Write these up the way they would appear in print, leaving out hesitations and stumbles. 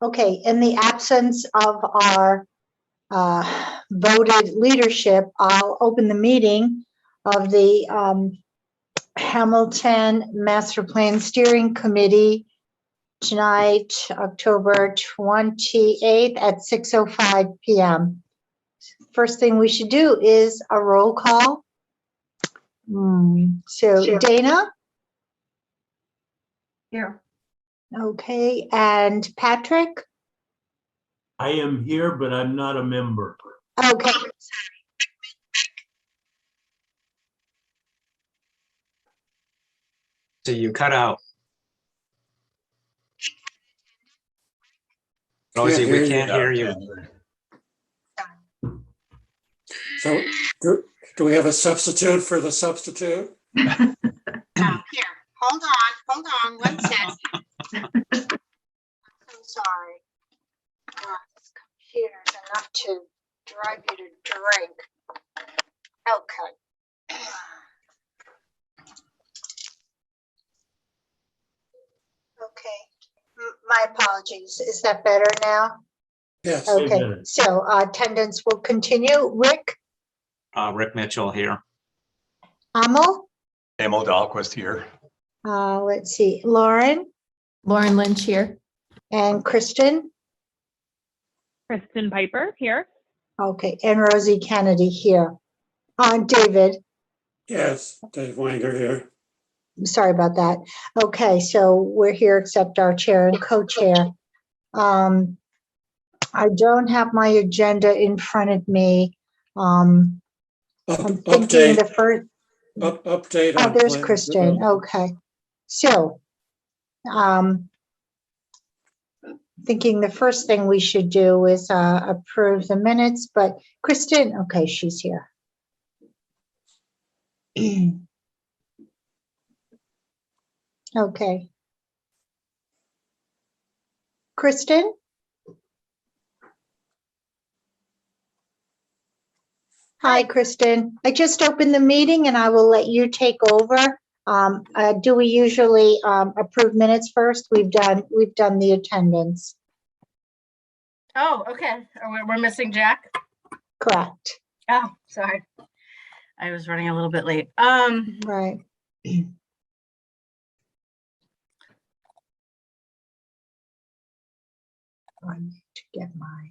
Okay, in the absence of our voted leadership, I'll open the meeting of the Hamilton Master Plan Steering Committee tonight, October 28th at 6:05 p.m. First thing we should do is a roll call. So Dana? Here. Okay, and Patrick? I am here, but I'm not a member. Okay. So you cut out. Rosie, we can't hear you. So do we have a substitute for the substitute? Here, hold on 1 second. I'm so sorry. This computer's enough to drive you to drink. Okay. Okay. My apologies. Is that better now? Yes. Okay. So attendance will continue. Rick? Rick Mitchell here. Amal? Emil Dahlquist here. Let's see. Lauren? Lauren Lynch here. And Kristen? Kristen Piper here. Okay. And Rosie Kennedy here. David? Yes, Dave Wanger here. Sorry about that. Okay, so we're here except our chair and co-chair. I don't have my agenda in front of me. I'm thinking Update. the first. Update. Oh, on there's plan Kristen. development. Okay, so thinking the first thing we should do is approve the minutes. But Kristen, okay, she's here. Okay. Kristen? Hi, Kristen. I just opened the meeting and I will let you take over. Do we usually approve minutes first? We've done the attendance. Oh, okay. We're missing Jack. Correct. Oh, sorry. I was running a little bit late. Right. I need to get my.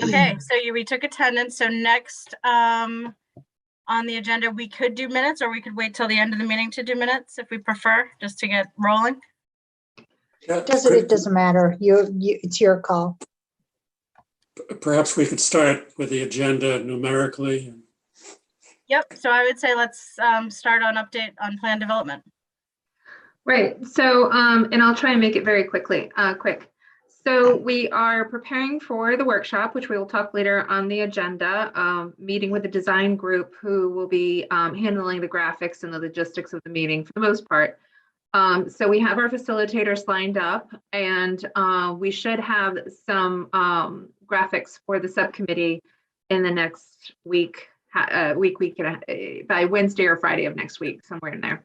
Okay, so we took attendance. So next on the agenda, we could do minutes, or we could wait till the end of the meeting to do minutes if we prefer, just to get rolling. Yeah, It doesn't matter. It's your call. Perhaps we could start with the agenda numerically. Yep. So I would say let's start on update on plan development. Right. So, and I'll try and make it very quick. So we are preparing for the workshop, which we will talk later on the agenda, meeting with the design group who will be handling the graphics and the logistics of the meeting for the most part. So we have our facilitators lined up, and we should have some graphics for the subcommittee in the next week, by Wednesday or Friday of next week, somewhere in there.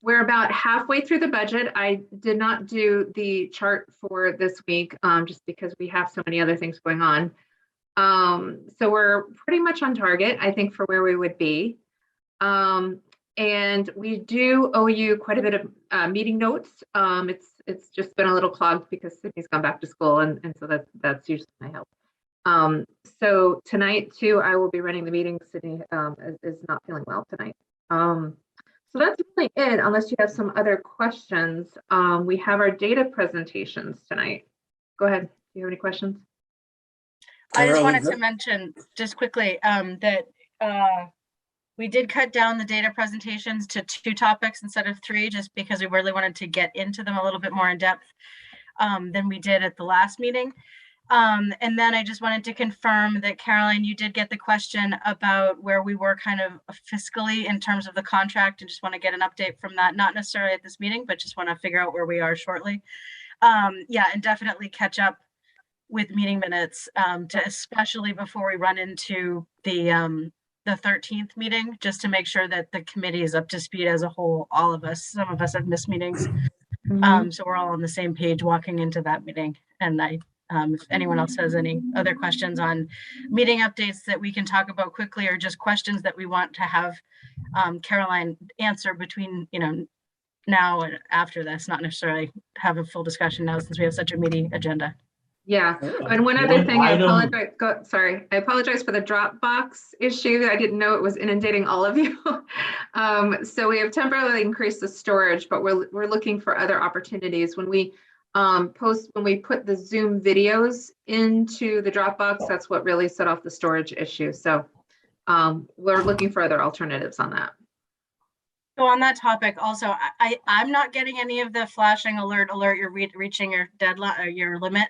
We're about halfway through the budget. I did not do the chart for this week just because we have so many other things going on. So we're pretty much on target, I think, for where we would be. And we do owe you quite a bit of meeting notes. It's just been a little clogged because Sydney's gone back to school, and so that's usually my help. So tonight too, I will be running the meeting. Sydney is not feeling well tonight. So that's really it, unless you have some other questions. We have our data presentations tonight. Go ahead. Do you have any questions? I just wanted to mention just quickly that we did cut down the data presentations to 2 topics instead of 3, just because we really wanted to get into them a little bit more in depth than we did at the last meeting. And then I just wanted to confirm that, Caroline, you did get the question about where we were kind of fiscally in terms of the contract, and just want to get an update from that, not necessarily at this meeting, but just want to figure out where we are shortly. Yeah, and definitely catch up with meeting minutes, especially before we run into the 13th meeting, just to make sure that the committee is up to speed as a whole. All of us, some of us have missed meetings. So we're all on the same page walking into that meeting. And if anyone else has any other questions on meeting updates that we can talk about quickly, or just questions that we want to have Caroline answer between, now and after this, not necessarily have a full discussion now since we have such a meaty agenda. Yeah, and one other One thing, I item- apologize, sorry, I apologize for the Dropbox issue. I didn't know it was inundating all of you. So we have temporarily increased the storage, but we're looking for other opportunities. When we when we put the Zoom videos into the Dropbox, that's what really set off the storage issue. So we're looking for other alternatives on that. So on that topic, also, I'm not getting any of the flashing alert, you're reaching your deadline or your limit.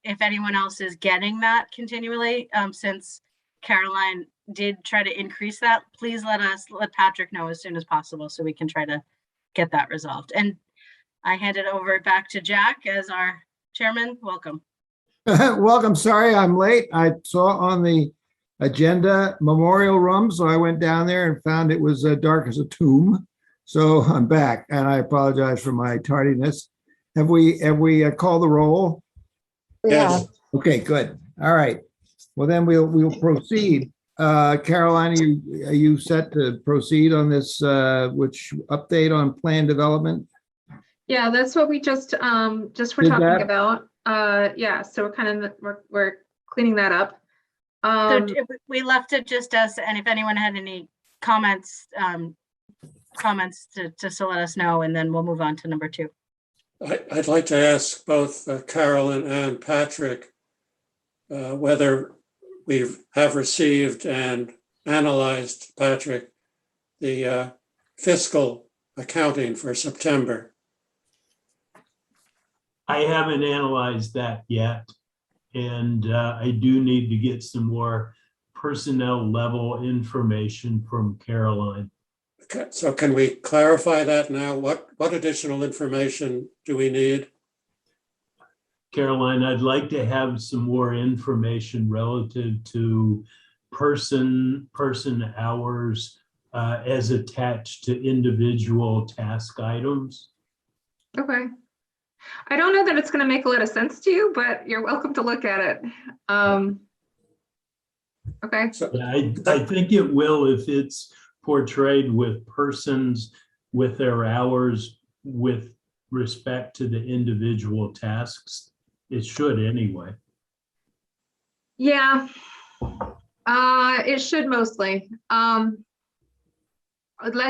If anyone else is getting that continually, since Caroline did try to increase that, please let Patrick know as soon as possible so we can try to get that resolved. And I hand it over back to Jack as our chairman. Welcome. Welcome. Sorry I'm late. I saw on the agenda memorial room, so I went down there and found it was dark as a tomb. So I'm back, and I apologize for my tardiness. Have we called the roll? Yes. Okay, good. All right. Well, then we'll proceed. Caroline, are you set to proceed on this which update on plan development? Yeah, that's what we just were Did talking that? about. Yeah, so we're kind of we're cleaning that up. So we left it just as, and if anyone had any comments, to so let us know, and then we'll move on to number 2. I'd like to ask both Carolyn and Patrick whether we have received and analyzed, Patrick, the fiscal accounting for September. I haven't analyzed that yet. And I do need to get some more personnel level information from Caroline. Okay, so can we clarify that now? What additional information do we need? Caroline, I'd like to have some more information relative to person hours as attached to individual task items. Okay. I don't know that it's going to make a lot of sense to you, but you're welcome to look at it. Okay. So, I think it will if it's portrayed with persons with their hours with respect to the individual tasks. It should anyway. Yeah, it should mostly. Like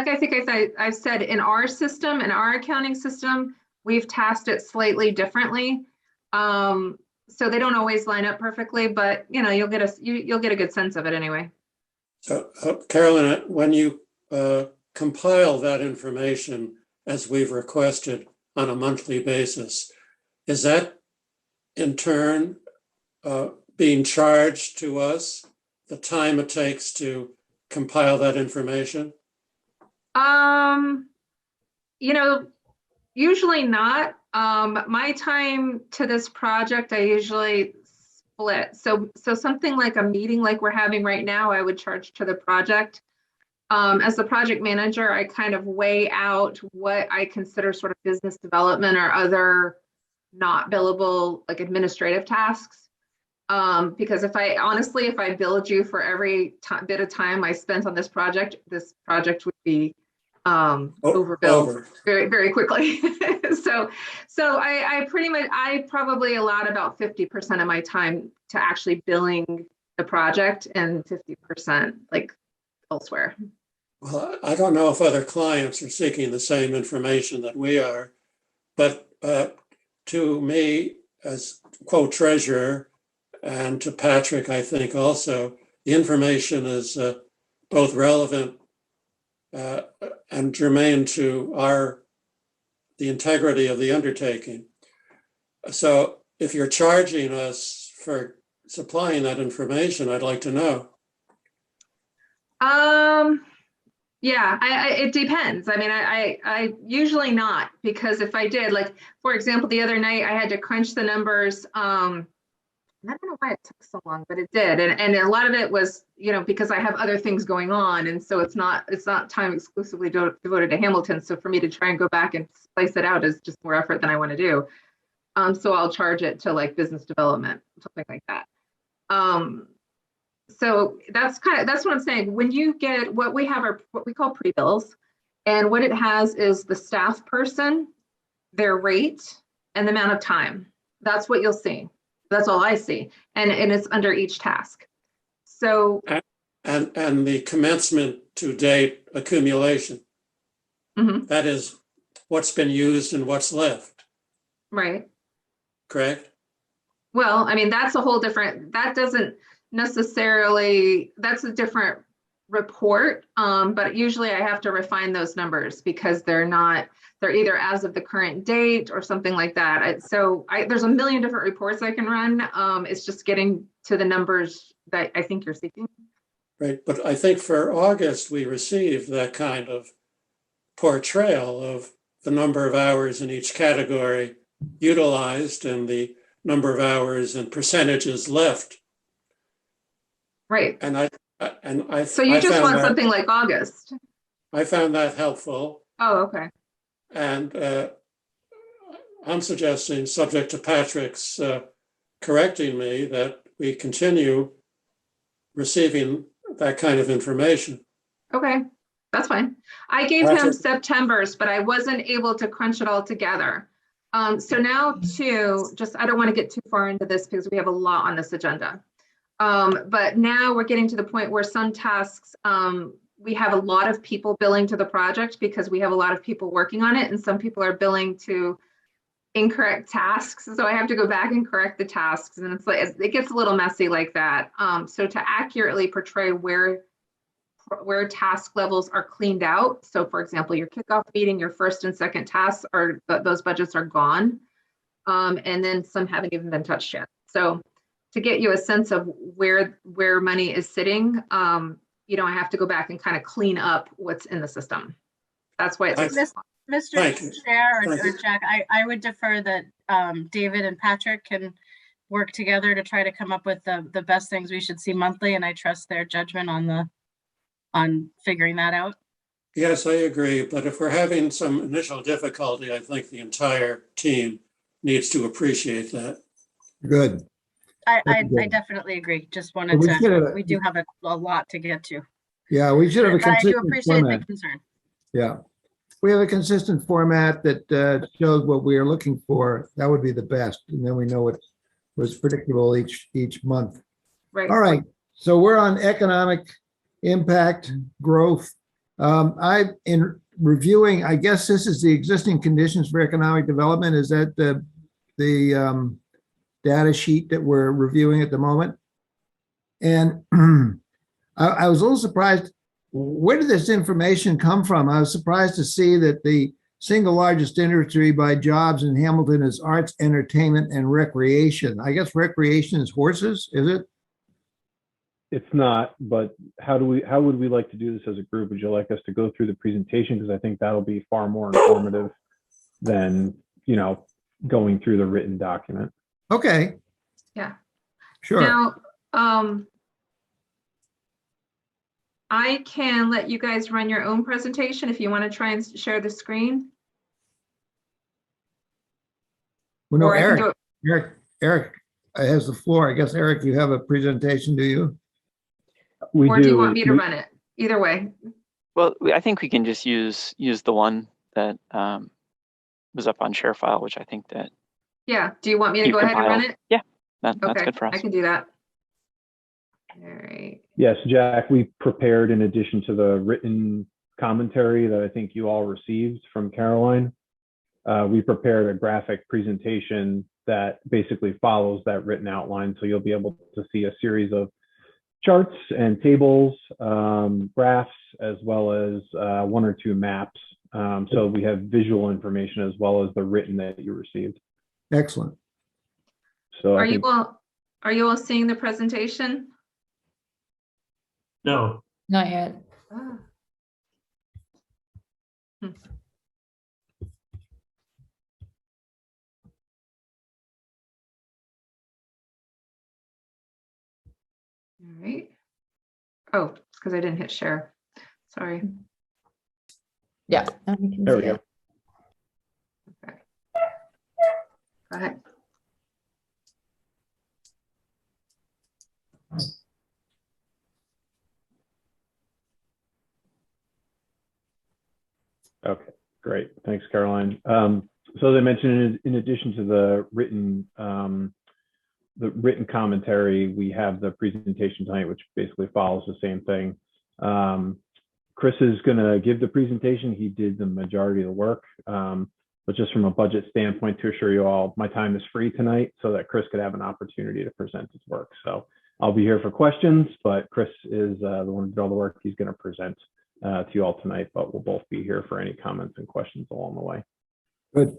I think I've said, in our system, in our accounting system, we've tasked it slightly differently. So they don't always line up perfectly, but you'll get a good sense of it anyway. So Carolyn, when you compile that information as we've requested on a monthly basis, is that in turn being charged to us the time it takes to compile that information? Usually not. My time to this project, I usually split. So something like a meeting like we're having right now, I would charge to the project. As the project manager, I kind of weigh out what I consider sort of business development or other not billable like administrative tasks. Because if I billed you for every bit of time I spent on this project would be overbilled very, very quickly. so I probably allot about 50% of my time to actually billing the project and 50% like elsewhere. Well, I don't know if other clients are seeking the same information that we are, but to me as quote treasurer and to Patrick, I think also the information is both relevant and germane to the integrity of the undertaking. So if you're charging us for supplying that information, I'd like to know. Yeah, it depends. I mean, I usually not, because if I did, like, for example, the other night I had to crunch the numbers I don't know why it took so long, but it did. And a lot of it was, because I have other things going on. And so it's not time exclusively devoted to Hamilton. So for me to try and go back and splice it out is just more effort than I want to do. So I'll charge it to like business development, something like that. So that's what I'm saying. When you get what we have are what we call pre-bills, and what it has is the staff person, their rate, and the amount of time. That's what you'll see. That's all I see. And it's under each task. So and the commencement to date accumulation. That is what's been used and what's left. Right. Correct? Well, I mean, that's a whole different, that doesn't necessarily, that's a different report. But usually I have to refine those numbers because they're either as of the current date or something like that. There's a million different reports I can run. It's just getting to the numbers that I think you're seeking. Right, but I think for August, we received that kind of portrayal of the number of hours in each category utilized and the number of hours and percentages left. Right. So you just want something like August. I found that helpful. Oh, okay. And I'm suggesting, subject to Patrick's correcting me, that we continue receiving that kind of information. Okay, that's fine. I gave him September's, but I wasn't able to crunch it all together. So now I don't want to get too far into this because we have a lot on this agenda. But now we're getting to the point where some tasks, we have a lot of people billing to the project because we have a lot of people working on it, and some people are billing to incorrect tasks. So I have to go back and correct the tasks, and it's like it gets a little messy like that. So to accurately portray where task levels are cleaned out. So for example, your kickoff meeting, your first and second tasks those budgets are gone. And then some haven't even been touched yet. So to get you a sense of where money is sitting, I have to go back and kind of clean up what's in the system. That's why it's Mr. Chair or Jack, I would defer that David and Patrick can work together to try to come up with the best things we should see monthly, and I trust their judgment on figuring that out. Yes, I agree. But if we're having some initial difficulty, I think the entire team needs to appreciate that. Good. I definitely agree. Just wanted we do have a lot to get to. Yeah, we should have a consistent I do appreciate format. the concern. Yeah. We have a consistent format that shows what we are looking for. That would be the best. And then we know what was predictable each month. Right. All right. So we're on economic impact growth. In reviewing, I guess this is the existing conditions for economic development. Is that the data sheet that we're reviewing at the moment? And I was a little surprised. Where did this information come from? I was surprised to see that the single largest industry by jobs in Hamilton is arts, entertainment, and recreation. I guess recreation is horses, is it? It's not, but how would we like to do this as a group? Would you like us to go through the presentation? Because I think that'll be far more informative than, going through the written document. Okay. Yeah. Sure. Now, I can let you guys run your own presentation if you want to try and share the screen. Well, no, Or I can do it. Eric has the floor. I guess, Eric, you have a presentation, do you? Or do you want me to run it? Either way. Well, I think we can just use the one that was up on ShareFile, which I think that. Yeah. Do you want me to go ahead and run it? Yeah, that's good for us. I can do that. All right. Yes, Jack, we prepared, in addition to the written commentary that I think you all received from Caroline, we prepared a graphic presentation that basically follows that written outline. So you'll be able to see a series of charts and tables, graphs, as well as one or two maps. So we have visual information as well as the written that you received. Excellent. So are you all seeing the presentation? No. Not yet. All right. Oh, it's because I didn't hit share. Sorry. Yeah. now we can There we see go. it. Okay. Go ahead. Okay, great. Thanks, Caroline. So as I mentioned, in addition to the written commentary, we have the presentation tonight, which basically follows the same thing. Chris is going to give the presentation. He did the majority of the work, but just from a budget standpoint, to assure you all, my time is free tonight so that Chris could have an opportunity to present his work. So I'll be here for questions, but Chris is the one who did all the work. He's going to present to you all tonight, but we'll both be here for any comments and questions along the way. Good.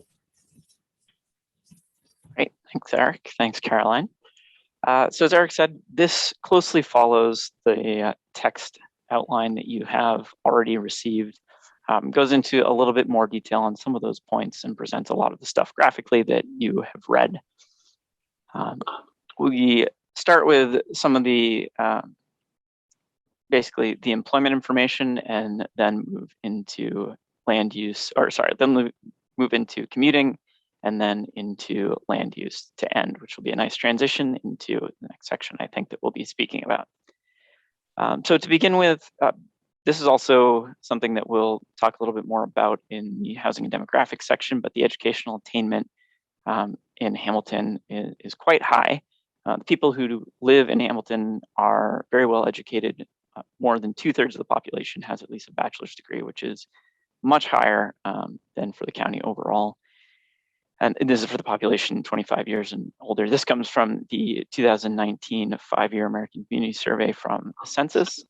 Great, thanks, Eric. Thanks, Caroline. So as Eric said, this closely follows the text outline that you have already received. Goes into a little bit more detail on some of those points and presents a lot of the stuff graphically that you have read. We start with some of the basically the employment information, and then move into land use, or sorry, then move into commuting, and then into land use to end, which will be a nice transition into the next section I think that we'll be speaking about. So to begin with, this is also something that we'll talk a little bit more about in the housing and demographics section, but the educational attainment in Hamilton is quite high. The people who live in Hamilton are very well educated. More than 2/3 of the population has at least a bachelor's degree, which is much higher than for the county overall. And this is for the population 25 years and older. This comes from the 2019 5-year American Community Survey from the census.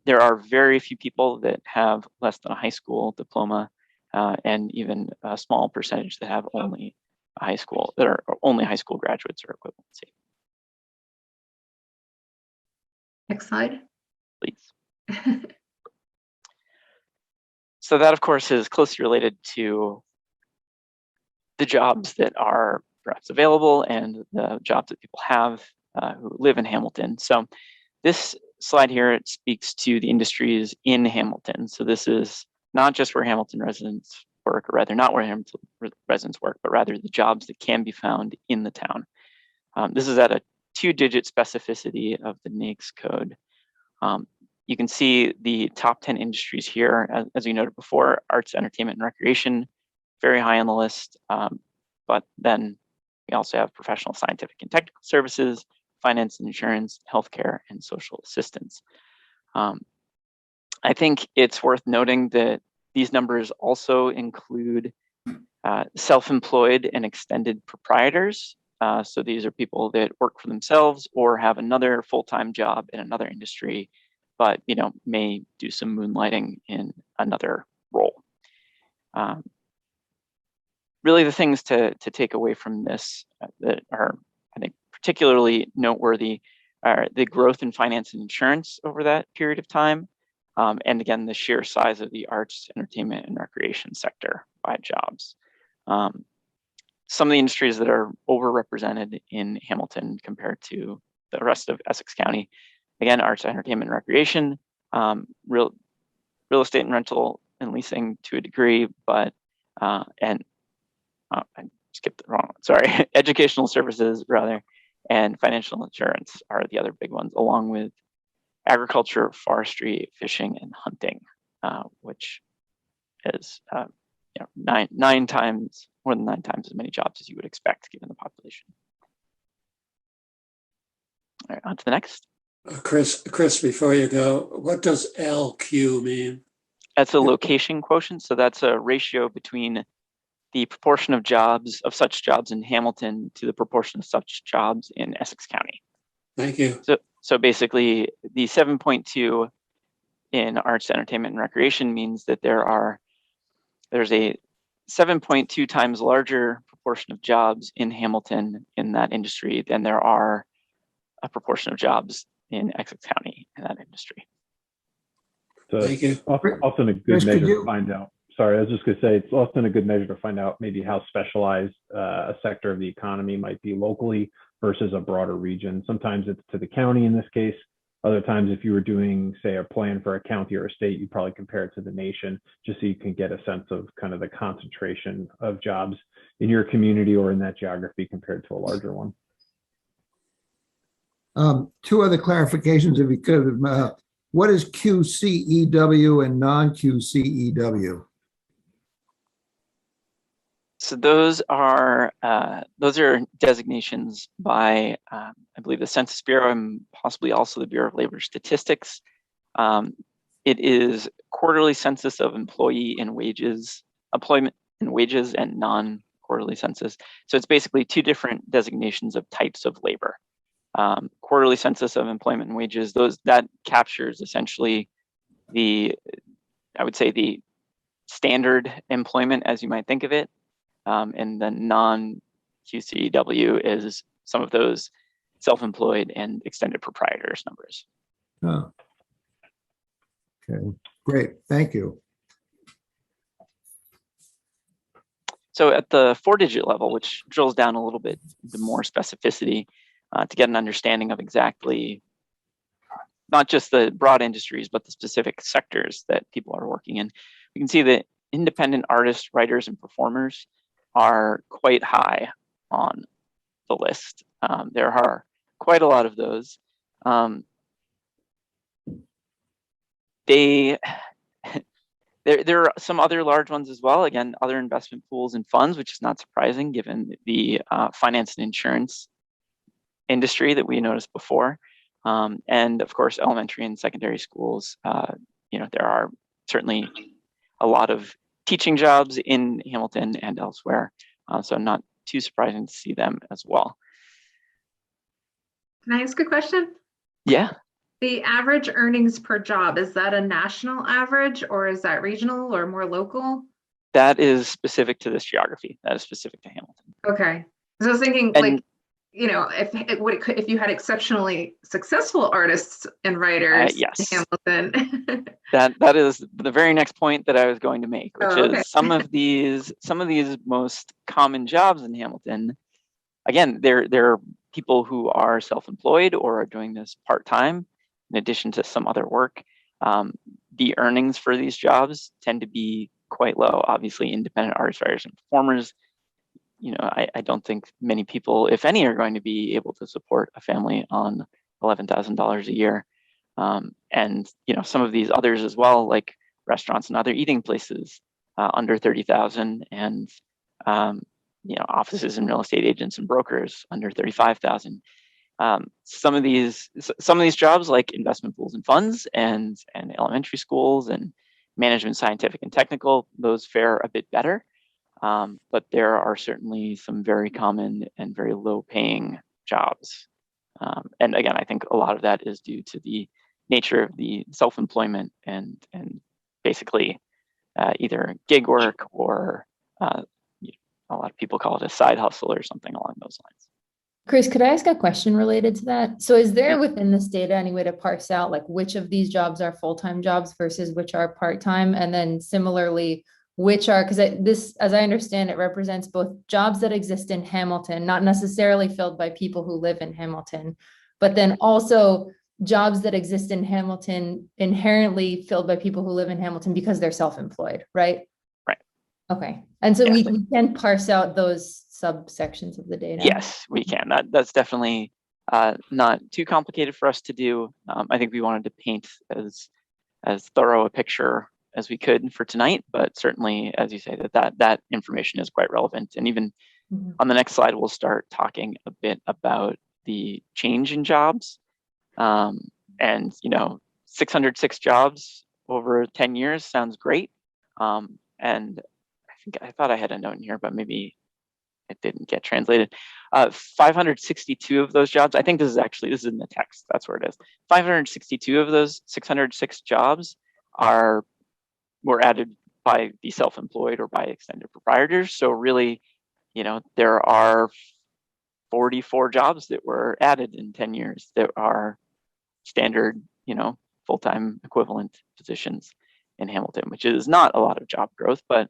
There are very few people that have less than a high school diploma, and even a small percentage that have only a high school, that are only high school graduates or equivalency. Next slide. Please. So that, of course, is closely related to the jobs that are perhaps available and the jobs that people have who live in Hamilton. So this slide here, it speaks to the industries in Hamilton. So this is not just where Hamilton residents work, or rather not where Hamilton residents work, but rather the jobs that can be found in the town. This is at a 2-digit specificity of the NAICS code. You can see the top 10 industries here, as we noted before: arts, entertainment, and recreation, very high on the list. But then we also have professional, scientific, and technical services, finance and insurance, healthcare, and social assistance. I think it's worth noting that these numbers also include self-employed and extended proprietors. So these are people that work for themselves or have another full-time job in another industry, but may do some moonlighting in another role. Really, the things to take away from this that are, I think, particularly noteworthy are the growth in finance and insurance over that period of time, and again, the sheer size of the arts, entertainment, and recreation sector by jobs. Some of the industries that are overrepresented in Hamilton compared to the rest of Essex County: again, arts, entertainment, and recreation, real estate and rental and leasing to a degree, but I skipped the wrong one, sorry. Educational services, rather, and financial insurance are the other big ones, along with agriculture, forestry, fishing, and hunting, which is more than nine times as many jobs as you would expect given the population. All right, on to the next. Chris, before you go, what does LQ mean? That's a location quotient. So that's a ratio between the proportion of jobs, of such jobs in Hamilton, to the proportion of such jobs in Essex County. Thank you. So basically, the 7.2 in arts, entertainment, and recreation means that there's a 7.2 times larger proportion of jobs in Hamilton in that industry than there are a proportion of jobs in Essex County in that industry. So Thank you. often a good Chris, measure to find out. Sorry, I was just going to say, it's often a good measure to find out maybe how specialized a sector of the economy might be locally versus a broader region. Sometimes it's to the county in this case. Other times, if you were doing, say, a plan for a county or a state, you'd probably compare it to the nation, just so you can get a sense of kind of the concentration of jobs in your community or in that geography compared to a larger one. Two other clarifications, if you could. What is QCEW and non-QCEW? So those are designations by, I believe, the Census Bureau and possibly also the Bureau of Labor Statistics. It is quarterly census of employment and wages and non-quarterly census. So it's basically two different designations of types of labor. Quarterly census of employment and wages, that captures essentially I would say the standard employment as you might think of it. And the non-QCEW is some of those self-employed and extended proprietors numbers. Oh. Okay, great, thank you. So at the 4-digit level, which drills down a little bit into more specificity to get an understanding of exactly not just the broad industries, but the specific sectors that people are working in, we can see that independent artists, writers, and performers are quite high on the list. There are quite a lot of those. There are some other large ones as well. Again, other investment pools and funds, which is not surprising given the finance and insurance industry that we noticed before. And of course, elementary and secondary schools, there are certainly a lot of teaching jobs in Hamilton and elsewhere. So not too surprising to see them as well. Can I ask a question? Yeah. The average earnings per job, is that a national average or is that regional or more local? That is specific to this geography. That is specific to Hamilton. Okay. So I was thinking, like, if you had exceptionally successful artists and writers yes. in Hamilton. that is the very next point that I was going to make, which okay. is some of these most common jobs in Hamilton. Again, they're people who are self-employed or are doing this part-time in addition to some other work. The earnings for these jobs tend to be quite low. Obviously, independent artists, writers, and performers, I don't think many people, if any, are going to be able to support a family on $11,000 a year. And some of these others as well, like restaurants and other eating places, under 30,000, and offices and real estate agents and brokers under 35,000. Some of these jobs, like investment pools and funds, and elementary schools and management, scientific and technical, those fare a bit better. But there are certainly some very common and very low-paying jobs. And again, I think a lot of that is due to the nature of the self-employment and basically either gig work or a lot of people call it a side hustle or something along those lines. Chris, could I ask a question related to that? So is there within this data any way to parse out like which of these jobs are full-time jobs versus which are part-time? And then similarly, which are, because this, as I understand it, represents both jobs that exist in Hamilton, not necessarily filled by people who live in Hamilton, but then also jobs that exist in Hamilton inherently filled by people who live in Hamilton because they're self-employed, right? Right. Okay. And so we can parse out those subsections of the data. Yes, we can. That's definitely not too complicated for us to do. I think we wanted to paint as thorough a picture as we could for tonight, but certainly, as you say, that information is quite relevant. And even on the next slide, we'll start talking a bit about the change in jobs. And 606 jobs over 10 years sounds great. And I thought I had a note in here, but maybe it didn't get translated. 562 of those jobs, I think this is in the text, that's where it is. 562 of those 606 jobs were added by the self-employed or by extended proprietors. So really, there are 44 jobs that were added in 10 years that are standard, full-time equivalent positions in Hamilton, which is not a lot of job growth, but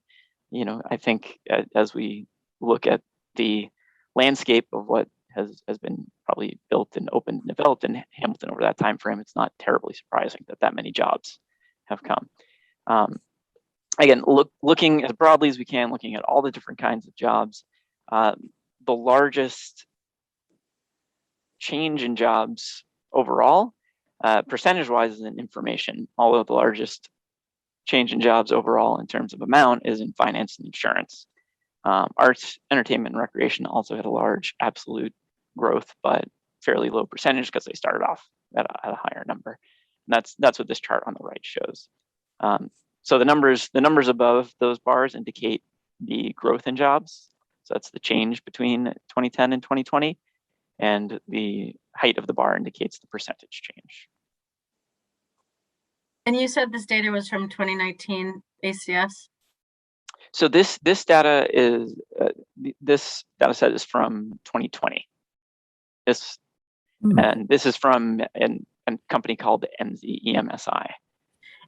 I think as we look at the landscape of what has been probably built and opened and developed in Hamilton over that time frame, it's not terribly surprising that that many jobs have come. Again, looking as broadly as we can, looking at all the different kinds of jobs, the largest change in jobs overall, percentage-wise, is in information, although the largest change in jobs overall in terms of amount is in finance and insurance. Arts, entertainment, and recreation also had a large absolute growth, but fairly low percentage because they started off at a higher number. And that's what this chart on the right shows. So the numbers above those bars indicate the growth in jobs. So that's the change between 2010 and 2020. And the height of the bar indicates the percentage change. And you said this data was from 2019 ACS? So this data is this data set is from 2020. And this is from a company called EMSI.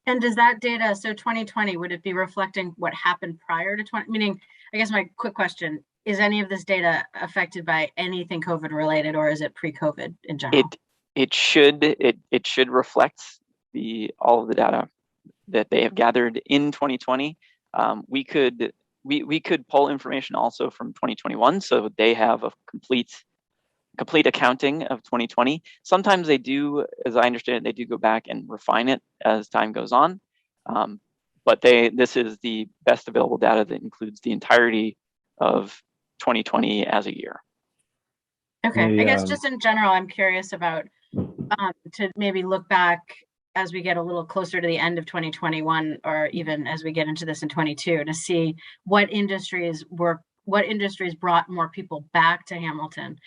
And does that data, so 2020, would it be reflecting what happened prior to 20? Meaning, I guess my quick question, is any of this data affected by anything COVID related, or is it pre-COVID in general? It should reflect all of the data that they have gathered in 2020. We could pull information also from 2021, so they have a complete accounting of 2020. Sometimes they do, as I understand it, they do go back and refine it as time goes on. But this is the best available data that includes the entirety of 2020 as a year. Okay, I guess just in general, I'm curious about to maybe look back as we get a little closer to the end of 2021, or even as we get into this in 22, to see what industries brought more people back to Hamilton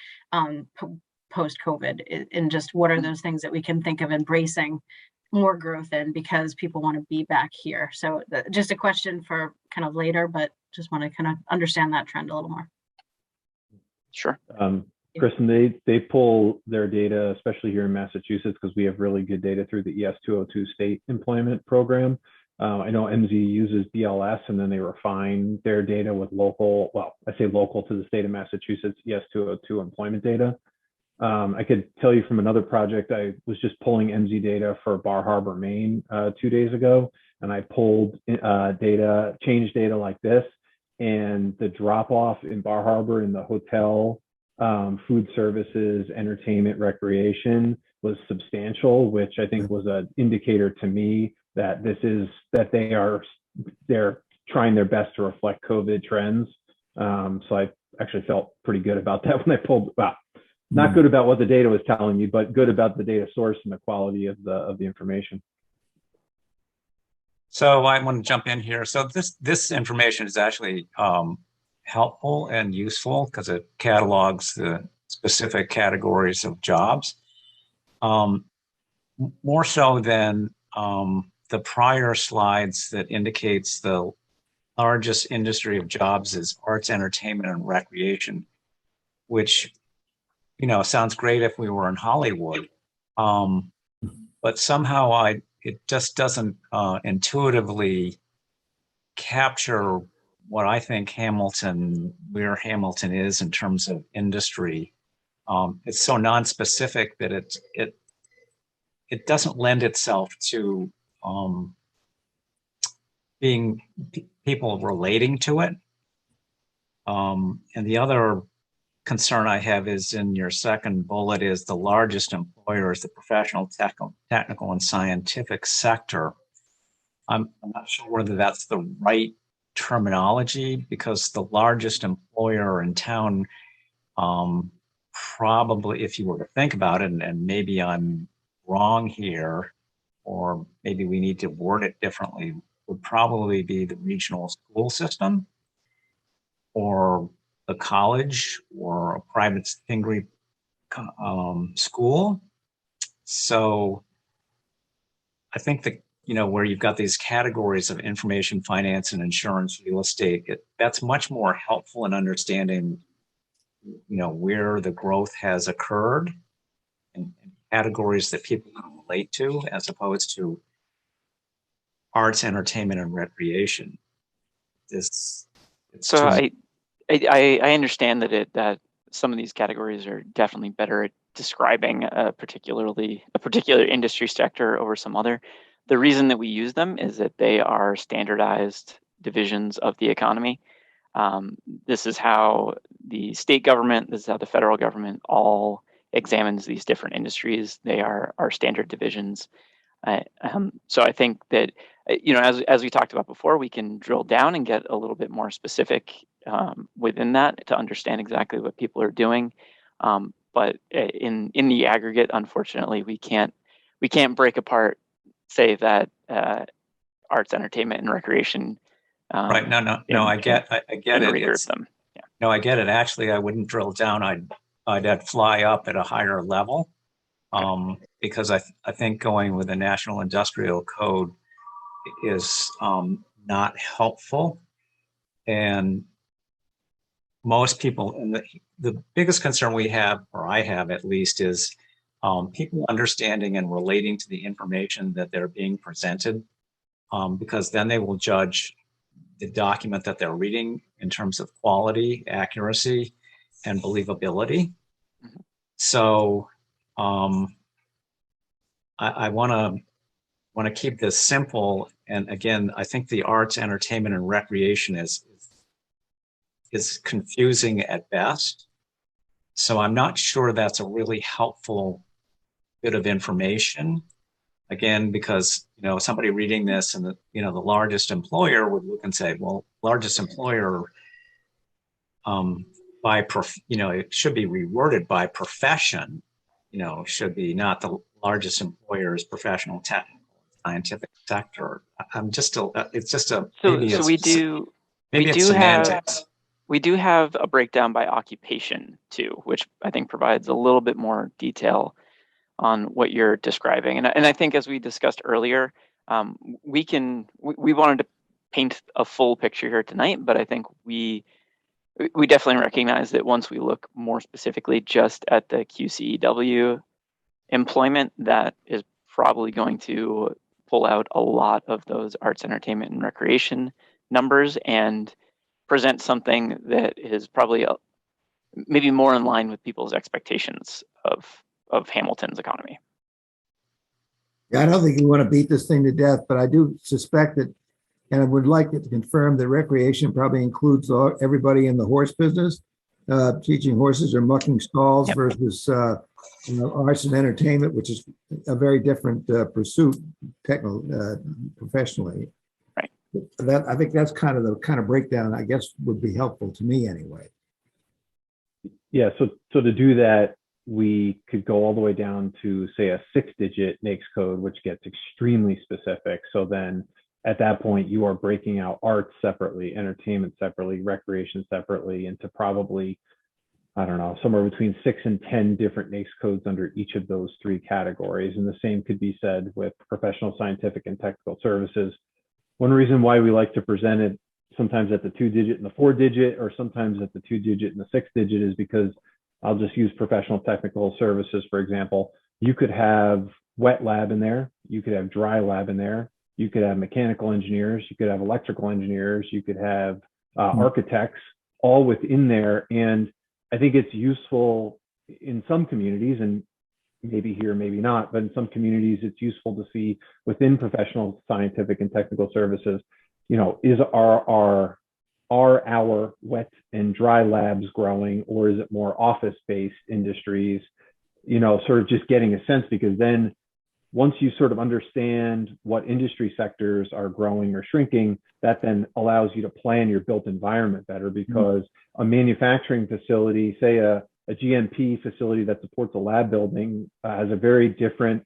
post-COVID, and just what are those things that we can think of embracing more growth in because people want to be back here. So just a question for kind of later, but just want to kind of understand that trend a little more. Sure. Kristen, they pull their data, especially here in Massachusetts, because we have really good data through the ES-202 state employment program. I know MZ uses BLS, and then they refine their data with local, well, I say local to the state of Massachusetts, ES-202 employment data. I could tell you from another project, I was just pulling MZ data for Bar Harbor, Maine 2 days ago, and I pulled change data like this, and the drop off in Bar Harbor in the hotel, food services, entertainment, recreation was substantial, which I think was an indicator to me that they're trying their best to reflect COVID trends. So I actually felt pretty good about that when I pulled, well, not good about what the data was telling me, but good about the data source and the quality of the information. So I want to jump in here. So this information is actually helpful and useful because it catalogs the specific categories of jobs. More so than the prior slides that indicates the largest industry of jobs is arts, entertainment, and recreation, which, you know, sounds great if we were in Hollywood. But somehow it just doesn't intuitively capture what I think where Hamilton is in terms of industry. It's so non-specific that it doesn't lend itself to being people relating to it. And the other concern I have is in your second bullet is the largest employer is the professional, technical, and scientific sector. I'm not sure whether that's the right terminology, because the largest employer in town, probably, if you were to think about it, and maybe I'm wrong here, or maybe we need to word it differently, would probably be the regional school system, or the college, or a private Stingray school. So I think that, you know, where you've got these categories of information, finance, and insurance, real estate, that's much more helpful in understanding, you know, where the growth has occurred and categories that people can relate to, as opposed to arts, entertainment, and recreation. I understand that some of these categories are definitely better at describing a particular industry sector over some other. The reason that we use them is that they are standardized divisions of the economy. This is how the state government, this is how the federal government all examines these different industries. They are standard divisions. So I think that, as we talked about before, we can drill down and get a little bit more specific within that to understand exactly what people are doing. But in the aggregate, unfortunately, we can't break apart, say that arts, entertainment, and recreation. Right. No, I get it. Regroup them. Yeah. No, I get it. Actually, I wouldn't drill down. I'd fly up at a higher level. Because I think going with the National Industrial Code is not helpful. And most people, and the biggest concern we have, or I have at least, is people understanding and relating to the information that they're being presented, because then they will judge the document that they're reading in terms of quality, accuracy, and believability. Mm-hmm. So I want to keep this simple. And again, I think the arts, entertainment, and recreation is confusing at best. So I'm not sure that's a really helpful bit of information. Again, because somebody reading this and the largest employer would look and say, well, largest employer it should be reworded by profession. Should be not the largest employer's professional, technical, scientific sector. It's just a. So we do have a breakdown by occupation too, which I think provides a little bit more detail on what you're describing. And I think, as we discussed earlier, we wanted to paint a full picture here tonight, but I think we definitely recognize that once we look more specifically just at the QCEW employment, that is probably going to pull out a lot of those arts, entertainment, and recreation numbers and present something that is probably maybe more in line with people's expectations of Hamilton's economy. Yeah, I don't think you want to beat this thing to death, but I do suspect that, and I would like it to confirm that recreation probably includes everybody in the horse business, teaching horses or mucking stalls. Yep. Versus arts and entertainment, which is a very different pursuit professionally. Right. I think that's kind of breakdown, I guess, would be helpful to me anyway. Yeah, so to do that, we could go all the way down to, say, a 6-digit NAICS code, which gets extremely specific. So then at that point, you are breaking out arts separately, entertainment separately, recreation separately, into probably, I don't know, somewhere between 6 and 10 different NAICS codes under each of those 3 categories. And the same could be said with professional, scientific, and technical services. One reason why we like to present it sometimes at the 2-digit and the 4-digit, or sometimes at the 2-digit and the 6-digit, is because I'll just use professional technical services, for example. You could have wet lab in there. You could have dry lab in there. You could have mechanical engineers. You could have electrical engineers. You could have architects, all within there. And I think it's useful in some communities, and maybe here, maybe not, but in some communities, it's useful to see within professional, scientific, and technical services, are our wet and dry labs growing, or is it more office-based industries? Sort of just getting a sense, because then once you sort of understand what industry sectors are growing or shrinking, that then allows you to plan your built environment better, because a manufacturing facility, say a GMP facility that supports a lab building, has a very different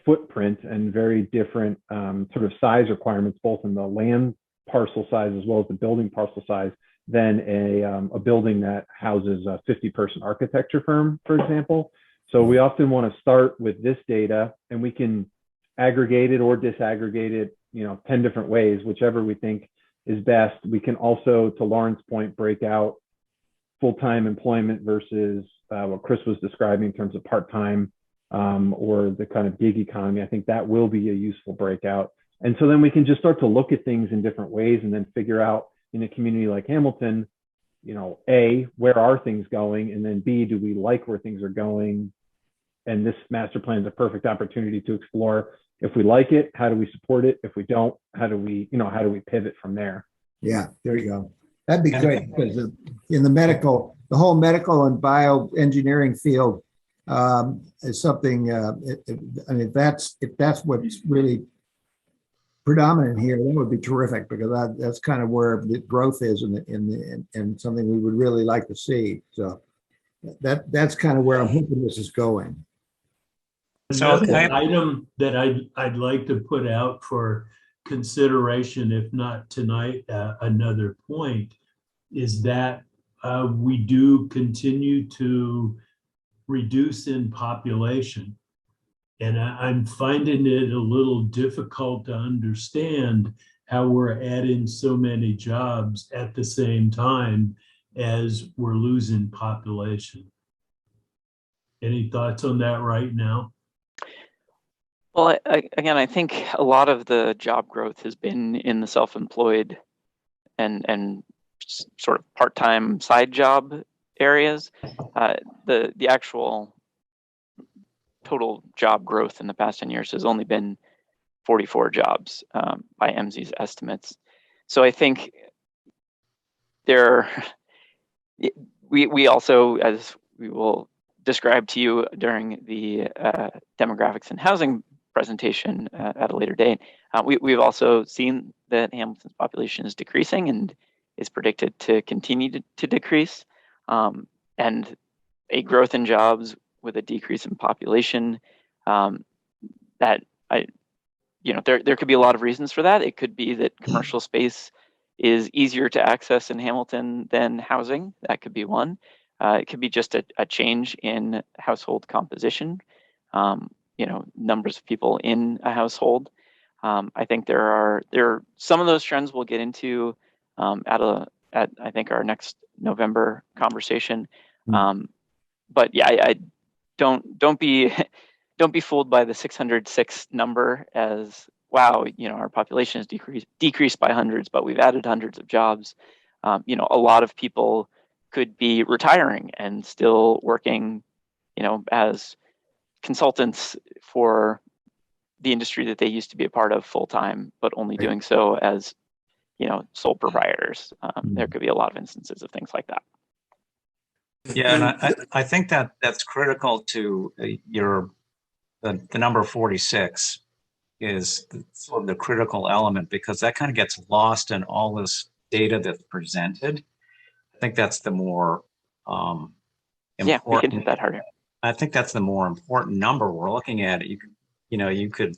footprint and very different sort of size requirements, both in the land parcel size as well as the building parcel size, than a building that houses a 50-person architecture firm, for example. So we often want to start with this data, and we can aggregate it or disaggregate it, 10 different ways, whichever we think is best. We can also, to Lauren's point, break out full-time employment versus what Chris was describing in terms of part-time or the kind of gig economy. I think that will be a useful breakout. And so then we can just start to look at things in different ways, and then figure out, in a community like Hamilton, A, where are things going? And then B, do we like where things are going? And this master plan is a perfect opportunity to explore. If we like it, how do we support it? If we don't, how do we pivot from there? Yeah, there you go. That'd be great, because in the whole medical and bioengineering field is something. I mean, if that's what's really predominant here, that would be terrific, because that's kind of where the growth is, and something we would really like to see. So that's kind of where I'm hoping this is going. Another item that I'd like to put out for consideration, if not tonight, another point, is that we do continue to reduce in population. And I'm finding it a little difficult to understand how we're adding so many jobs at the same time as we're losing population. Any thoughts on that right now? Well, again, I think a lot of the job growth has been in the self-employed and sort of part-time side job areas. The actual total job growth in the past 10 years has only been 44 jobs by MZ's estimates. So I think we also, as we will describe to you during the demographics and housing presentation at a later date, we've also seen that Hamilton's population is decreasing and is predicted to continue to decrease. And a growth in jobs with a decrease in population, there could be a lot of reasons for that. It could be that commercial space is easier to access in Hamilton than housing. That could be one. It could be just a change in household composition, numbers of people in a household. I think there are some of those trends we'll get into at I think our next November conversation. But yeah, I don't be fooled by the 606 number as, wow, our population has decreased by hundreds, but we've added hundreds of jobs. A lot of people could be retiring and still working, as consultants for the industry that they used to be a part of full time, but only doing so as, sole proprietors. There could be a lot of instances of things like that. Yeah, and I think that's critical to the number 46 is sort of the critical element, because that kind of gets lost in all this data that's presented. I think that's the more important. Yeah, we can hit that harder. I think that's the more important number we're looking at. You could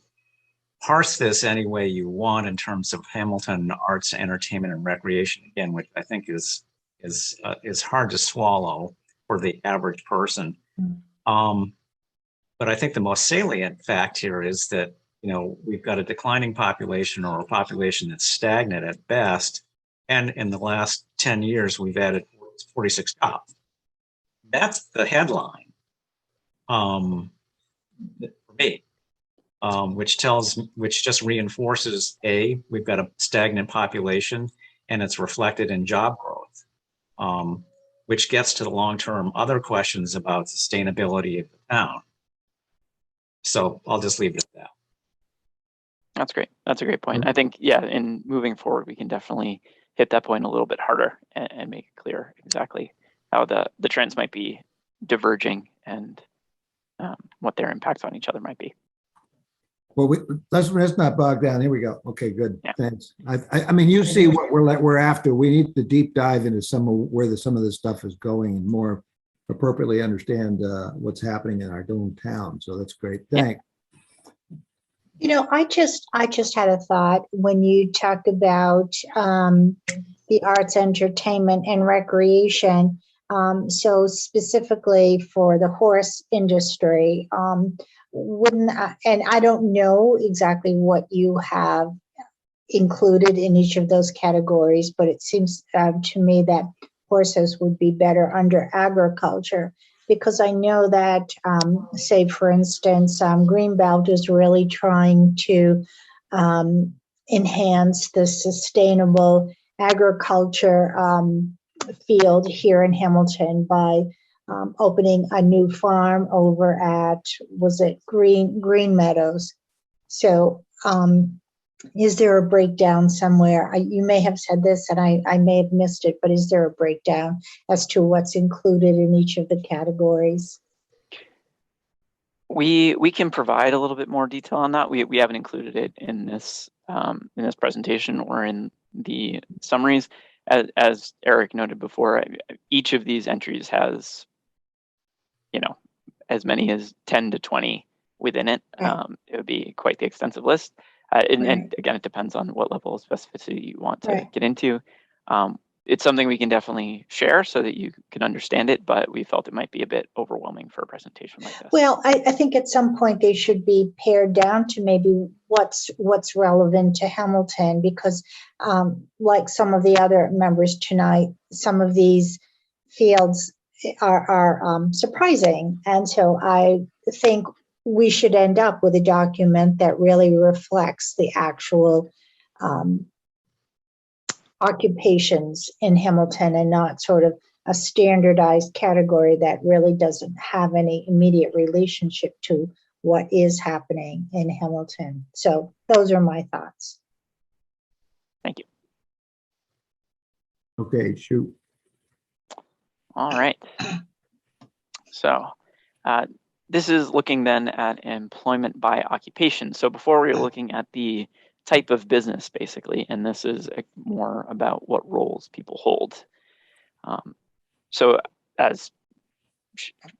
parse this any way you want in terms of Hamilton arts, entertainment, and recreation, again, which I think is hard to swallow for the average person. But I think the most salient fact here is that we've got a declining population, or a population that's stagnant at best, and in the last 10 years we've added 46 jobs. That's the headline for me, which just reinforces we've got a stagnant population, and it's reflected in job growth, which gets to the long-term other questions about sustainability of the town. So I'll just leave it at that. That's great. That's a great point. I think, yeah, in moving forward, we can definitely hit that point a little bit harder and make it clear exactly how the trends might be diverging and what their impacts on each other might be. Well, let's not bog down. Here we go. Okay, good. Yeah. Thanks. I mean, you see what we're after. We need to deep dive into some of this stuff is going, and more appropriately understand what's happening in our own town. So that's great. Thanks. I just had a thought when you talked about the arts, entertainment, and recreation. So specifically for the horse industry, and I don't know exactly what you have included in each of those categories, but it seems to me that horses would be better under agriculture, because I know that, say, for instance, Greenbelt is really trying to enhance the sustainable agriculture field here in Hamilton by opening a new farm over at, was it Green Meadows? So is there a breakdown somewhere? You may have said this and I may have missed it, but is there a breakdown as to what's included in each of the categories? We can provide a little bit more detail on that. We haven't included it in this presentation or in the summaries. As Eric noted before, each of these entries has, as many as 10 to 20 within it. Right. It would be quite the extensive list. And Right. again, it depends on what level of specificity you want to Right. get into. It's something we can definitely share so that you can understand it, but we felt it might be a bit overwhelming for a presentation like this. Well, I think at some point they should be pared down to maybe what's relevant to Hamilton, because like some of the other members tonight, some of these fields are surprising. And so I think we should end up with a document that really reflects the actual occupations in Hamilton and not sort of a standardized category that really doesn't have any immediate relationship to what is happening in Hamilton. So those are my thoughts. Thank you. Okay, shoot. All right. So this is looking then at employment by occupation. So before we were looking at the type of business, basically, and this is more about what roles people hold. So as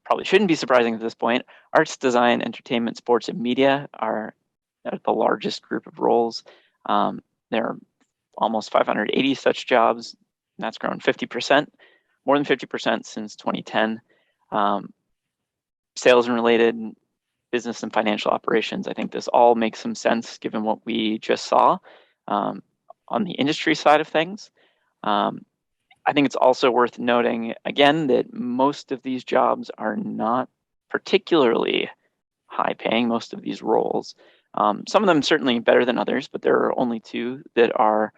probably shouldn't be surprising at this point, arts, design, entertainment, sports, and media are the largest group of roles. There are almost 580 such jobs, and that's grown 50%, more than 50% since 2010. Sales and related, business and financial operations, I think this all makes some sense given what we just saw on the industry side of things. I think it's also worth noting, again, that most of these jobs are not particularly high paying, most of these roles. Some of them certainly better than others, but there are only two that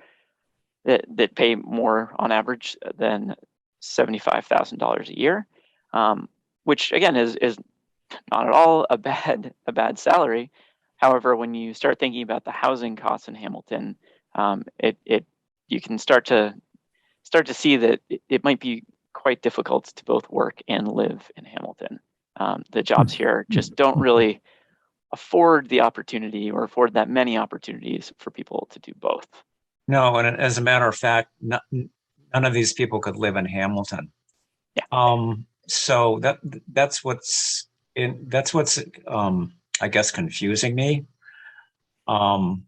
pay more on average than $75,000 a year, which again is not at all a bad salary. However, when you start thinking about the housing costs in Hamilton, you can start to see that it might be quite difficult to both work and live in Hamilton. The jobs here just don't really afford the opportunity or afford that many opportunities for people to do both. No, and as a matter of fact, none of these people could live in Hamilton. Yeah. So that's what's I guess confusing me. I'm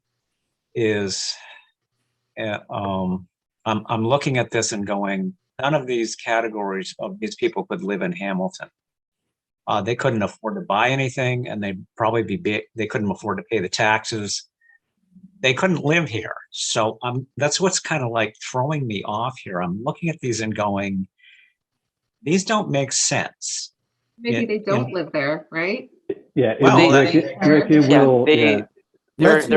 looking at this and going, none of these categories of these people could live in Hamilton. They couldn't afford to buy anything, and they'd probably they couldn't afford to pay the taxes. They couldn't live here. So that's what's kind of like throwing me off here. I'm looking at these and going, these don't make sense. Maybe they don't live there, right? Yeah, Well, Rick, it will. There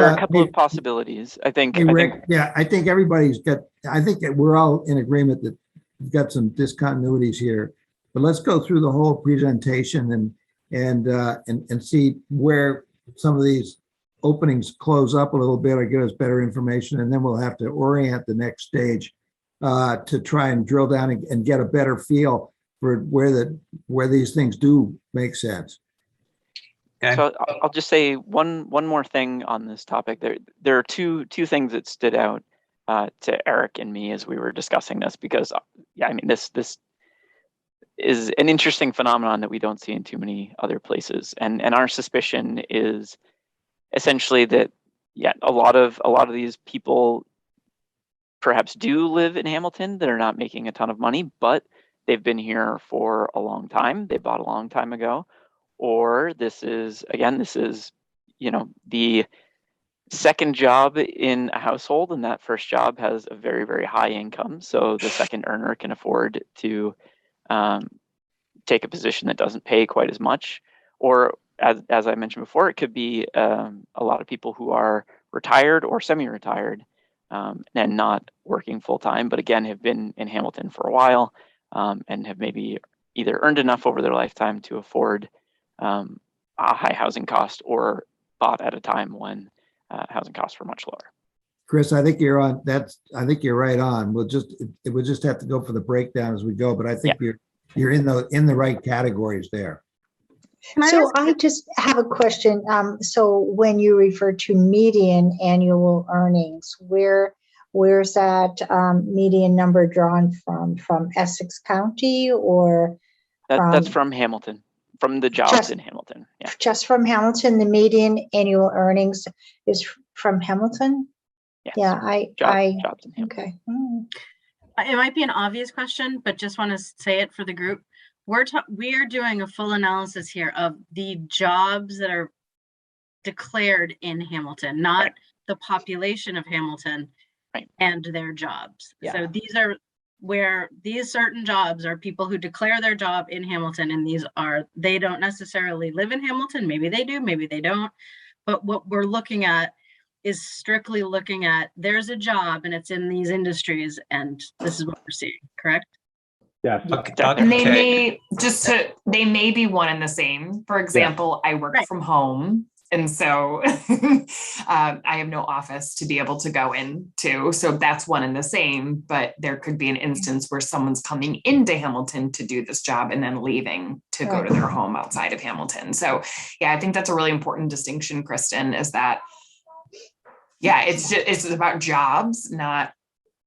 are a couple of possibilities. I think. Hey, Rick, I think everybody's got, I think that we're all in agreement that we've got some discontinuities here. But let's go through the whole presentation and see where some of these openings close up a little bit or give us better information, and then we'll have to orient the next stage to try and drill down and get a better feel for where these things do make sense. Okay. So I'll just say one more thing on this topic. There are two things that stood out to Eric and me as we were discussing this, because I mean this is an interesting phenomenon that we don't see in too many other places, and our suspicion is essentially that a lot of these people perhaps do live in Hamilton that are not making a ton of money, but they've been here for a long time. They bought a long time ago. Or this is the second job in a household, and that first job has a very, very high income. So the second earner can afford to take a position that doesn't pay quite as much. Or as I mentioned before, it could be a lot of people who are retired or semi-retired and not working full time, but again, have been in Hamilton for a while and have maybe either earned enough over their lifetime to afford a high housing cost or bought at a time when housing costs were much lower. Chris, I think you're on. I think you're right on. We'll just have to go for the breakdown as we go, but I think you're in the right categories there. So I just have a question. So when you refer to median annual earnings, where's that median number drawn from? From Essex County or? That's from Hamilton, from the jobs in Hamilton. Yeah. Just from Hamilton, the median annual earnings is from Hamilton? Yes. Yeah, jobs in Hamilton. Okay. It might be an obvious question, but just want to say it for the group. We are doing a full analysis here of the jobs that are declared in Hamilton, not the population of Hamilton and their jobs. Yeah. So these are where these certain jobs are people who declare their job in Hamilton, and they don't necessarily live in Hamilton. Maybe they do, maybe they don't. But what we're looking at is strictly looking at there's a job and it's in these industries, and this is what we're seeing, correct? Yes. And they may be one and the same. For example, I work from home. And so I have no office to be able to go into. So that's one and the same, but there could be an instance where someone's coming into Hamilton to do this job and then leaving to go to their home outside of Hamilton. So yeah, I think that's a really important distinction, Kristen, is that, it's about jobs, not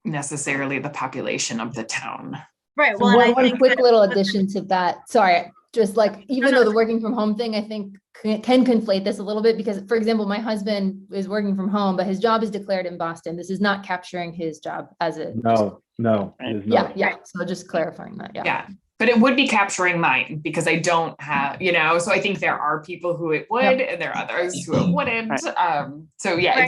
necessarily the population of the town. Right. Well, one quick little addition to that. Sorry, just like even though the working from home thing, I think can conflate this a little bit because, for example, my husband is working from home, but his job is declared in Boston. This is not capturing his job as a no. It is not. Yeah. So just clarifying that. Yeah. But it would be capturing mine because I don't have, so I think there are people who it would, and there are others who it wouldn't. It's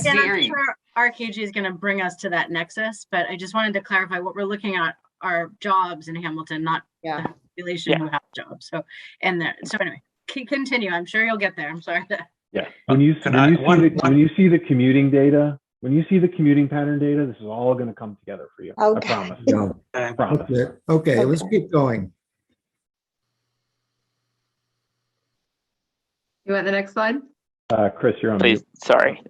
very. I'm sure RKG is going to bring us to that nexus, but I just wanted to clarify what we're looking at are jobs in Hamilton, not the population who have jobs. So anyway, continue. I'm sure you'll get there. I'm sorry. Yeah. When you see the commuting data, when you see the commuting pattern data, this is all going to come together for you. Okay. I promise. I promise. Okay, let's keep going. You want the next slide? Chris, you're on. Please, mute. sorry.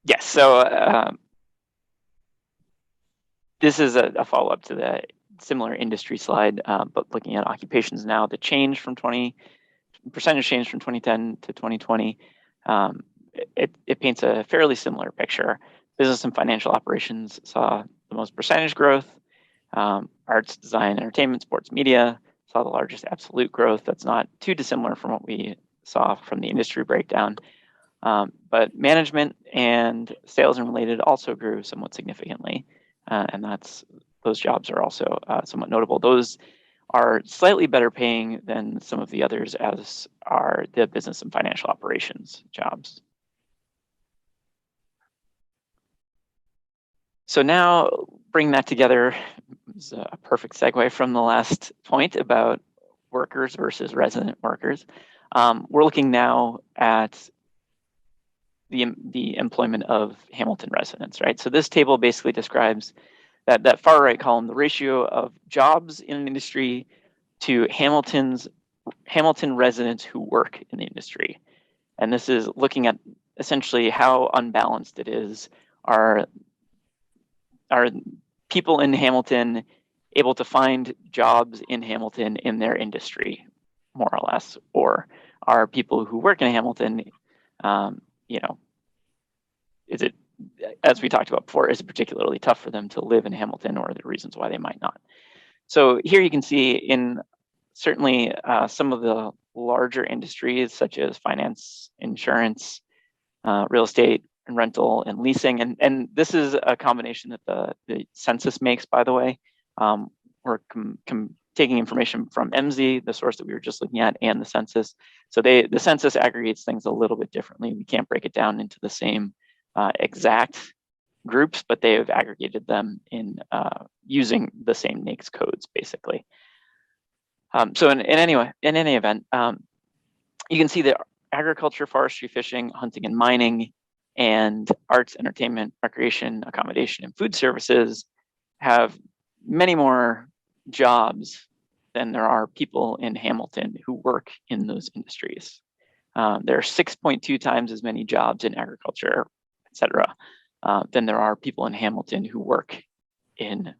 Yes. So this is a follow-up to the similar industry slide, but looking at occupations now, the percentage change from 2010 to 2020, it paints a fairly similar picture. Business and financial operations saw the most percentage growth. Arts, design, entertainment, sports, media saw the largest absolute growth. That's not too dissimilar from what we saw from the industry breakdown. But management and sales and related also grew somewhat significantly. And those jobs are also somewhat notable. Those are slightly better paying than some of the others, as are the business and financial operations jobs. So now bring that together is a perfect segue from the last point about workers versus resident workers. We're looking now at the employment of Hamilton residents, right? So this table basically describes that far right column, the ratio of jobs in an industry to Hamilton residents who work in the industry. And this is looking at essentially how unbalanced it is. Are people in Hamilton able to find jobs in Hamilton in their industry, more or less? Or are people who work in Hamilton, is it, as we talked about before, is it particularly tough for them to live in Hamilton, or are there reasons why they might not? So here you can see in certainly some of the larger industries such as finance, insurance, real estate, and rental and leasing. And this is a combination that the census makes, by the way. We're taking information from MZ, the source that we were just looking at, and the census. So the census aggregates things a little bit differently. We can't break it down into the same exact groups, but they have aggregated them in using the same NAICS codes, basically. So in any event, you can see that agriculture, forestry, fishing, hunting, and mining And arts, entertainment, recreation, accommodation, and food services have many more jobs than there are people in Hamilton who work in those industries. There are 6.2 times as many jobs in agriculture, et cetera, than there are people in Hamilton who work in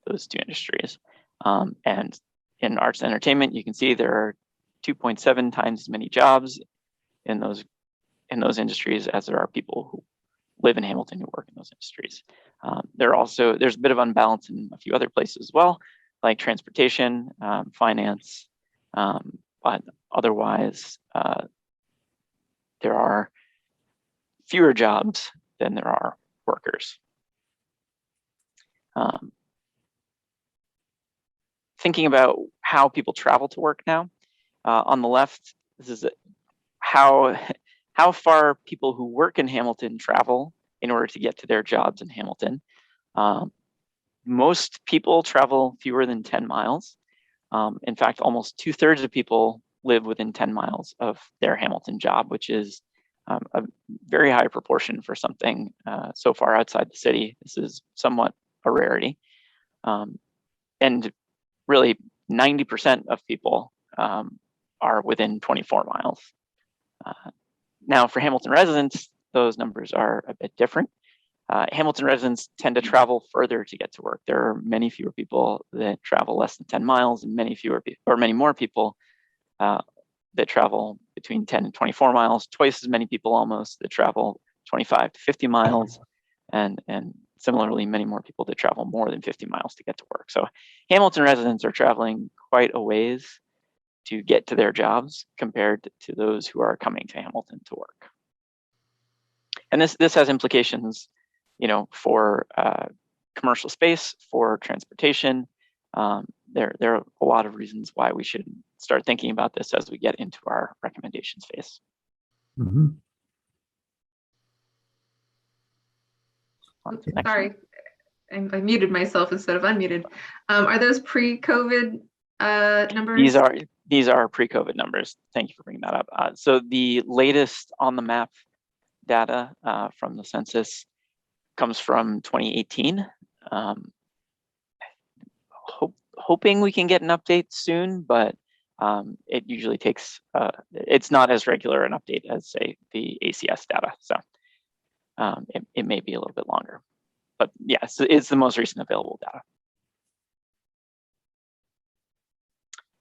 those two industries. And in arts and entertainment, you can see there are 2.7 times as many jobs in those industries as there are people who live in Hamilton who work in those industries. There's a bit of unbalance in a few other places as well, like transportation, finance, but otherwise there are fewer jobs than there are workers. Thinking about how people travel to work now, on the left, this is how far people who work in Hamilton travel in order to get to their jobs in Hamilton. Most people travel fewer than 10 miles. In fact, almost 2/3 of people live within 10 miles of their Hamilton job, which is a very high proportion for something so far outside the city. This is somewhat a rarity. And really 90% of people are within 24 miles. Now for Hamilton residents, those numbers are a bit different. Hamilton residents tend to travel further to get to work. There are many fewer people that travel less than 10 miles and many more people that travel between 10 and 24 miles, twice as many people almost that travel 25 to 50 miles, and similarly, many more people that travel more than 50 miles to get to work. So Hamilton residents are traveling quite a ways to get to their jobs compared to those who are coming to Hamilton to work. And this has implications, for commercial space, for transportation. There are a lot of reasons why we should start thinking about this as we get into our recommendations phase. Mm-hmm. Sorry, I muted myself instead of unmuted. Are those pre-COVID numbers? These are pre-COVID numbers. Thank you for bringing that up. So the latest on the map data from the census comes from 2018. Hoping we can get an update soon, but it usually takes, it's not as regular an update as, say, the ACS data. So it may be a little bit longer. But yes, it's the most recent available data.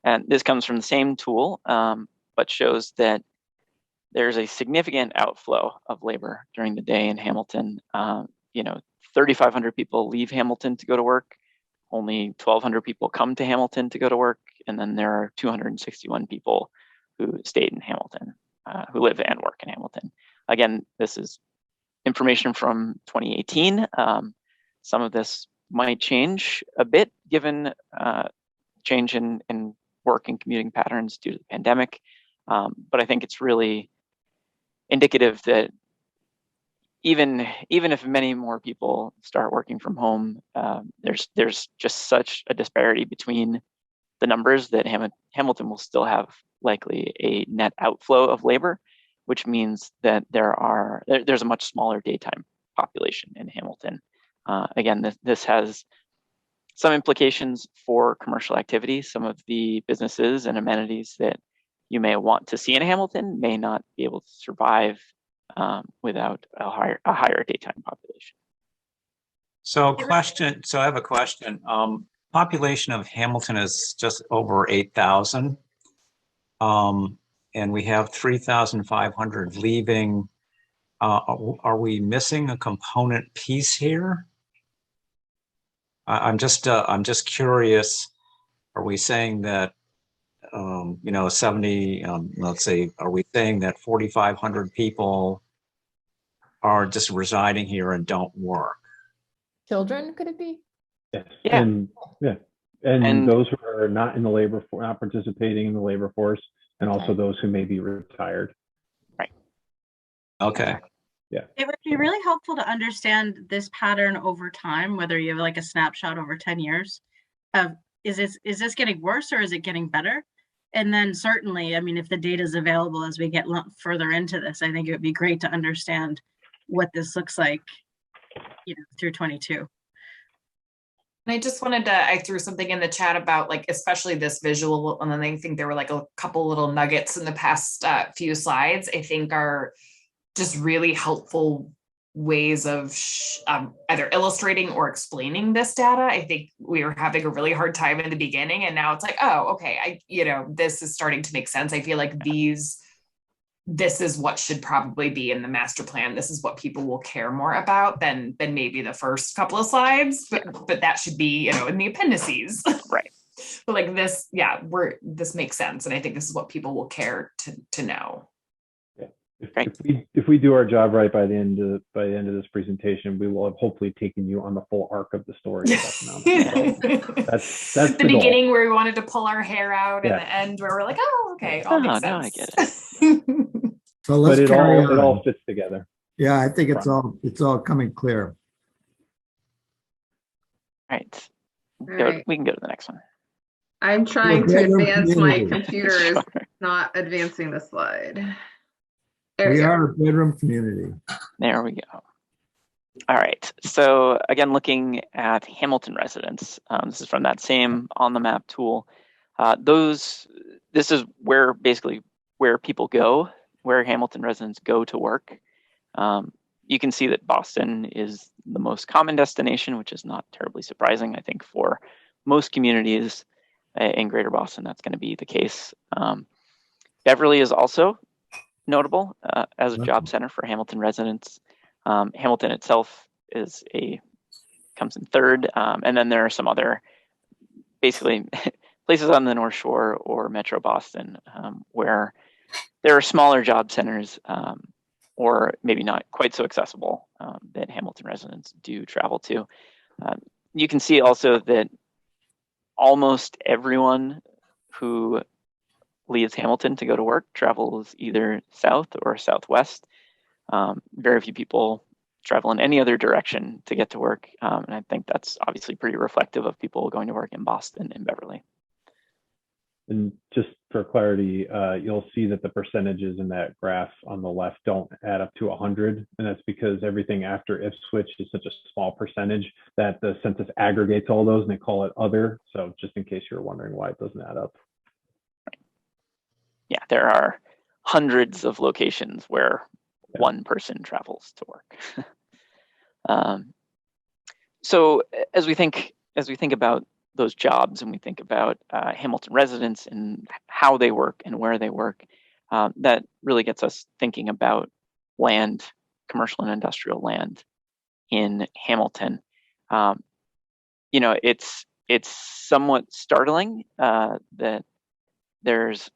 And this comes from the same tool, but shows that there's a significant outflow of labor during the day in Hamilton. 3,500 people leave Hamilton to go to work. Only 1,200 people come to Hamilton to go to work. And then there are 261 people who stayed in Hamilton, who live and work in Hamilton. Again, this is information from 2018. Some of this might change a bit given change in work and commuting patterns due to the pandemic. But I think it's really indicative that even if many more people start working from home, there's just such a disparity between the numbers that Hamilton will still have likely a net outflow of labor, which means that there's a much smaller daytime population in Hamilton. Again, this has some implications for commercial activity. Some of the businesses and amenities that you may want to see in Hamilton may not be able to survive without a higher daytime population. So I have a question. Population of Hamilton is just over 8,000. And we have 3,500 leaving. Are we missing a component piece here? I'm just curious. Are we saying that 70? Let's say, are we saying that 4,500 people are just residing here and don't work? Children, could it be? Yes. Yeah. And those who are not in the labor force, not participating in the labor force, and also those who may be retired. Right. Okay. Yeah. It would be really helpful to understand this pattern over time, whether you have like a snapshot over 10 years of, is this getting worse or is it getting better? And then certainly, I mean, if the data is available as we get further into this, I think it would be great to understand what this looks like, through 22. And I just wanted to, I threw something in the chat about like, especially this visual, and then I think there were like a couple little nuggets in the past few slides, I think are just really helpful ways of either illustrating or explaining this data. I think we were having a really hard time in the beginning, and now it's like, oh, okay, this is starting to make sense. I feel like this is what should probably be in the master plan. This is what people will care more about than maybe the first couple of slides, but that should be, in the appendices. Right. But like this, this makes sense. And I think this is what people will care to know. Yeah. If we do our job right by the end of this presentation, we will have hopefully taken you on the full arc of the story of economic. That's the beginning goal. where we wanted to pull our hair out, and the end where we're like, oh, okay, it all makes sense. Now I get it. So let's But carry on. it all fits together. Yeah, I think it's all coming clear. Right. Right. We can go to the next one. I'm trying to bedroom advance. My community. computer is Sure. not advancing the slide. There We we go. are a bedroom community. There we go. All right. So again, looking at Hamilton residents, this is from that same on the map tool. This is where people go, where Hamilton residents go to work. You can see that Boston is the most common destination, which is not terribly surprising. I think for most communities in Greater Boston, that's going to be the case. Beverly is also notable as a job center for Hamilton residents. Hamilton itself comes in third, and then there are some other basically places on the North Shore or Metro Boston where there are smaller job centers or maybe not quite so accessible that Hamilton residents do travel to. You can see also that almost everyone who leaves Hamilton to go to work travels either south or southwest. Very few people travel in any other direction to get to work. And I think that's obviously pretty reflective of people going to work in Boston and Beverly. And just for clarity, you'll see that the percentages in that graph on the left don't add up to 100. And that's because everything after Ipswich is such a small percentage that the census aggregates all those and they call it other. So just in case you're wondering why it doesn't add up. Yeah, there are hundreds of locations where one person travels to work. So as we think about those jobs and we think about Hamilton residents and how they work and where they work, that really gets us thinking about land, commercial and industrial land in Hamilton. It's somewhat startling that there's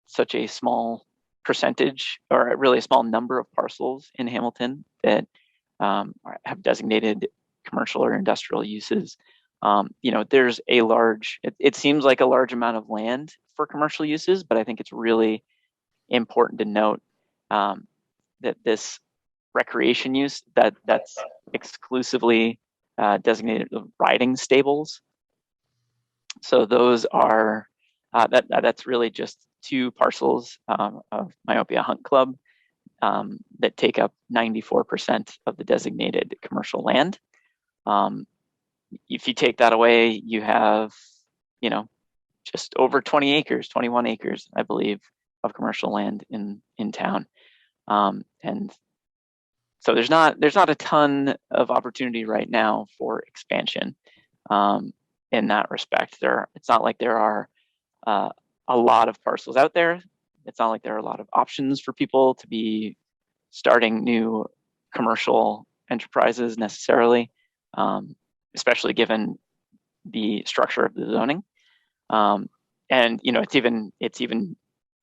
such a small percentage or really a small number of parcels in Hamilton that have designated commercial or industrial uses. There's it seems like a large amount of land for commercial uses, but I think it's really important to note that this recreation use that's exclusively designated riding stables. So those are that's really just 2 parcels of Myopia Hunt Club that take up 94% of the designated commercial land. If you take that away, you have, just over 20 acres, 21 acres, I believe, of commercial land in town. And so there's not a ton of opportunity right now for expansion in that respect. It's not like there are a lot of parcels out there. It's not like there are a lot of options for people to be starting new commercial enterprises necessarily, especially given the structure of the zoning. And it's even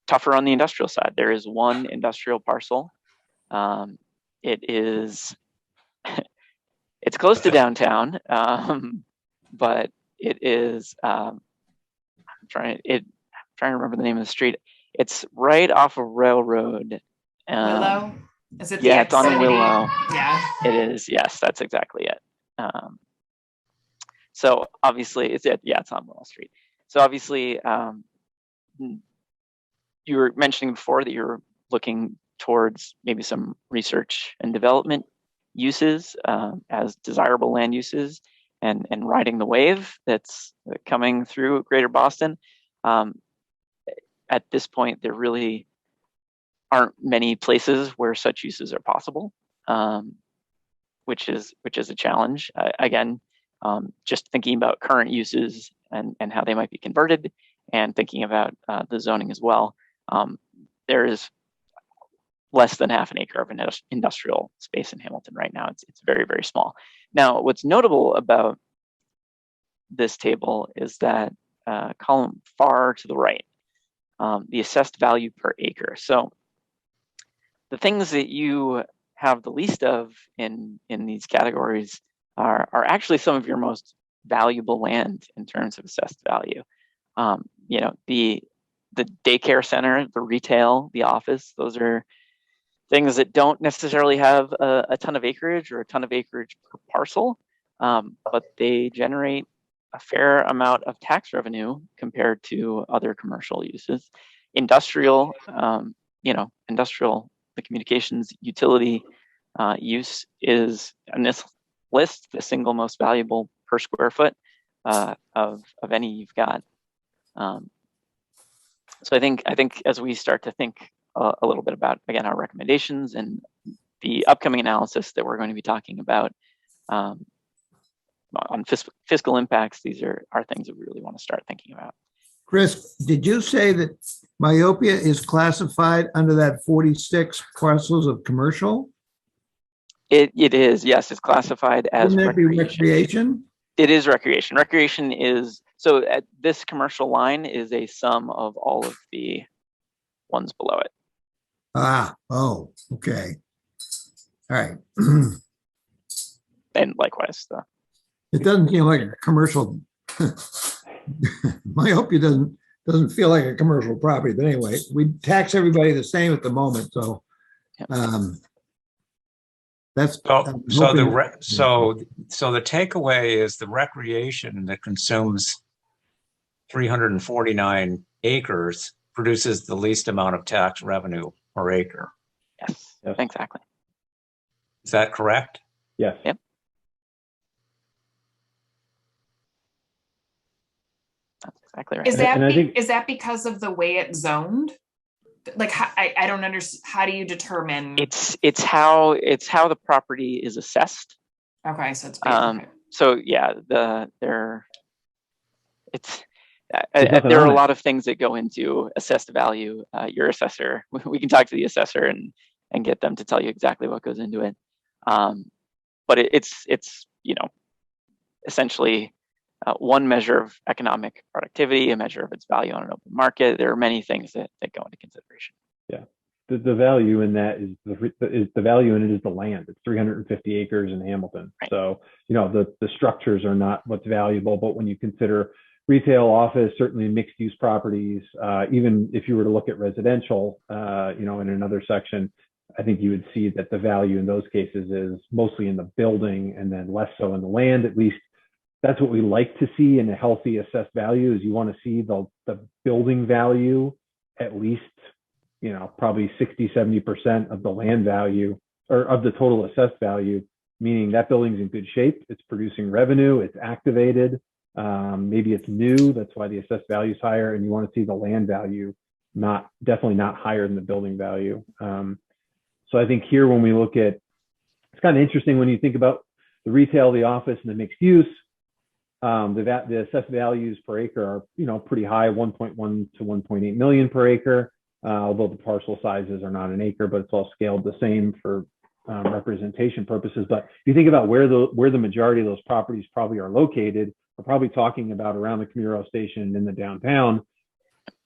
tougher on the industrial side. There is one industrial parcel. It's close to downtown, but it is. I'm trying to remember the name of the street. It's right off of Railroad. Willow? Is it? Yeah, it's on Willow. Yeah. It is. Yes, that's exactly it. So obviously, it's on Willow Street. So obviously, you were mentioning before that you're looking towards maybe some research and development uses as desirable land uses, and riding the wave that's coming through Greater Boston. At this point, there really aren't many places where such uses are possible, which is a challenge. Again, just thinking about current uses and how they might be converted, and thinking about the zoning as well. There is less than half an acre of industrial space in Hamilton right now. It's very, very small. Now, what's notable about this table is that column far to the right, the assessed value per acre. So the things that you have the least of in these categories are actually some of your most valuable land in terms of assessed value. You know, the daycare center, the retail, the office, those are things that don't necessarily have a ton of acreage or a ton of acreage per parcel, but they generate a fair amount of tax revenue compared to other commercial uses. Industrial, you know, the communications utility use is on this list the single most valuable per square foot of any you've got. So I think as we start to think a little bit about, again, our recommendations and the upcoming analysis that we're going to be talking about on fiscal impacts, these are things that we really want to start thinking about. Chris, did you say that myopia is classified under that 46 parcels of commercial? It is, yes, it's classified as Wouldn't that be recreation? It is recreation. Recreation is, so at this commercial line is a sum of all of the ones below it. Oh, okay. All right. And likewise, it doesn't feel like a commercial. Myopia doesn't feel like a commercial property, but anyway, we tax everybody the same at the moment, so that's so the takeaway is the recreation that consumes 349 acres produces the least amount of tax revenue per acre. Yes, exactly. Is that correct? Yes. Yep. That's exactly right. Is that because of the way it's zoned? Like, I don't understand. How do you determine? It's how the property is assessed. Okay, so it's so yeah, there are a lot of things that go into assessed value. Your assessor, we can talk to the assessor and get them to tell you exactly what goes into it. But it's you know, essentially one measure of economic productivity, a measure of its value on an open market. There are many things that go into consideration. Yeah, the value in that is the value in it is the land. It's 350 acres in Hamilton. Right. So you know the structures are not what's valuable, but when you consider retail, office, certainly mixed use properties, even if you were to look at residential, you know, in another section, I think you would see that the value in those cases is mostly in the building and then less so in the land. At least that's what we like to see in a healthy assessed value. Is you want to see the building value at least, you know, probably 60-70% of the land value or of the total assessed value, meaning that building's in good shape, it's producing revenue, it's activated, maybe it's new, that's why the assessed value is higher, and you want to see the land value definitely not higher than the building value. So I think here when we look at, it's kind of interesting when you think about the retail, the office, and the mixed use, the assessed values per acre are, you know, pretty high, 1.1 to 1.8 million per acre, although the parcel sizes are not an acre, but it's all scaled the same for representation purposes. But if you think about where the majority of those properties probably are located, we're probably talking about around the commuter rail station and in the downtown.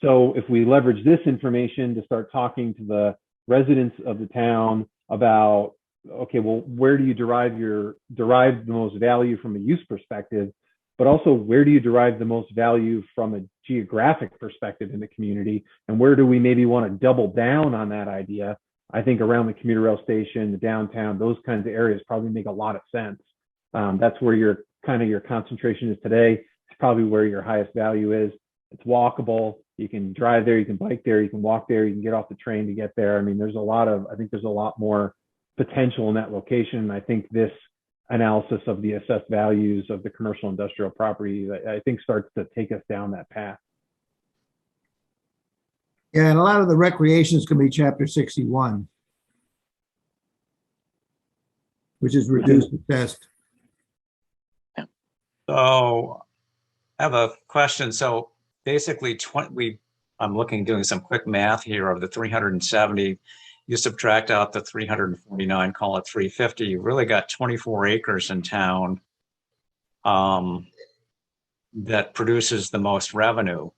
So if we leverage this information to start talking to the residents of the town about, okay, well, where do you derive the most value from a use perspective, but also where do you derive the most value from a geographic perspective in the community, and where do we maybe want to double down on that idea? I think around the commuter rail station, the downtown, those kinds of areas probably make a lot of sense. That's where your concentration is today. It's probably where your highest value is. It's walkable. You can drive there, you can bike there, you can walk there, you can get off the train to get there. I mean, I think there's a lot more potential in that location. I think this analysis of the assessed values of the commercial industrial properties, I think starts to take us down that path. Yeah, and a lot of the recreations can be chapter 61, which is reduced assessed. So I have a question. So basically I'm doing some quick math here of the 370. You subtract out the 349, call it 350. You really got 24 acres in town that produces the most revenue,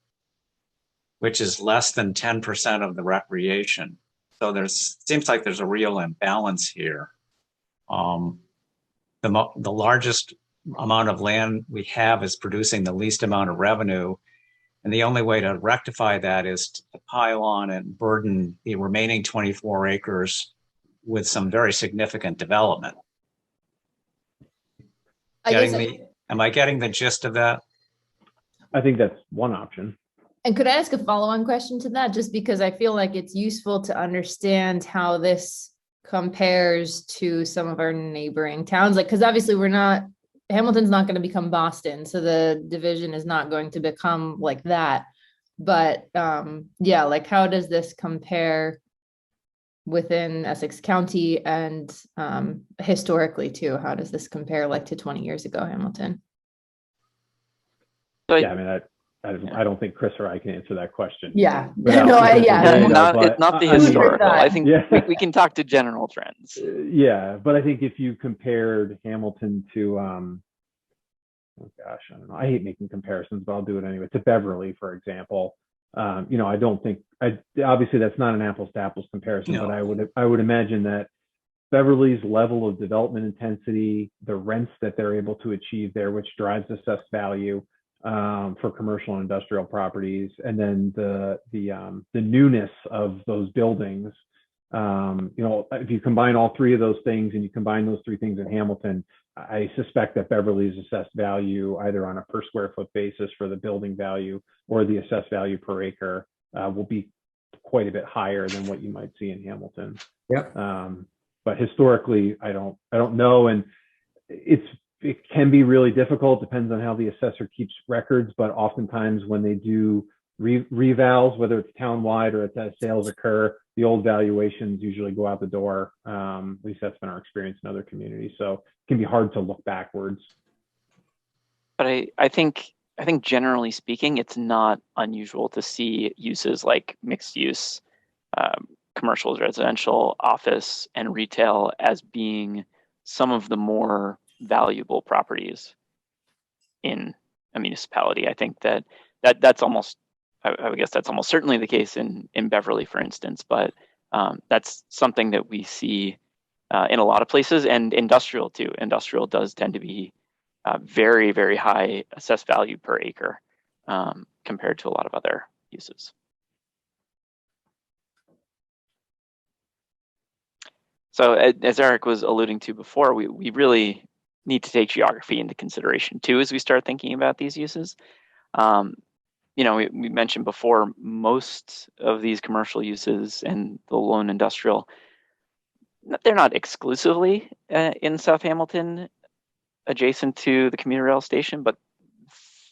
which is less than 10% of the recreation. So seems like there's a real imbalance here. The largest amount of land we have is producing the least amount of revenue. And the only way to rectify that is to pile on and burden the remaining 24 acres with some very significant development. Am I getting the gist of that? I think that's one option. And could I ask a follow-on question to that? Just because I feel like it's useful to understand how this compares to some of our neighboring towns. Like, because obviously Hamilton's not going to become Boston, so the division is not going to become like that. But yeah, like how does this compare within Essex County and historically too? How does this compare like to 20 years ago, Hamilton? Yeah, I mean, I don't think Chris or I can answer that question. Yeah, It's not the historical. I think we can talk to general trends. Yeah, but I think if you compared Hamilton to, oh gosh, I don't know. I hate making comparisons, but I'll do it anyway. To Beverly, for example, I don't think obviously that's not an apples to apples comparison, but I would imagine that Beverly's level of development intensity, the rents that they're able to achieve there, which drives assessed value for commercial and industrial properties, and then the newness of those buildings. If you combine all three of those things and you combine those three things in Hamilton, I suspect that Beverly's assessed value, either on a per square foot basis for the building value or the assessed value per acre, will be quite a bit higher than what you might see in Hamilton. Yep. But historically, I don't know, and it can be really difficult. Depends on how the assessor keeps records, but oftentimes when they do revals, whether it's townwide or it's as sales occur, the old valuations usually go out the door. At least that's been our experience in other communities. So it can be hard to look backwards. But I think generally speaking, it's not unusual to see uses like mixed use, commercial, residential, office, and retail as being some of the more valuable properties in a municipality. I think that's almost, I would guess that's almost certainly the case in Beverly, for instance, but that's something that we see in a lot of places, and industrial too. Industrial does tend to be very, very high assessed value per acre compared to a lot of other uses. So as Eric was alluding to before, we really need to take geography into consideration too as we start thinking about these uses. We mentioned before, most of these commercial uses and the lone industrial, they're not exclusively in South Hamilton adjacent to the commuter rail station, but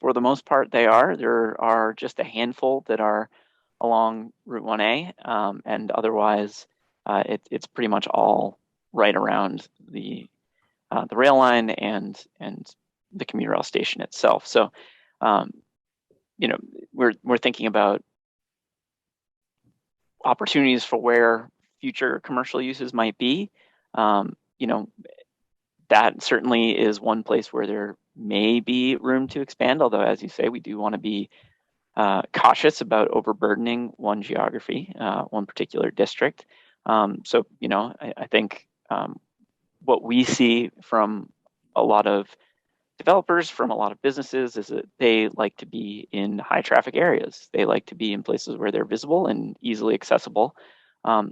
for the most part they are. There are just a handful that are along Route 1A, and otherwise it's pretty much all right around the rail line and the commuter rail station itself. So we're thinking about opportunities for where future commercial uses might be. That certainly is one place where there may be room to expand, although, as you say, we do want to be cautious about overburdening one geography, one particular district. So I think what we see from a lot of developers, from a lot of businesses, is that they like to be in high traffic areas. They like to be in places where they're visible and easily accessible.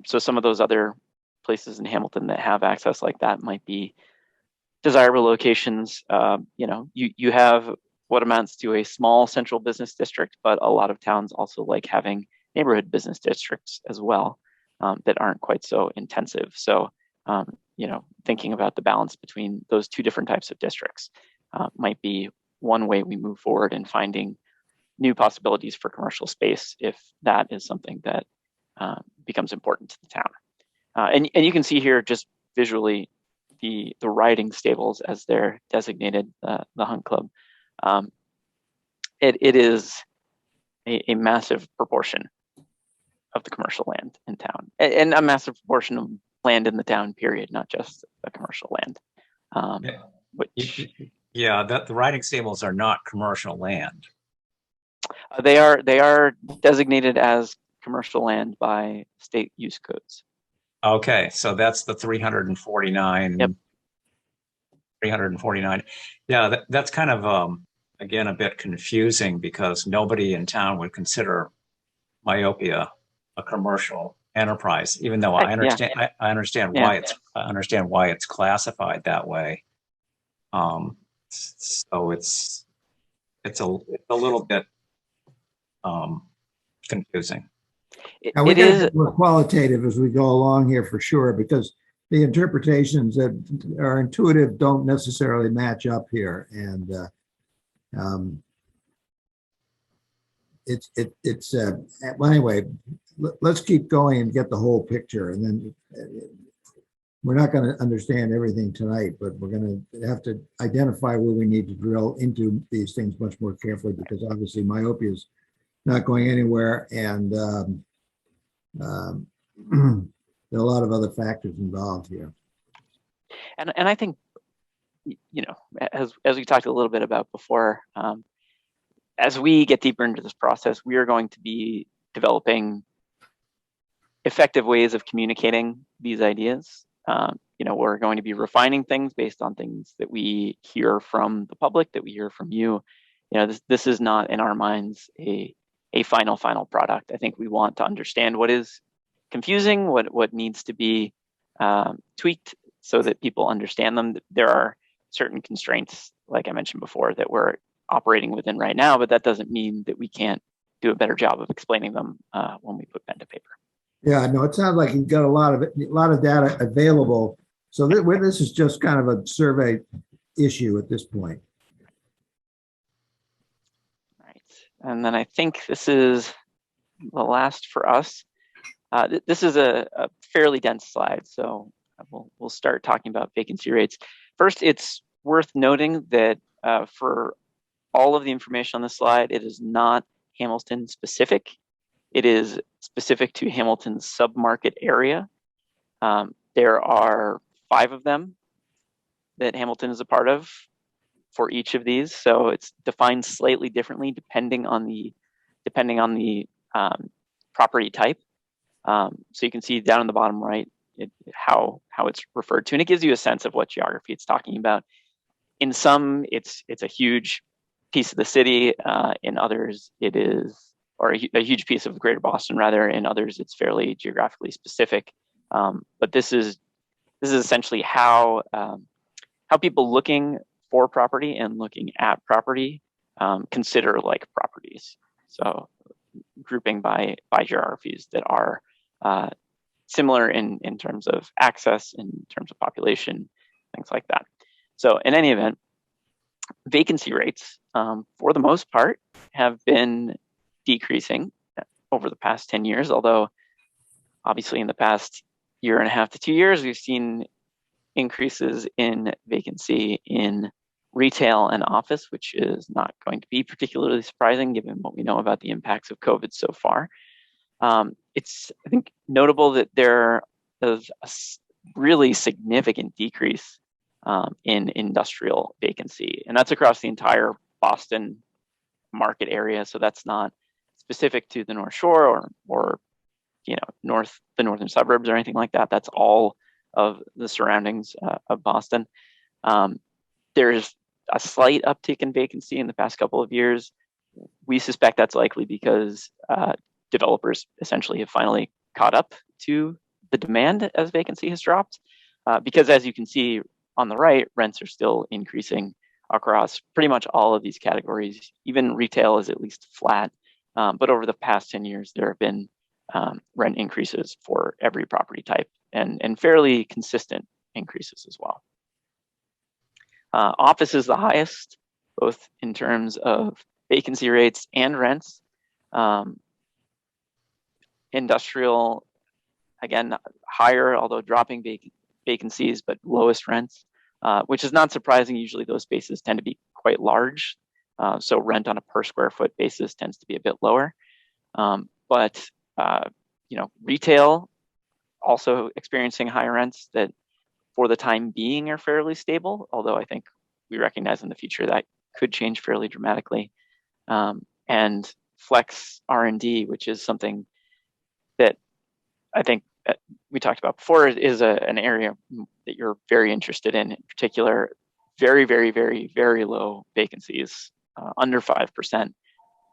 So some of those other places in Hamilton that have access like that might be desirable locations. You have what amounts to a small central business district, but a lot of towns also like having neighborhood business districts as well that aren't quite so intensive. So, thinking about the balance between those two different types of districts might be one way we move forward in finding new possibilities for commercial space if that is something that becomes important to the town. And you can see here just visually the riding stables as they're designated, the Hunt Club. It is a massive proportion of the commercial land in town, and a massive proportion of land in the town, period, not just the commercial land. The riding stables are not commercial land. They are designated as commercial land by state use codes. Okay, so that's the 349. Yep. 349. Yeah, that's kind of again a bit confusing because nobody in town would consider Myopia a commercial enterprise, even though I understand. Yeah. I understand why it's classified that way. So it's a little bit confusing. Now, we got to get more qualitative as we go along here for sure, because the interpretations that are intuitive don't necessarily match up here. And well, anyway, let's keep going and get the whole picture. And then we're not going to understand everything tonight, but we're going to have to identify where we need to drill into these things much more carefully, because obviously myopia is not going anywhere. And there are a lot of other factors involved here. And I think, as we talked a little bit about before, as we get deeper into this process, we are going to be developing effective ways of communicating these ideas. We're going to be refining things based on things that we hear from the public, that we hear from you. This is not in our minds a final product. I think we want to understand what is confusing, what needs to be tweaked so that people understand them. There are certain constraints, like I mentioned before, that we're operating within right now, but that doesn't mean that we can't do a better job of explaining them when we put pen to paper. Yeah, no, it sounds like you've got a lot of data available. So this is just kind of a survey issue at this point. Right, and then I think this is the last for us. This is a fairly dense slide, so we'll start talking about vacancy rates. First, it's worth noting that for all of the information on this slide, it is not Hamilton specific. It is specific to Hamilton's submarket area. There are 5 of them that Hamilton is a part of for each of these. So it's defined slightly differently depending on the property type. So you can see down in the bottom right how it's referred to, and it gives you a sense of what geography it's talking about. In some, it's a huge piece of the city. In others, it is, or a huge piece of Greater Boston, rather. In others, it's fairly geographically specific. But this is essentially how people looking for property and looking at property consider like properties. So grouping by geographies that are similar in terms of access, in terms of population, things like that. So in any event, vacancy rates, for the most part, have been decreasing over the past 10 years, although obviously in the past 1.5 to 2 years, we've seen increases in vacancy in retail and office, which is not going to be particularly surprising given what we know about the impacts of COVID so far. It's, I think, notable that there is a really significant decrease in industrial vacancy, and that's across the entire Boston market area. So that's not specific to the North Shore or the northern suburbs or anything like that. That's all of the surroundings of Boston. There's a slight uptick in vacancy in the past couple of years. We suspect that's likely because developers essentially have finally caught up to the demand as vacancy has dropped. Because as you can see on the right, rents are still increasing across pretty much all of these categories. Even retail is at least flat. But over the past 10 years, there have been rent increases for every property type and fairly consistent increases as well. Office is the highest, both in terms of vacancy rates and rents. Industrial, again, higher, although dropping vacancies, but lowest rents, which is not surprising. Usually those spaces tend to be quite large. So rent on a per square foot basis tends to be a bit lower. But retail also experiencing higher rents that for the time being are fairly stable, although I think we recognize in the future that could change fairly dramatically. And flex R&D, which is something that I think we talked about before, is an area that you're very interested in particular, very, very, very, very low vacancies, under 5%,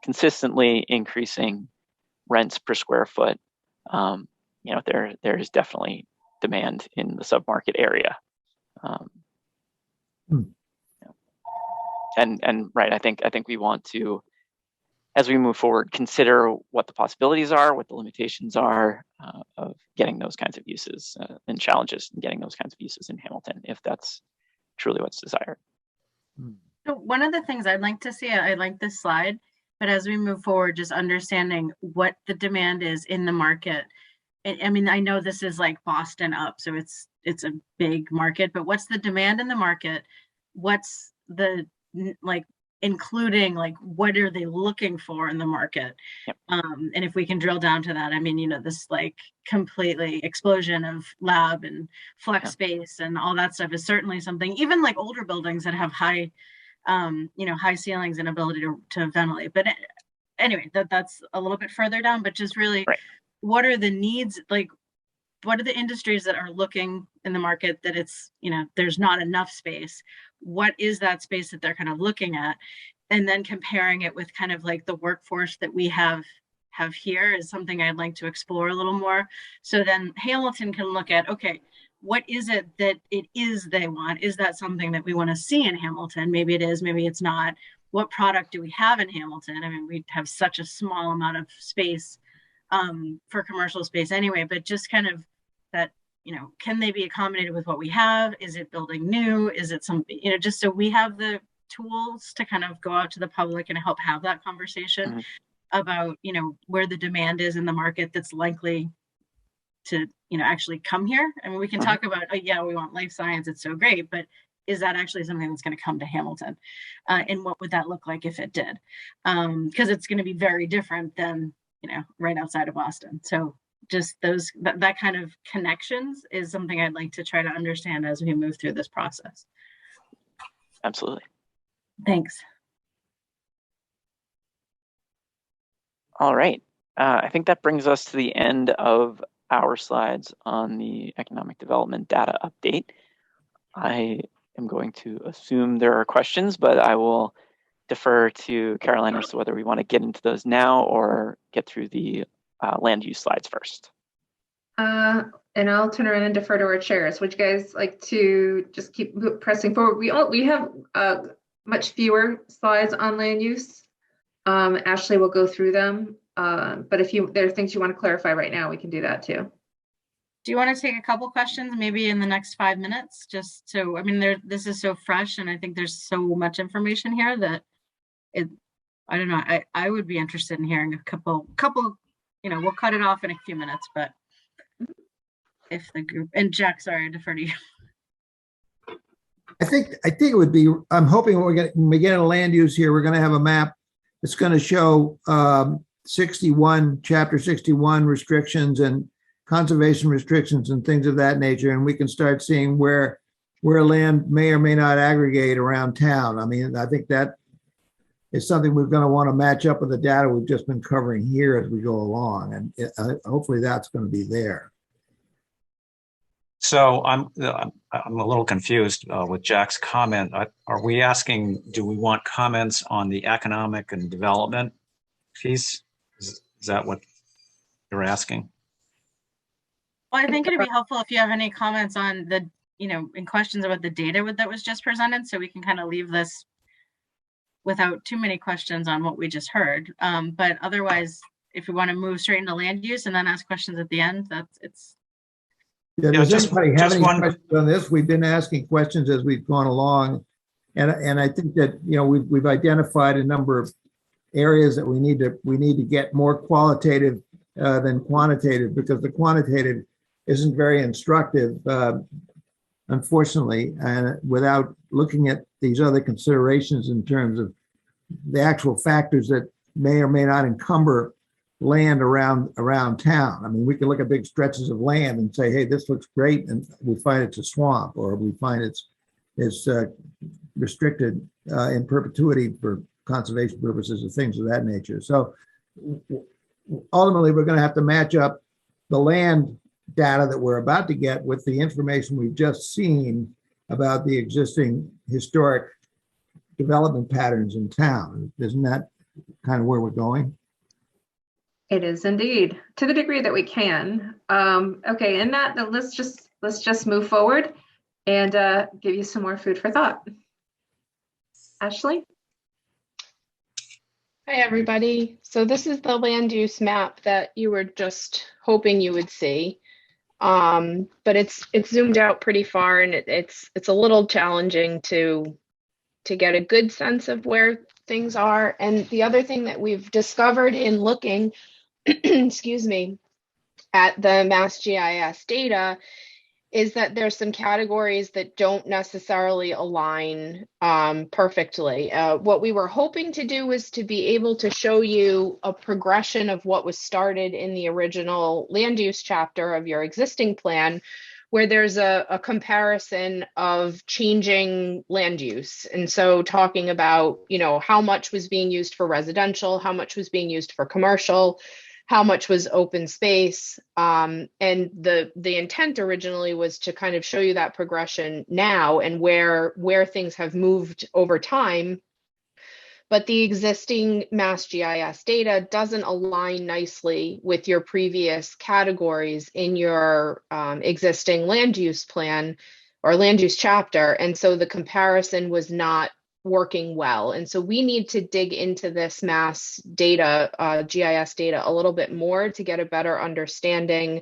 consistently increasing rents per square foot. There is definitely demand in the submarket area. And right, I think we want to, as we move forward, consider what the possibilities are, what the limitations are of getting those kinds of uses and challenges in getting those kinds of uses in Hamilton, if that's truly what's desired. So one of the things I'd like to see, I like this slide, but as we move forward, just understanding what the demand is in the market. I mean, I know this is like Boston up, so it's a big market, but what's the demand in the market? What's the, like, including like what are they looking for in the market? Yep. And if we can drill down to that, I mean, this like completely explosion of lab and flex space and all that stuff is certainly something, even like older buildings that have high high ceilings and ability to ventilate. But anyway, that's a little bit further down, but just really what are the needs, like what are the industries that are looking in the market that it's, there's not enough space? What is that space that they're kind of looking at? And then comparing it with kind of like the workforce that we have here is something I'd like to explore a little more. So then Hamilton can look at, okay, what is it that it is they want? Is that something that we want to see in Hamilton? Maybe it is, maybe it's not. What product do we have in Hamilton? I mean, we have such a small amount of space for commercial space anyway, but just kind of that, can they be accommodated with what we have? Is it building new? Is it something, just so we have the tools to kind of go out to the public and help have that conversation about, where the demand is in the market that's likely to, actually come here. I mean, we can talk about, oh yeah, we want life science, it's so great, but is that actually something that's going to come to Hamilton? And what would that look like if it did? Because it's going to be very different than, right outside of Boston. So just that kind of connections is something I'd like to try to understand as we move through this process. Absolutely. Thanks. All right. I think that brings us to the end of our slides on the economic development data update. I am going to assume there are questions, but I will defer to Caroline as to whether we want to get into those now or get through the land use slides first. And I'll turn around and defer to our chairs. Would you guys like to just keep pressing forward? We have much fewer slides on land use. Ashley will go through them. But if there are things you want to clarify right now, we can do that too. Do you want to take a couple questions maybe in the next 5 minutes? Just so, I mean, this is so fresh and I think there's so much information here that I don't know, I would be interested in hearing a couple, we'll cut it off in a few minutes, but if the group, and Jack, sorry, I defer to you. I think it would be, I'm hoping when we get a land use here, we're going to have a map that's going to show chapter 61 restrictions and conservation restrictions and things of that nature. And we can start seeing where land may or may not aggregate around town. I mean, I think that is something we're going to want to match up with the data we've just been covering here as we go along. And hopefully that's going to be there. So I'm a little confused with Jack's comment. Are we asking, do we want comments on the economic and development piece? Is that what you're asking? Well, I think it'd be helpful if you have any comments on the, and questions about the data that was just presented, so we can kind of leave this without too many questions on what we just heard. But otherwise, if we want to move straight into land use and then ask questions at the end, Yeah, Yeah, does just- anybody have just any one- questions on this? We've been asking questions as we've gone along. And I think that, we've identified a number of areas that we need to get more qualitative than quantitative, because the quantitative isn't very instructive, unfortunately, and without looking at these other considerations in terms of the actual factors that may or may not encumber land around town. I mean, we can look at big stretches of land and say, hey, this looks great, and we find it's a swamp, or we find it's restricted in perpetuity for conservation purposes and things of that nature. So ultimately, we're going to have to match up the land data that we're about to get with the information we've just seen about the existing historic development patterns in town. Isn't that kind of where we're going? It is indeed, to the degree that we can. Okay, in that, let's just move forward and give you some more food for thought. Ashley? Hi, everybody. So this is the land use map that you were just hoping you would see. But it's zoomed out pretty far, and it's a little challenging to get a good sense of where things are. And the other thing that we've discovered in looking, excuse me, at the Mass GIS data is that there's some categories that don't necessarily align perfectly. What we were hoping to do was to be able to show you a progression of what was started in the original land use chapter of your existing plan, where there's a comparison of changing land use. And so talking about, how much was being used for residential, how much was being used for commercial, how much was open space. And the intent originally was to kind of show you that progression now and where things have moved over time. But the existing Mass GIS data doesn't align nicely with your previous categories in your existing land use plan or land use chapter. And so the comparison was not working well. And so we need to dig into this mass data, GIS data, a little bit more to get a better understanding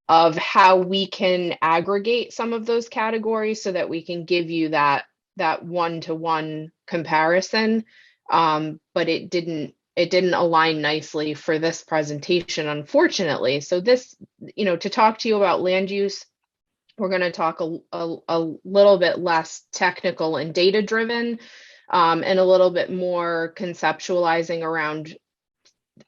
of how we can aggregate some of those categories so that we can give you that one-to-one comparison. But it didn't align nicely for this presentation, unfortunately. So this, to talk to you about land use, we're going to talk a little bit less technical and data driven, and a little bit more conceptualizing around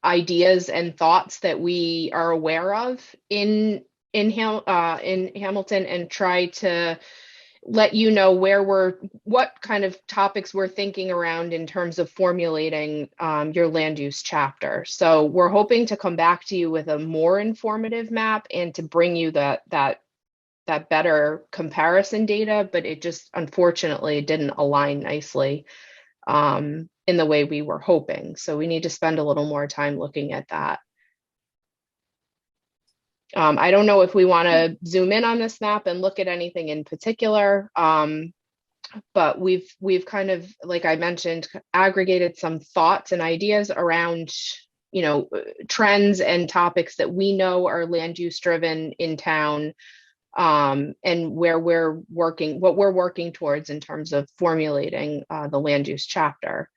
ideas and thoughts that we are aware of in Hamilton, and try to let you know what kind of topics we're thinking around in terms of formulating your land use chapter. So we're hoping to come back to you with a more informative map and to bring you that better comparison data, but it just unfortunately didn't align nicely in the way we were hoping. So we need to spend a little more time looking at that. I don't know if we want to zoom in on this map and look at anything in particular, but we've kind of, like I mentioned, aggregated some thoughts and ideas around trends and topics that we know are land use driven in town, and where what we're working towards in terms of formulating the land use chapter.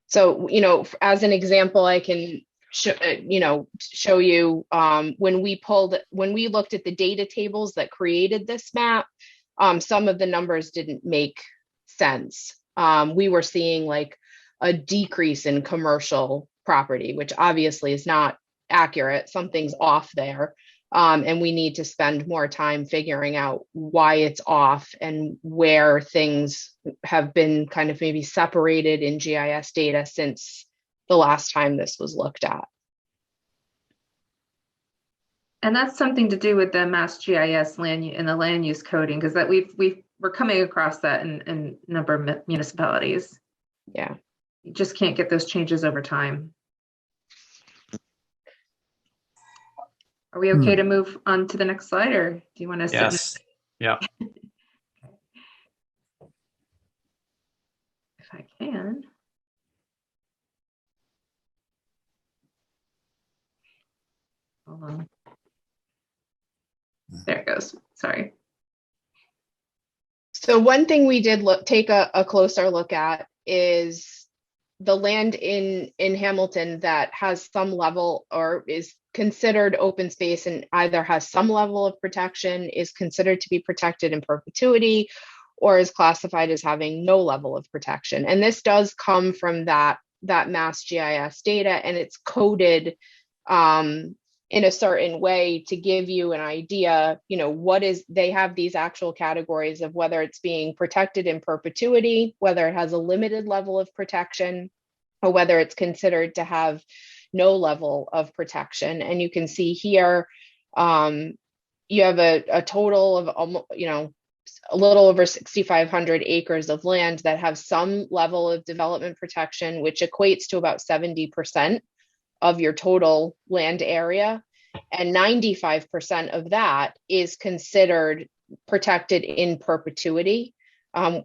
So, as an example, I can show you when we looked at the data tables that created this map, some of the numbers didn't make sense. We were seeing like a decrease in commercial property, which obviously is not accurate. Something's off there. And we need to spend more time figuring out why it's off and where things have been kind of maybe separated in GIS data since the last time this was looked at. And that's something to do with the Mass GIS and the land use coding, because that we're coming across that in a number of municipalities. Yeah. You just can't get those changes over time. Are we okay to move on to the next slide, or do you want to? Yes. Yeah. If I can. Hold on. There it goes. Sorry. So one thing we did take a closer look at is the land in Hamilton that has some level or is considered open space and either has some level of protection, is considered to be protected in perpetuity, or is classified as having no level of protection. And this does come from that Mass GIS data, and it's coded in a certain way to give you an idea, they have these actual categories of whether it's being protected in perpetuity, whether it has a limited level of protection, or whether it's considered to have no level of protection. And you can see here, you have a total of, a little over 6,500 acres of land that have some level of development protection, which equates to about 70% of your total land area, and 95% of that is considered protected in perpetuity,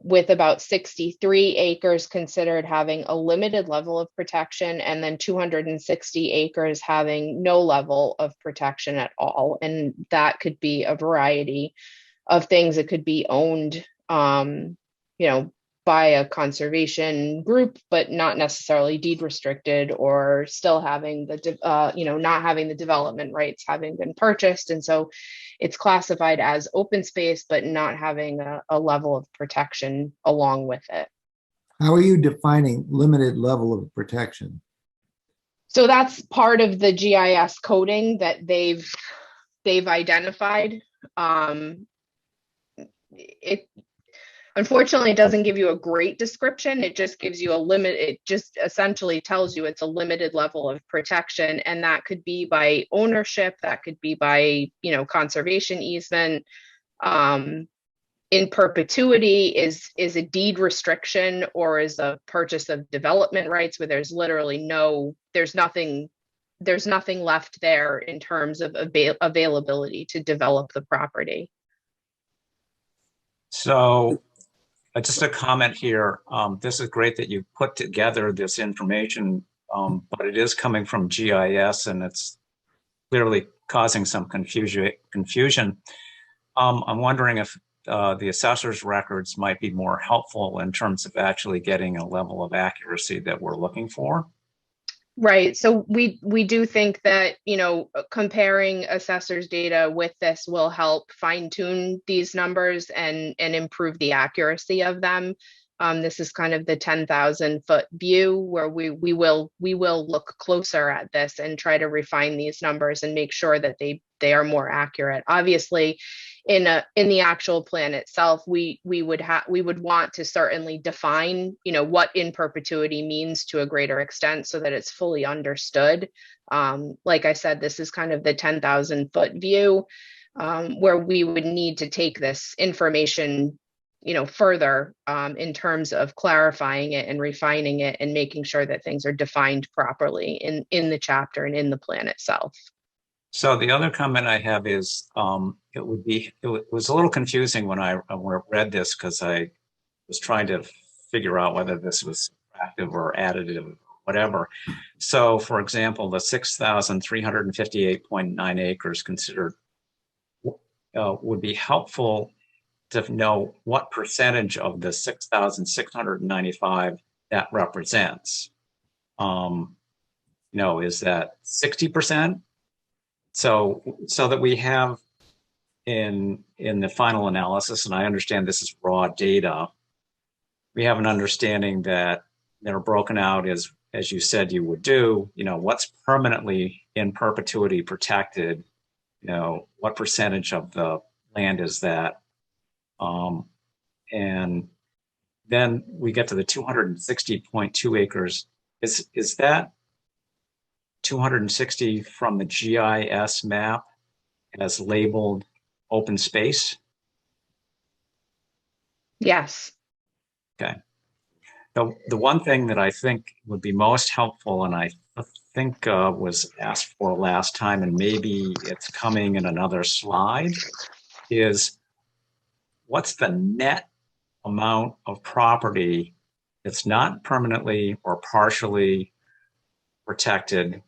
with about 63 acres considered having a limited level of protection, and then 260 acres having no level of protection at all. And that could be a variety of things. It could be owned, by a conservation group, but not necessarily deed restricted, or still having not having the development rights having been purchased. And so it's classified as open space, but not having a level of protection along with it. How are you defining limited level of protection? So that's part of the GIS coding that they've identified. Unfortunately, it doesn't give you a great description. It just gives you a limit. It just essentially tells you it's a limited level of protection. And that could be by ownership. That could be by, conservation easement. In perpetuity is a deed restriction, or is a purchase of development rights where there's literally there's nothing left there in terms of availability to develop the property. So just a comment here. This is great that you put together this information, but it is coming from GIS and it's clearly causing some confusion. I'm wondering if the assessor's records might be more helpful in terms of actually getting a level of accuracy that we're looking for. Right. So we do think that, comparing assessor's data with this will help fine tune these numbers and improve the accuracy of them. This is kind of the 10,000 foot view where we will look closer at this and try to refine these numbers and make sure that they are more accurate. Obviously, in the actual plan itself, we would want to certainly define, what in perpetuity means to a greater extent so that it's fully understood. Like I said, this is kind of the 10,000 foot view, where we would need to take this information, further, in terms of clarifying it and refining it and making sure that things are defined properly in the chapter and in the plan itself. So the other comment I have is it was a little confusing when I read this, because I was trying to figure out whether this was subtractive or additive or whatever. So for example, the 6,358.9 acres considered would be helpful to know what percentage of the 6,695 that represents. Is that 60%? So that we have in the final analysis, and I understand this is raw data, we have an understanding that they're broken out as you said you would do, what's permanently in perpetuity protected, what percentage of the land is that? And then we get to the 260.2 acres. Is that 260 from the GIS map as labeled open space? Yes. Okay. The one thing that I think would be most helpful, and I think was asked for last time, and maybe it's coming in another slide, is what's the net amount of property that's not permanently or partially protected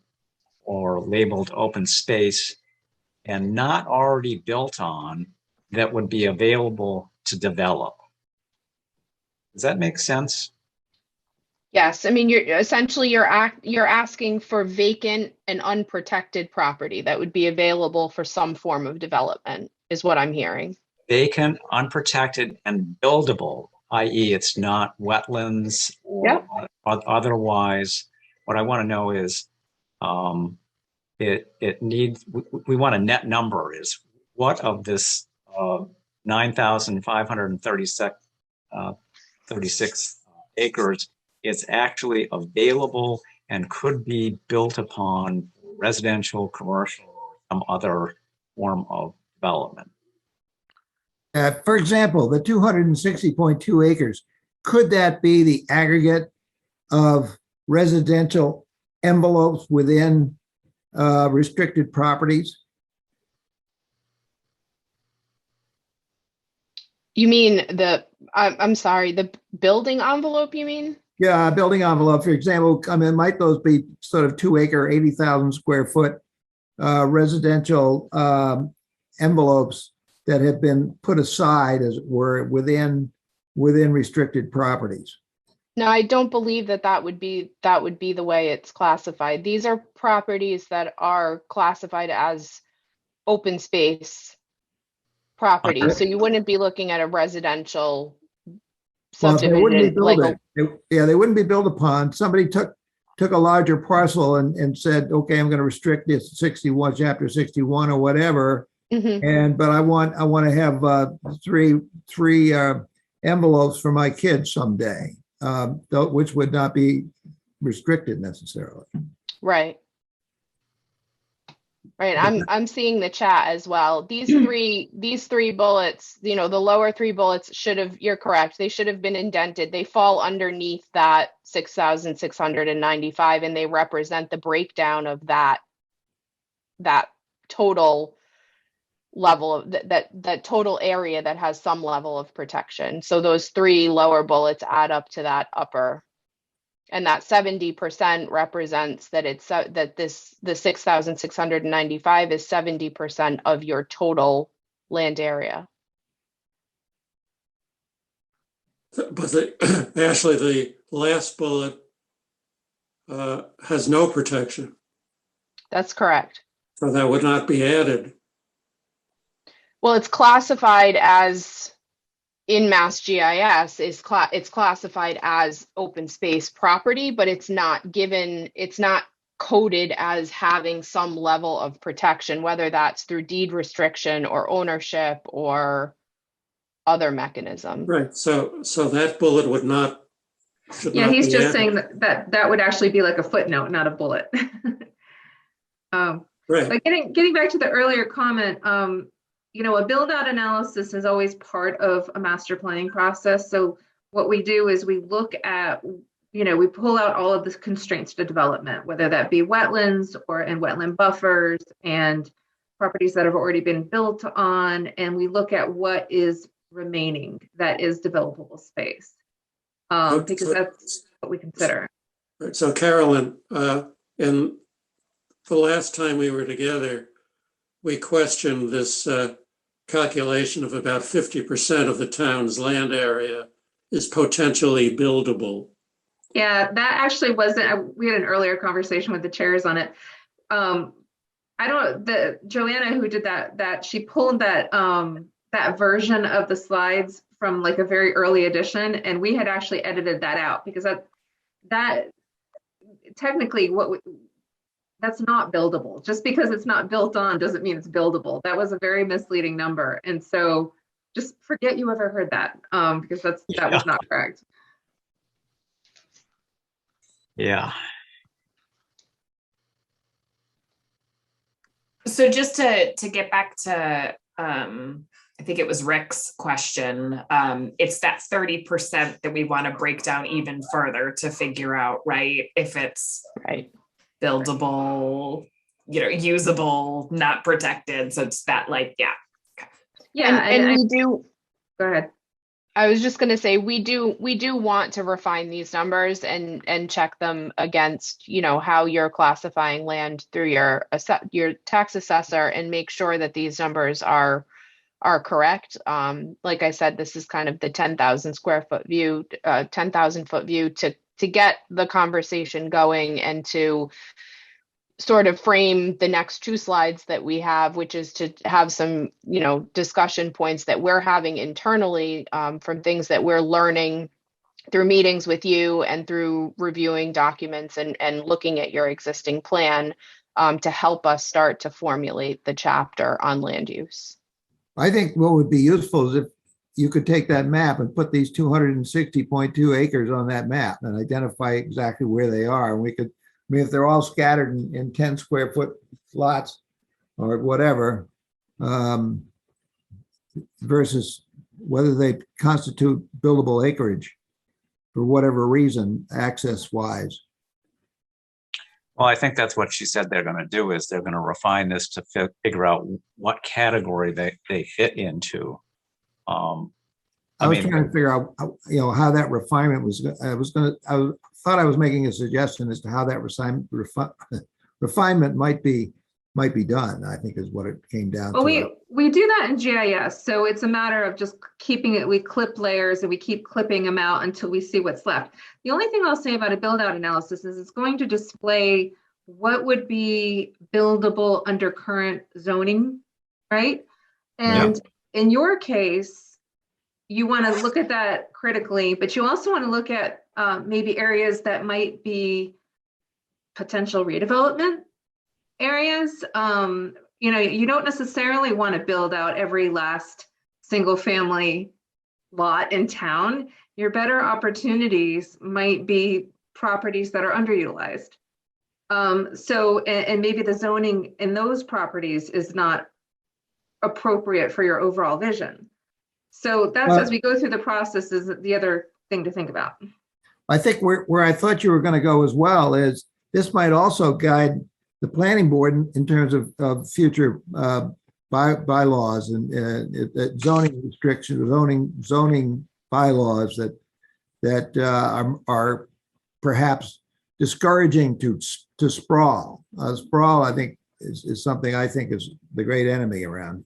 or labeled open space and not already built on that would be available to develop? Does that make sense? Yes, I mean, you're asking for vacant and unprotected property that would be available for some form of development, is what I'm hearing. Vacant, unprotected, and buildable, i.e. it's not wetlands or otherwise. What I want to know is it needs, we want a net number, is what of this 9,536 acres is actually available and could be built upon residential, commercial, or some other form of development. For example, the 260.2 acres, could that be the aggregate of residential envelopes within restricted properties? You mean I'm sorry, the building envelope, you mean? Yeah, building envelope, for example, I mean, might those be sort of 2 acre, 80,000 square foot residential envelopes that have been put aside, as it were, within restricted properties? No, I don't believe that would be the way it's classified. These are properties that are classified as open space property. So you wouldn't be looking at a residential subdivision. They wouldn't be they wouldn't be built upon. Somebody took a larger parcel and said, okay, I'm going to restrict this to 61, chapter 61 or whatever. Mm-hmm. But I want to have three envelopes for my kids someday, which would not be restricted necessarily. Right. Right. I'm seeing the chat as well. These three bullets, the lower 3 bullets you're correct. They should have been indented. They fall underneath that 6,695, and they represent the breakdown of that total level of that total area that has some level of protection. So those 3 lower bullets add up to that upper. And that 70% represents that the 6,695 is 70% of your total land area. But actually, the last bullet has no protection. That's correct. So that would not be added. Well, it's classified as, in Mass GIS, it's classified as open space property, but it's not coded as having some level of protection, whether that's through deed restriction or ownership or other mechanism. Right. So that bullet would not. He's just saying that would actually be like a footnote, not a bullet. Right. But getting back to the earlier comment, a build out analysis is always part of a master planning process. So what we do is we look at, we pull out all of the constraints to development, whether that be wetlands and wetland buffers and properties that have already been built on, and we look at what is remaining that is developable space, because that's what we consider. Right. So Carolyn, in the last time we were together, we questioned this calculation of about 50% of the town's land area is potentially buildable. Yeah, that actually wasn't, we had an earlier conversation with the chairs on it. Joanna who did that she pulled that version of the slides from like a very early edition, and we had actually edited that out because that technically that's not buildable. Just because it's not built on doesn't mean it's buildable. That was a very misleading number. And so just forget you ever heard that, because that was not correct. Yeah. So just to get back to, I think it was Rick's question, it's that 30% that we want to break down even further to figure out, right, if it's buildable, usable, not protected. So it's that Go ahead. I was just going to say, we do want to refine these numbers and check them against, how you're classifying land through your tax assessor, and make sure that these numbers are correct. Like I said, this is kind of the 10,000 square foot view, 10,000 foot view to get the conversation going and to sort of frame the next two slides that we have, which is to have some, discussion points that we're having internally from things that we're learning through meetings with you and through reviewing documents and looking at your existing plan to help us start to formulate the chapter on land use. I think what would be useful is if you could take that map and put these 260.2 acres on that map and identify exactly where they are. And we could, if they're all scattered in 10 square foot lots or whatever, versus whether they constitute buildable acreage for whatever reason, access wise. Well, I think that's what she said they're going to do, is they're going to refine this to figure out what category they fit into. I was trying to figure out, how that refinement was. I thought I was making a suggestion as to how that refinement might be done. I think is what it came down to. Well, we do that in GIS, so it's a matter of just keeping it. We clip layers and we keep clipping them out until we see what's left. The only thing I'll say about a build-out analysis is it's going to display what would be buildable under current zoning, right? And in your case, you want to look at that critically, but you also want to look at maybe areas that might be potential redevelopment areas. You don't necessarily want to build out every last single family lot in town. Your better opportunities might be properties that are underutilized. And maybe the zoning in those properties is not appropriate for your overall vision. So that's, as we go through the process, is the other thing to think about. I think where I thought you were going to go as well is this might also guide the planning board in terms of future bylaws and zoning restrictions, zoning bylaws that are perhaps discouraging to sprawl. Sprawl, I think, is something I think is the great enemy around.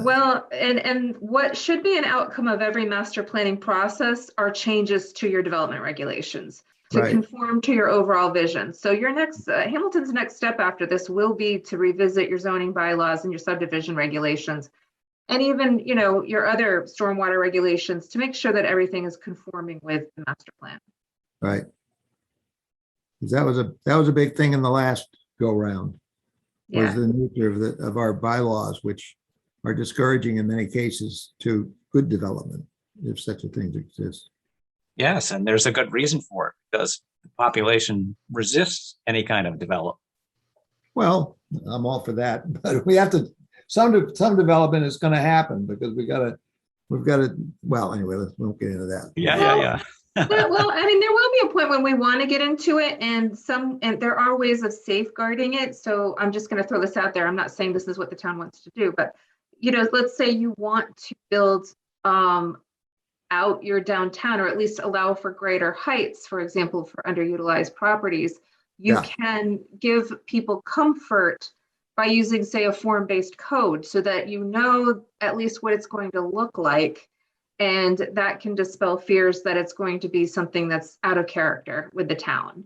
Well, and what should be an outcome of every master planning process are changes to your development regulations to conform to your overall vision. So your next, Hamilton's next step after this will be to revisit your zoning bylaws and your subdivision regulations, and even, your other stormwater regulations to make sure that everything is conforming with the master plan. Right. Because that was a big thing in the last go round. Was the nature of our bylaws, which are discouraging in many cases to good development, if such a thing exists. Yes, and there's a good reason for it, because the population resists any kind of development. Well, I'm all for that, but we have to, some development is going to happen because we've got to, well, anyway, we won't get into that. Yeah. Well, I mean, there will be a point when we want to get into it, and there are ways of safeguarding it. So I'm just going to throw this out there. I'm not saying this is what the town wants to do, but let's say you want to build out your downtown, or at least allow for greater heights, for example, for underutilized properties. You can give people comfort by using, say, a form-based code so that at least what it's going to look like. And that can dispel fears that it's going to be something that's out of character with the town.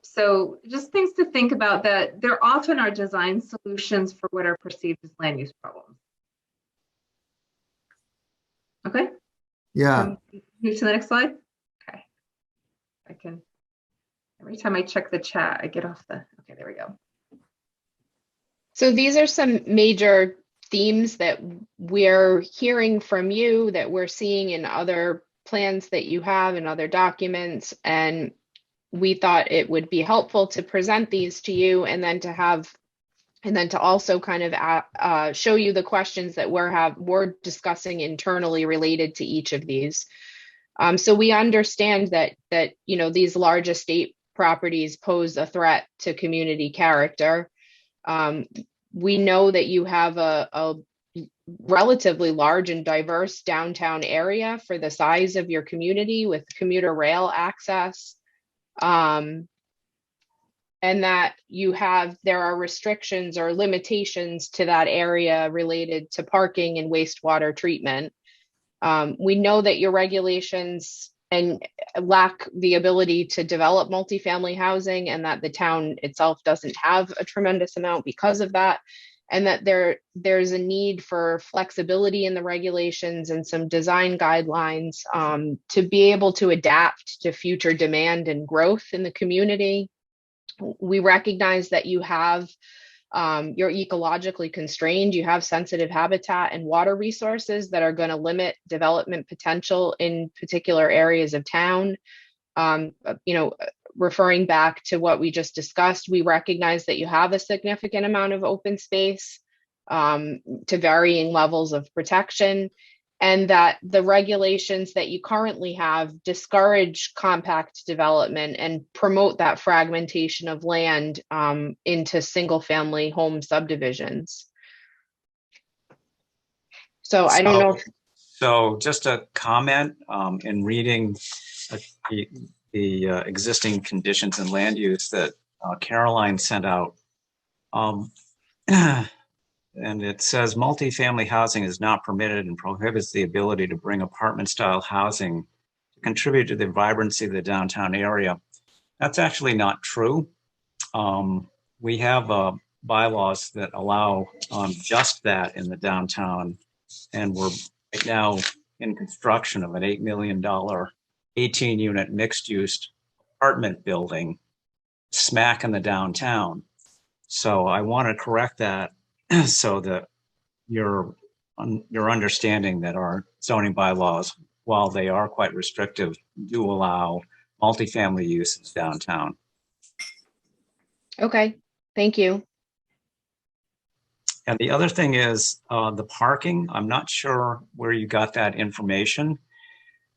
So just things to think about, that there often are design solutions for what are perceived as land use problems. Okay. Yeah. Move to the next slide. Okay. Every time I check the chat, I get off okay, there we go. So these are some major themes that we're hearing from you, that we're seeing in other plans that you have and other documents. And we thought it would be helpful to present these to you, and then to also kind of show you the questions that we're discussing internally related to each of these. So we understand that these large estate properties pose a threat to community character. We know that you have a relatively large and diverse downtown area for the size of your community with commuter rail access. And that there are restrictions or limitations to that area related to parking and wastewater treatment. We know that your regulations and lack the ability to develop multifamily housing, and that the town itself doesn't have a tremendous amount because of that, and that there's a need for flexibility in the regulations and some design guidelines to be able to adapt to future demand and growth in the community. We recognize that you're ecologically constrained. You have sensitive habitat and water resources that are going to limit development potential in particular areas of town. Referring back to what we just discussed, we recognize that you have a significant amount of open space to varying levels of protection, and that the regulations that you currently have discourage compact development and promote that fragmentation of land into single-family home subdivisions. So I don't know. So just a comment in reading the existing conditions and land use that Caroline sent out. And it says multifamily housing is not permitted and prohibits the ability to bring apartment style housing to contribute to the vibrancy of the downtown area. That's actually not true. We have bylaws that allow just that in the downtown, and we're right now in construction of an $8 million 18-unit mixed-use apartment building smack in the downtown. So I want to correct that so that you're understanding that our zoning bylaws, while they are quite restrictive, do allow multifamily uses downtown. Okay, thank you. And the other thing is the parking. I'm not sure where you got that information,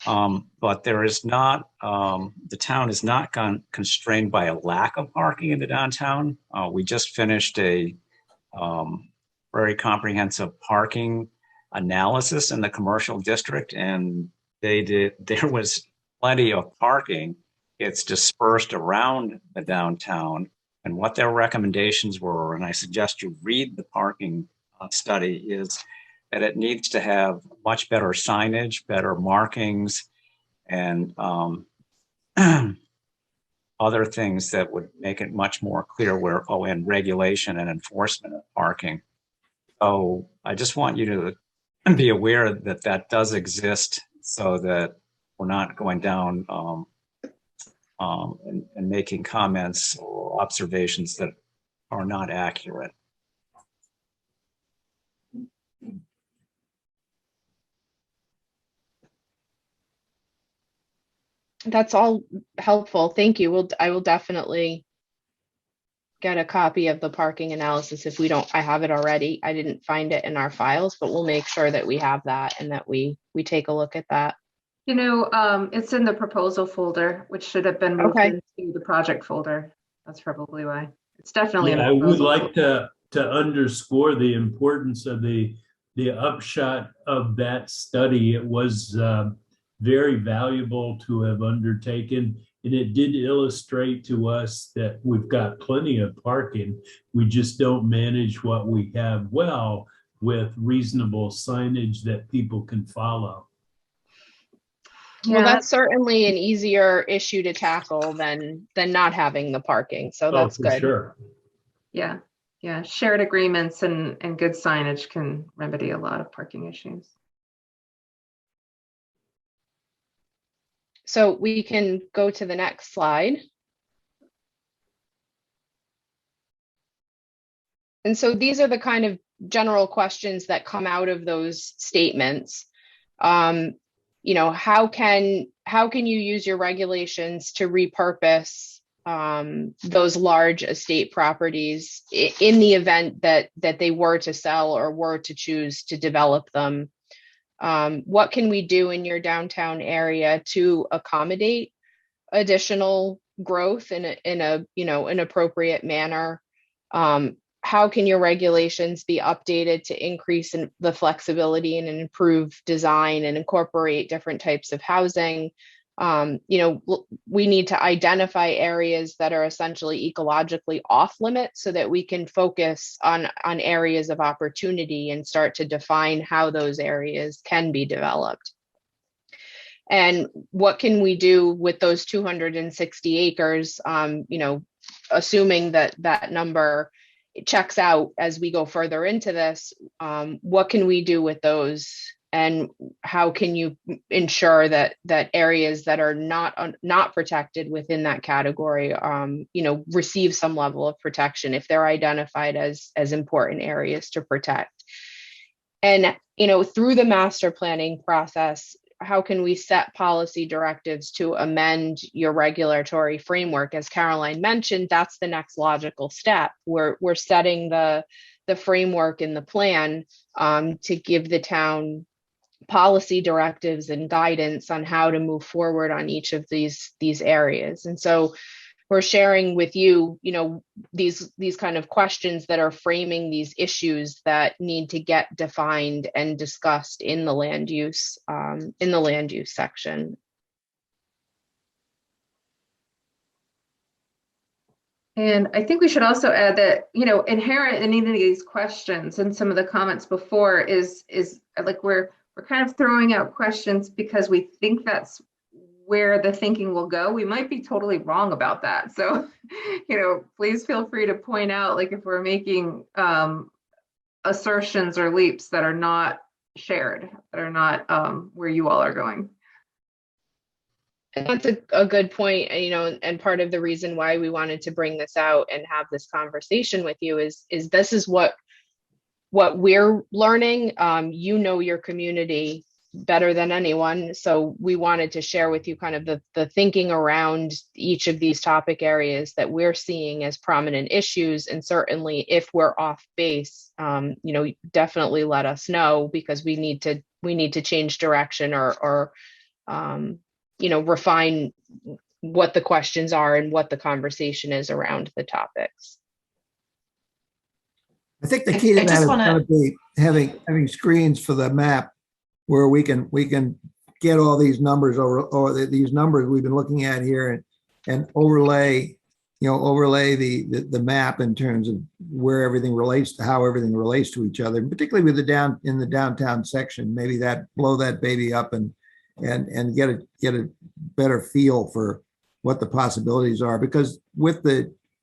but there is not, the town is not constrained by a lack of parking in the downtown. We just finished a very comprehensive parking analysis in the commercial district, and there was plenty of parking. It's dispersed around the downtown, and what their recommendations were, and I suggest you read the parking study, is that it needs to have much better signage, better markings, and other things that would make it much more clear and regulation and enforcement of parking. So I just want you to be aware that that does exist, so that we're not going down and making comments or observations that are not accurate. That's all helpful. Thank you. I will definitely get a copy of the parking analysis if I have it already. I didn't find it in our files, but we'll make sure that we have that and that we take a look at that. It's in the proposal folder, which should have been moved into the project folder. That's probably why. It's definitely in the proposal. I would like to underscore the importance of the upshot of that study. It was very valuable to have undertaken, and it did illustrate to us that we've got plenty of parking. We just don't manage what we have well with reasonable signage that people can follow. Well, that's certainly an easier issue to tackle than not having the parking. So that's good. Sure. Yeah. Shared agreements and good signage can remedy a lot of parking issues. So we can go to the next slide. And so these are the kind of general questions that come out of those statements. How can you use your regulations to repurpose those large estate properties in the event that they were to sell or were to choose to develop them? What can we do in your downtown area to accommodate additional growth in an appropriate manner? how can your regulations be updated to increase in the flexibility and improve design and incorporate different types of housing? We need to identify areas that are essentially ecologically off limits so that we can focus on areas of opportunity and start to define how those areas can be developed. And what can we do with those 260 acres, assuming that number checks out as we go further into this, what can we do with those? And how can you ensure that areas that are not protected within that category, receive some level of protection if they're identified as important areas to protect? And, through the master planning process, how can we set policy directives to amend your regulatory framework? As Caroline mentioned, that's the next logical step. We're setting the framework in the plan to give the town policy directives and guidance on how to move forward on each of these areas. And so we're sharing with you, these kind of questions that are framing these issues that need to get defined and discussed in the land use section. And I think we should also add that, inherent in any of these questions and some of the comments before is like we're kind of throwing out questions because we think that's where the thinking will go. We might be totally wrong about that. So, please feel free to point out, like, if we're making assertions or leaps that are not shared, that are not where you all are going. And that's a good point, and part of the reason why we wanted to bring this out and have this conversation with you is this is what we're learning. Your community better than anyone. So we wanted to share with you kind of the thinking around each of these topic areas that we're seeing as prominent issues. And certainly if we're off base, definitely let us know, because we need to change direction or refine what the questions are and what the conversation is around the topics. I think the key to that is going to be having screens for the map where we can get all these numbers or these numbers we've been looking at here and overlay the map in terms of where everything relates to, how everything relates to each other, particularly with in the downtown section. Maybe blow that baby up and get a better feel for what the possibilities are, because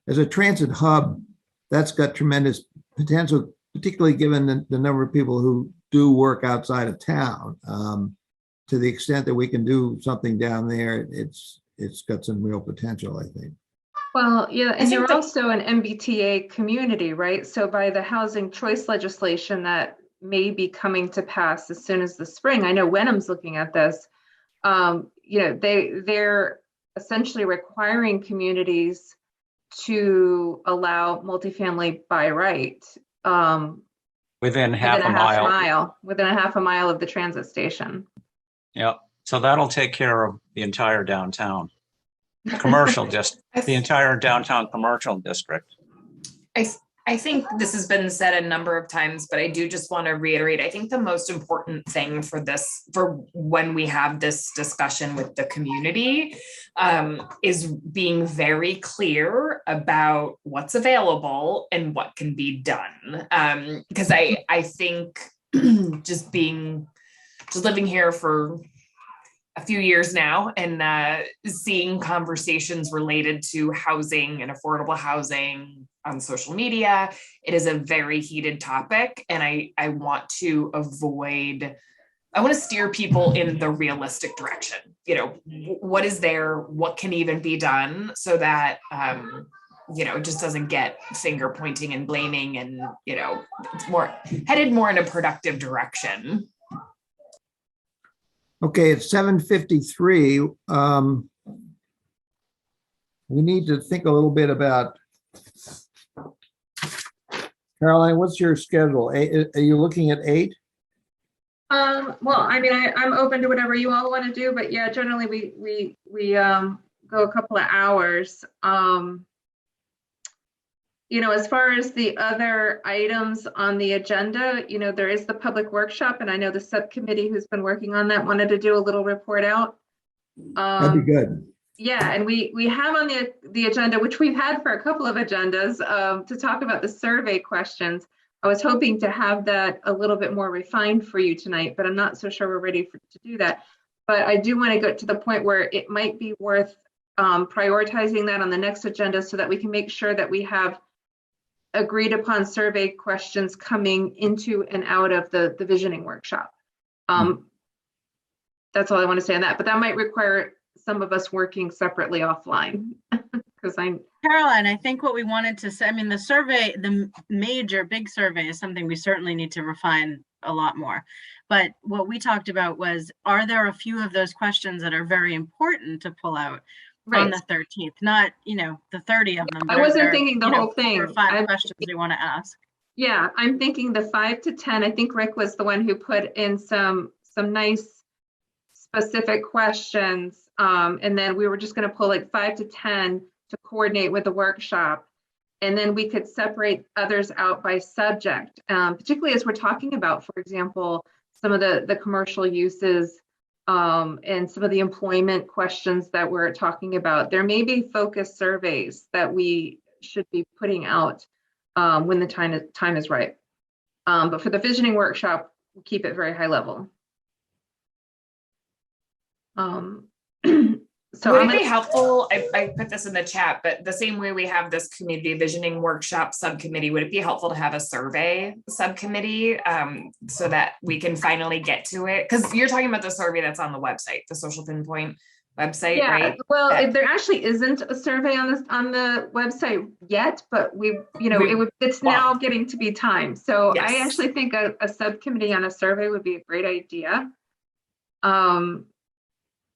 as a transit hub, that's got tremendous potential, particularly given the number of people who do work outside of town. To the extent that we can do something down there, it's got some real potential, I think. Well, yeah, and you're also an MBTA community, right? So by the housing choice legislation that may be coming to pass as soon as the spring, I know Wenham's looking at this. They're essentially requiring communities to allow multifamily by right. Within half a mile of the transit station. Yep. So that'll take care of the entire downtown commercial the entire downtown commercial district. I think this has been said a number of times, but I do just want to reiterate, I think the most important thing for when we have this discussion with the community is being very clear about what's available and what can be done. Because I think just living here for a few years now and seeing conversations related to housing and affordable housing on social media, it is a very heated topic. And I want to steer people in the realistic direction. What is there, what can even be done so that, it just doesn't get finger pointing and blaming and, it's headed more in a productive direction. Okay, it's 7:53. We need to think a little bit about, Caroline, what's your schedule? Are you looking at 8? Well, I mean, I'm open to whatever you all want to do, but yeah, generally we go a couple of hours. as far as the other items on the agenda, there is the public workshop, and I know the subcommittee who's been working on that wanted to do a little report out. That'd be good. Yeah, and we have on the agenda, which we've had for a couple of agendas, to talk about the survey questions. I was hoping to have that a little bit more refined for you tonight, but I'm not so sure we're ready to do that. But I do want to get to the point where it might be worth prioritizing that on the next agenda so that we can make sure that we have agreed upon survey questions coming into and out of the visioning workshop. That's all I want to say on that, but that might require some of us working separately offline. Because Caroline, I think what we wanted to say, I mean, the survey, the major big survey is something we certainly need to refine a lot more. But what we talked about was, are there a few of those questions that are very important to pull out on the 13th? Not, the 30 of them. I wasn't thinking the whole thing. 4 or 5 questions we want to ask. Yeah, I'm thinking the 5 to 10. I think Rick was the one who put in some nice specific questions. And then we were just going to pull like 5 to 10 to coordinate with the workshop. And then we could separate others out by subject, particularly as we're talking about, for example, some of the commercial uses and some of the employment questions that we're talking about. There may be focus surveys that we should be putting out when the time is right. But for the visioning workshop, we'll keep it very high level. So would it be helpful, I put this in the chat, but the same way we have this community visioning workshop subcommittee, would it be helpful to have a survey subcommittee so that we can finally get to it? Because you're talking about the survey that's on the website, the Social Pinpoint website, right? Well, there actually isn't a survey on the website yet, but it's now getting to be time. So yes. I actually think a subcommittee on a survey would be a great idea.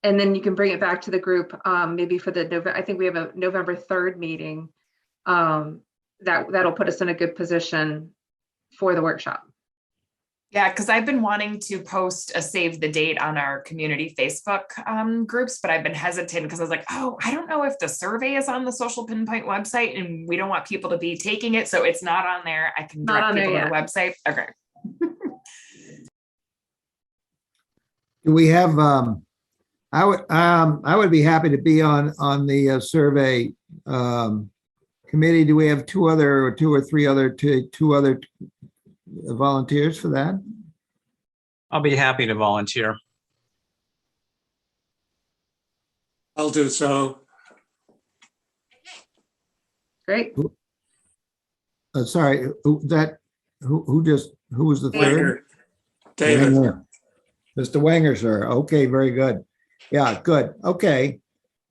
And then you can bring it back to the group, maybe for I think we have a November 3rd meeting. That'll put us in a good position for the workshop. Yeah, because I've been wanting to post a save the date on our community Facebook groups, but I've been hesitant because I was like, oh, I don't know if the survey is on the Social Pinpoint website and we don't want people to be taking it. So it's not on there. I can direct people to the website. Okay. Do we have, I would be happy to be on the survey committee. Do we have two or three other volunteers for that? I'll be happy to volunteer. I'll do so. Great. Sorry, who was the third? David. Mr. Wenger, sir. Okay, very good. Yeah, good. Okay.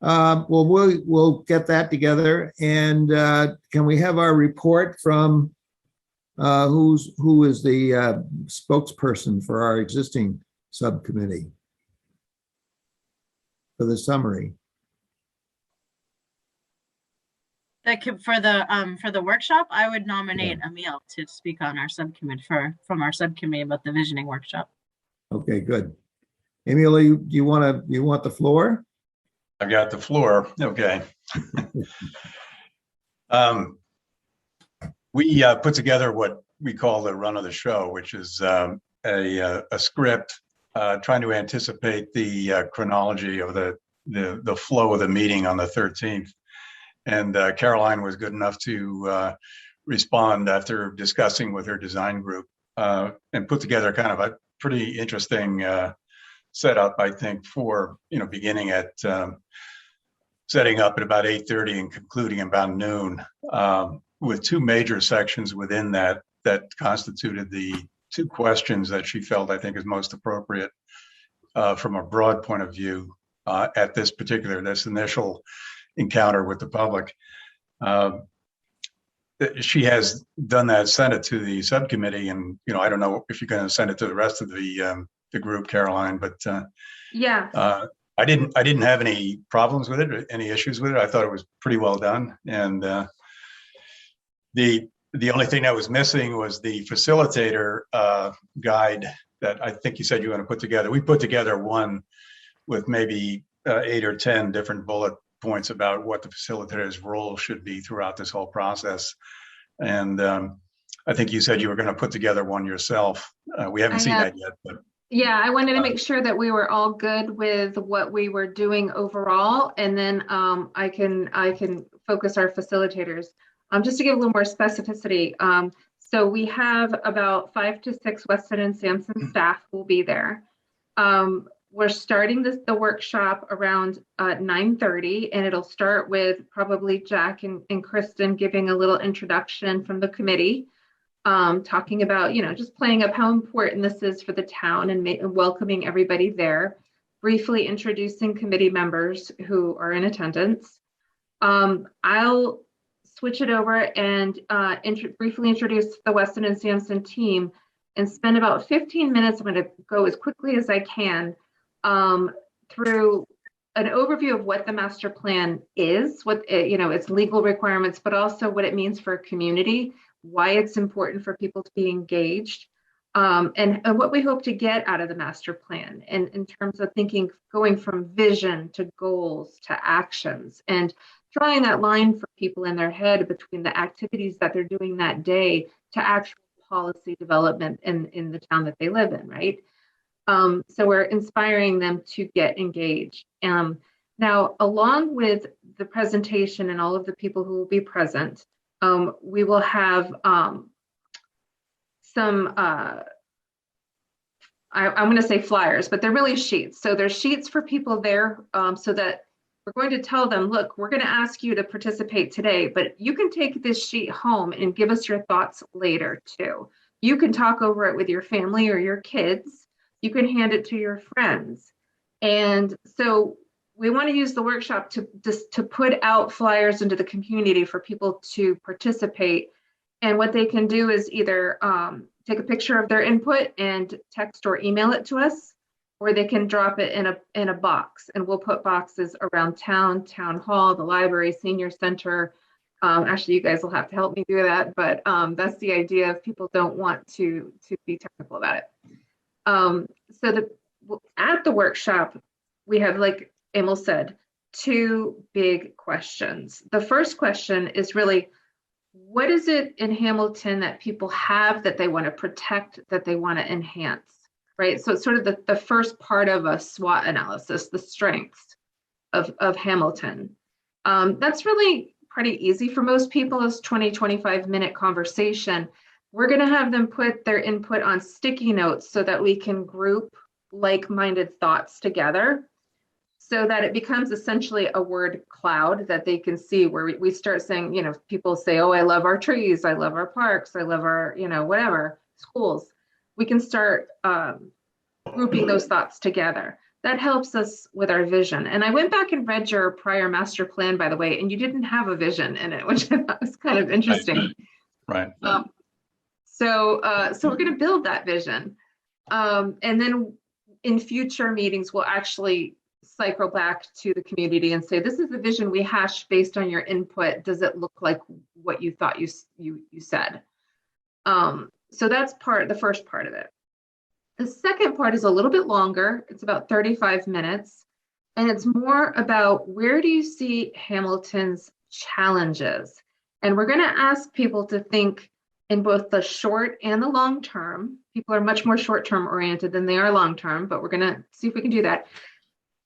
Well, we'll get that together. And can we have our report from who is the spokesperson for our existing subcommittee for the summary? For the workshop, I would nominate Emil to speak on our subcommittee from our subcommittee about the visioning workshop. Okay, good. Emil, you want the floor? I've got the floor. Okay. We put together what we call the run of the show, which is a script trying to anticipate the chronology of the flow of the meeting on the 13th. And Caroline was good enough to respond after discussing with her design group and put together kind of a pretty interesting setup, I think, for beginning at setting up at about 8:30 and concluding about noon, with two major sections within that constituted the two questions that she felt, I think, is most appropriate from a broad point of view at this initial encounter with the public. She has done that, sent it to the subcommittee, and I don't know if you're going to send it to the rest of the group, Caroline, but yeah. I didn't have any problems with it, or any issues with it. I thought it was pretty well done, and the only thing that was missing was the facilitator guide that I think you said you were going to put together. We put together one with maybe 8 or 10 different bullet points about what the facilitator's role should be throughout this whole process. And I think you said you were going to put together one yourself. We haven't seen that yet, but yeah, I wanted to make sure that we were all good with what we were doing overall, and then I can focus our facilitators. Just to give a little more specificity, so we have about 5 to 6 Weston and Sampson staff who will be there. We're starting the workshop around 9:30, and it'll start with probably Jack and Kristen giving a little introduction from the committee, talking about, just playing up how important this is for the town and welcoming everybody there, briefly introducing committee members who are in attendance. I'll switch it over and briefly introduce the Weston and Sampson team and spend about 15 minutes. I'm going to go as quickly as I can through an overview of what the master plan is, what its legal requirements, but also what it means for a community, why it's important for people to be engaged, and what we hope to get out of the master plan, and in terms of thinking, going from vision to goals to actions, and drawing that line for people in their head between the activities that they're doing that day to actual policy development in the town that they live in, right? So we're inspiring them to get engaged. Now, along with the presentation and all of the people who will be present, we will have some, I'm going to say flyers, but they're really sheets. So there's sheets for people there, so that we're going to tell them, look, we're going to ask you to participate today, but you can take this sheet home and give us your thoughts later too. You can talk over it with your family or your kids. You can hand it to your friends. And so we want to use the workshop to put out flyers into the community for people to participate. And what they can do is either take a picture of their input and text or email it to us, or they can drop it in a box, and we'll put boxes around town hall, the library, senior center. Actually, you guys will have to help me do that, but that's the idea if people don't want to be technical about it. So at the workshop, we have, like Emil said, 2 big questions. The first question is really, what is it in Hamilton that people have that they want to protect, that they want to enhance? Right, so it's sort of the first part of a SWOT analysis, the strengths of Hamilton. That's really pretty easy for most people. It's 20-25 minute conversation. We're going to have them put their input on sticky notes so that we can group like-minded thoughts together, so that it becomes essentially a word cloud that they can see, where we start saying, people say, oh, I love our trees, I love our parks, I love our, whatever, schools. We can start grouping those thoughts together. That helps us with our vision. And I went back and read your prior master plan, by the way, and you didn't have a vision in it, which I thought was kind of interesting. Right. So we're going to build that vision. And then in future meetings, we'll actually cycle back to the community and say, this is the vision we hashed based on your input. Does it look like what you thought you said? So that's the first part of it. The second part is a little bit longer. It's about 35 minutes. And it's more about, where do you see Hamilton's challenges? And we're going to ask people to think in both the short and the long term. People are much more short-term oriented than they are long-term, but we're going to see if we can do that.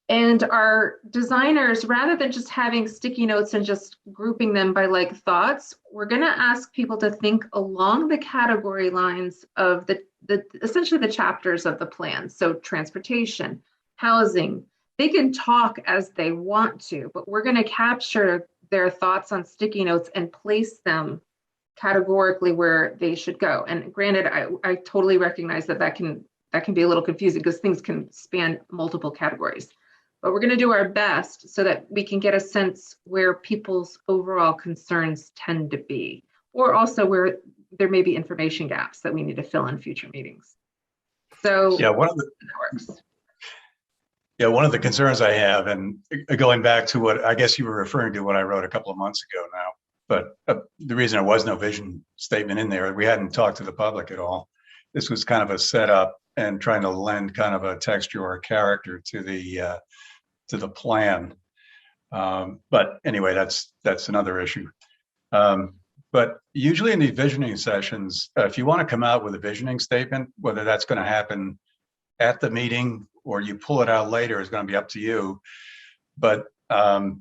And our designers, rather than just having sticky notes and just grouping them by like thoughts, we're going to ask people to think along the category lines of essentially the chapters of the plan. So transportation, housing, they can talk as they want to, but we're going to capture their thoughts on sticky notes and place them categorically where they should go. And granted, I totally recognize that can be a little confusing because things can span multiple categories. But we're going to do our best so that we can get a sense where people's overall concerns tend to be, or also where there may be information gaps that we need to fill in future meetings. So yeah, one of the concerns I have, and going back to what I guess you were referring to, what I wrote a couple of months ago now, but the reason there was no vision statement in there, we hadn't talked to the public at all. This was kind of a setup and trying to lend kind of a texture or a character to the plan. But anyway, that's another issue. But usually in these visioning sessions, if you want to come out with a visioning statement, whether that's going to happen at the meeting or you pull it out later is going to be up to you. But a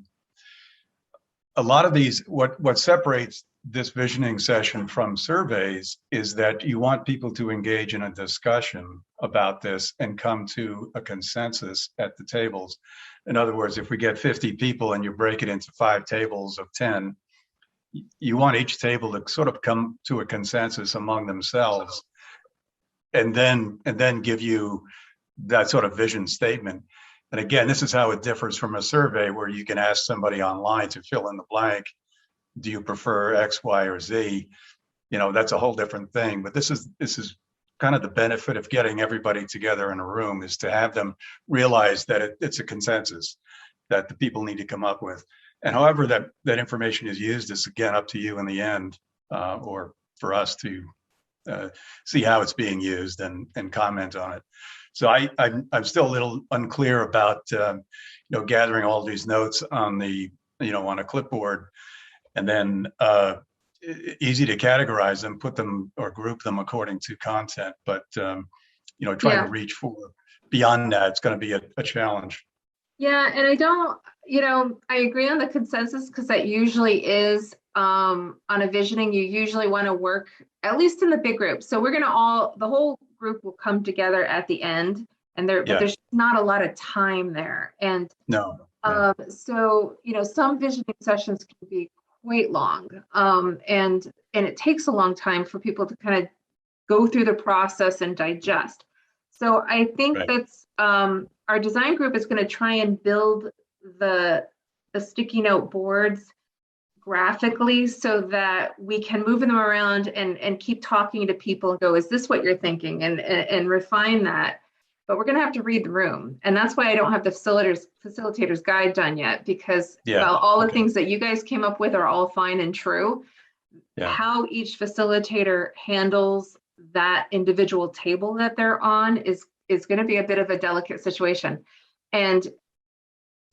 lot of these, what separates this visioning session from surveys is that you want people to engage in a discussion about this and come to a consensus at the tables. In other words, if we get 50 people and you break it into 5 tables of 10, you want each table to sort of come to a consensus among themselves and then give you that sort of vision statement. And again, this is how it differs from a survey where you can ask somebody online to fill in the blank. Do you prefer X, Y, or Z? You know, that's a whole different thing. But this is kind of the benefit of getting everybody together in a room, is to have them realize that it's a consensus that the people need to come up with. And however that information is used is, again, up to you in the end, or for us to see how it's being used and comment on it. So I'm still a little unclear about gathering all these notes on on a clipboard, and then easy to categorize them, put them or group them according to content. But trying to reach for beyond that, it's going to be a challenge. Yeah, and I agree on the consensus, because that usually is on a visioning, you usually want to work at least in the big group. So we're going to the whole group will come together at the end, and but there's not a lot of time there. And so, some visioning sessions can be quite long. And it takes a long time for people to kind of go through the process and digest. So I think that's our design group is going to try and build the sticky note boards graphically so that we can move them around and keep talking to people and go, is this what you're thinking? And refine that. But we're going to have to read the room. And that's why I don't have the facilitator's guide done yet, because while all the things that you guys came up with are all fine and true, how each facilitator handles that individual table that they're on is going to be a bit of a delicate situation. And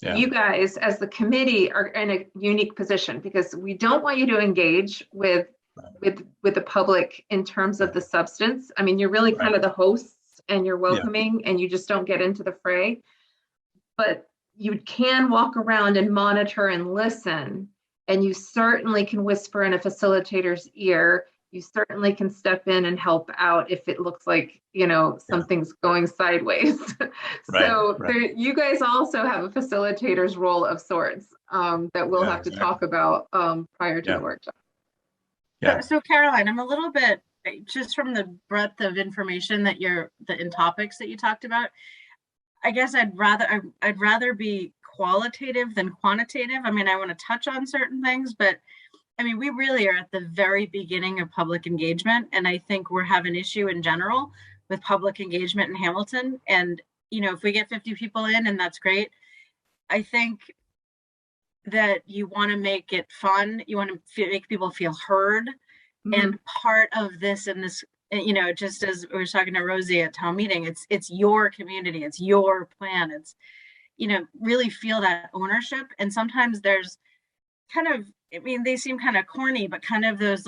you guys, as the committee, are in a unique position, because we don't want you to engage with the public in terms of the substance. I mean, you're really kind of the hosts, and you're welcoming, and you just don't get into the fray. But you can walk around and monitor and listen, and you certainly can whisper in a facilitator's ear. You certainly can step in and help out if it looks like, something's going sideways. You guys also have a facilitator's role of sorts that we'll have to talk about prior to the workshop. So Caroline, I'm a little bit, just from the breadth of information in topics that you talked about, I guess I'd rather be qualitative than quantitative. I mean, I want to touch on certain things, but I mean, we really are at the very beginning of public engagement. And I think we have an issue in general with public engagement in Hamilton. And, if we get 50 people in, and that's great, I think that you want to make it fun. You want to make people feel heard. And part of this, and this, just as we were talking to Rosie at town meeting, it's your community, it's your plan. It's, really feel that ownership. And sometimes there's kind of, I mean, they seem kind of corny, but kind of those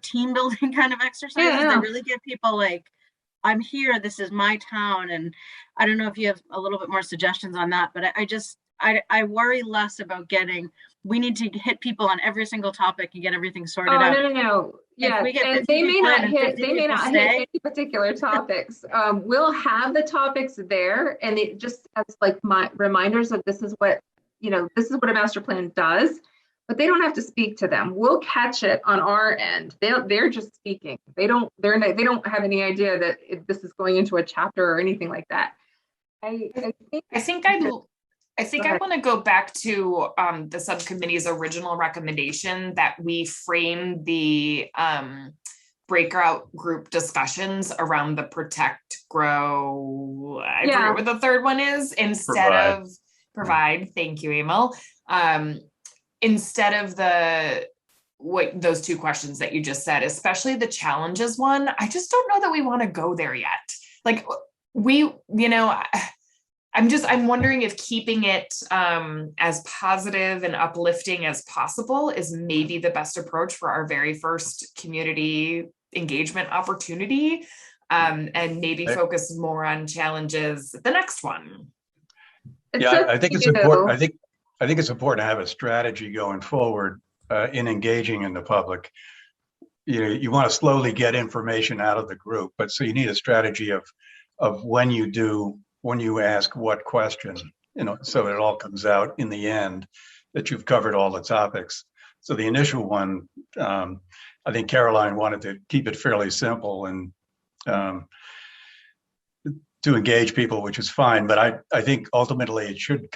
team building kind of exercises that really get people like, I'm here, this is my town. And I don't know if you have a little bit more suggestions on that, but I worry less about we need to hit people on every single topic and get everything sorted out. No. Yeah, and they may not hit any particular topics. We'll have the topics there, and it just as my reminders of this is what a master plan does, but they don't have to speak to them. We'll catch it on our end. They're just speaking. They don't have any idea that this is going into a chapter or anything like that. I think I want to go back to the subcommittee's original recommendation that we frame the breakout group discussions around the protect, grow, I forget what the third one is, instead of provide. Thank you, Emil. Instead of those two questions that you just said, especially the challenges one, I just don't know that we want to go there yet. Like I'm wondering if keeping it as positive and uplifting as possible is maybe the best approach for our very first community engagement opportunity, and maybe focus more on challenges the next one. Yeah, I think it's important. I think it's important to have a strategy going forward in engaging in the public. You want to slowly get information out of the group, but so you need a strategy of when you ask what question, so it all comes out in the end that you've covered all the topics. So the initial one, I think Caroline wanted to keep it fairly simple and to engage people, which is fine. But I think ultimately it should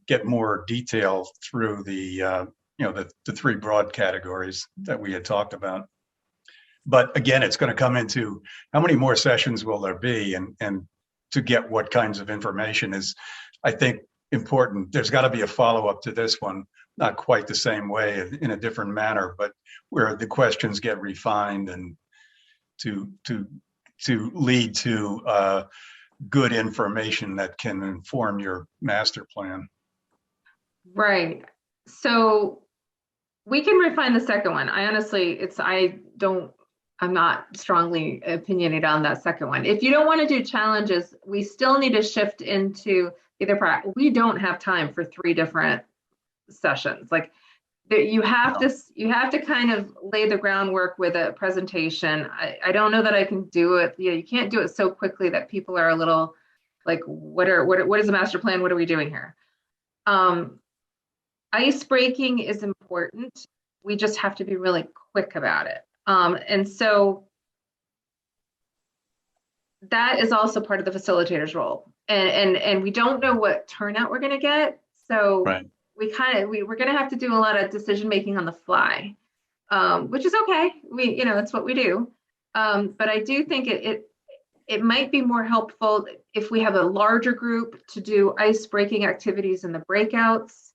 get more detail through the three broad categories that we had talked about. But again, it's going to come into how many more sessions will there be, and to get what kinds of information is, I think, important. There's got to be a follow-up to this one, not quite the same way, in a different manner, but where the questions get refined and to lead to good information that can inform your master plan. Right. So we can refine the second one. I'm not strongly opinionated on that second one. If you don't want to do challenges, we still need to shift into either part. We don't have time for 3 different sessions. Like you have to kind of lay the groundwork with a presentation. I don't know that I can do it. You can't do it so quickly that people are a little like, what is the master plan? What are we doing here? Ice breaking is important. We just have to be really quick about it. And so that is also part of the facilitator's role. And we don't know what turnout we're going to get. So right. We're going to have to do a lot of decision making on the fly, which is okay. It's what we do. But I do think it might be more helpful if we have a larger group to do ice breaking activities in the breakouts.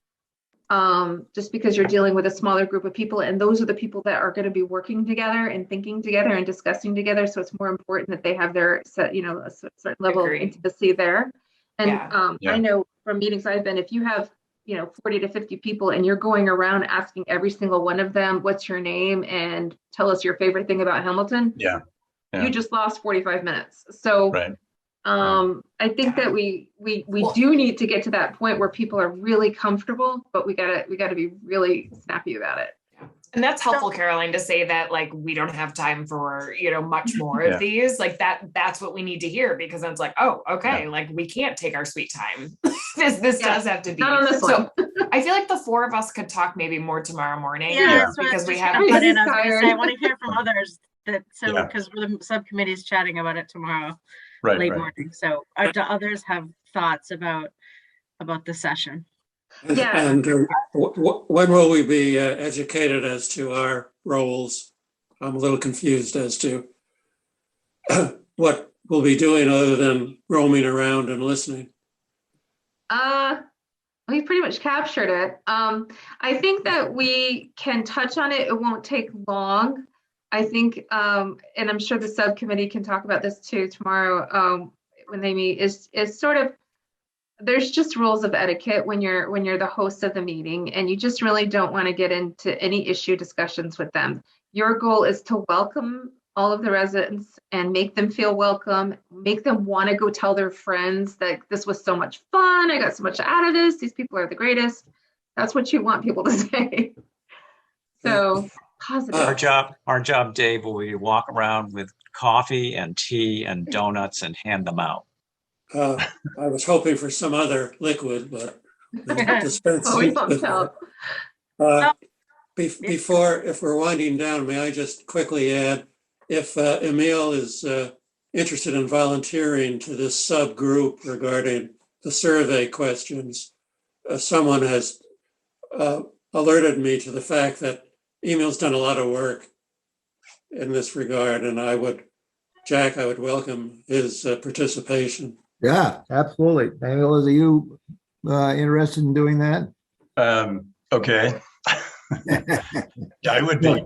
Just because you're dealing with a smaller group of people, and those are the people that are going to be working together and thinking together and discussing together. So it's more important that they have their set, a certain level of intimacy there. And I know from meetings I've been, if you have 40 to 50 people and you're going around asking every single one of them, what's your name and tell us your favorite thing about Hamilton. Yeah. You just lost 45 minutes. So right. I think that we do need to get to that point where people are really comfortable, but we gotta be really snappy about it. And that's helpful, Caroline, to say that like we don't have time for much more of these. Like that's what we need to hear, because then it's like, oh, okay, like we can't take our sweet time. this does have to be. Not on this one. I feel like the 4 of us could talk maybe more tomorrow morning. Because we have. I want to hear from others because the subcommittee is chatting about it tomorrow. Late morning. So do others have thoughts about the session? And when will we be educated as to our roles? I'm a little confused as to what we'll be doing other than roaming around and listening. We pretty much captured it. I think that we can touch on it. It won't take long. I think, and I'm sure the subcommittee can talk about this too tomorrow when they meet, is sort of, there's just rules of etiquette when you're the host of the meeting, and you just really don't want to get into any issue discussions with them. Your goal is to welcome all of the residents and make them feel welcome, make them want to go tell their friends that this was so much fun, I got so much out of this, these people are the greatest. That's what you want people to say. So positive. Our job, Dave, will be walk around with coffee and tea and donuts and hand them out. I was hoping for some other liquid, but before, if we're winding down, may I just quickly add, if Emil is interested in volunteering to this subgroup regarding the survey questions, someone has alerted me to the fact that Emil's done a lot of work in this regard, and I would welcome his participation. Yeah, absolutely. Emil, are you interested in doing that? Okay. I would be.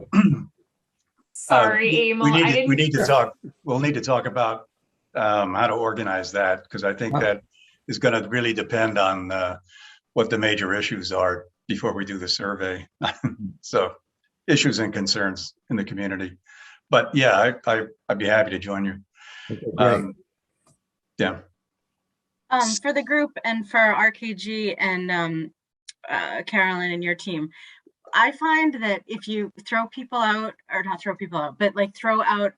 Sorry, Emil. We need to talk. We'll need to talk about how to organize that, because I think that is going to really depend on what the major issues are before we do the survey. So issues and concerns in the community. But yeah, I'd be happy to join you. Okay, great. Yeah. For the group and for RKG and Carolyn and your team, I find that if you throw people out, or not throw people out, but like throw out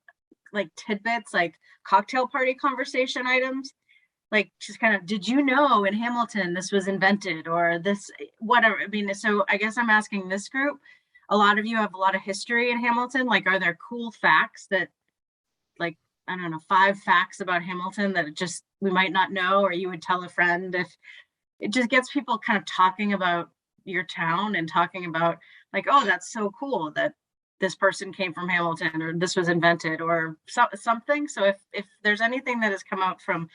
like tidbits, like cocktail party conversation items, like just kind of, did you know in Hamilton this was invented, or this, whatever. I mean, so I guess I'm asking this group, a lot of you have a lot of history in Hamilton. Like, are there cool facts that, like, I don't know, 5 facts about Hamilton that just we might not know, or you would tell a friend? If it just gets people kind of talking about your town and talking about like, oh, that's so cool that this person came from Hamilton, or this was invented, or something. So if there's anything that has come out from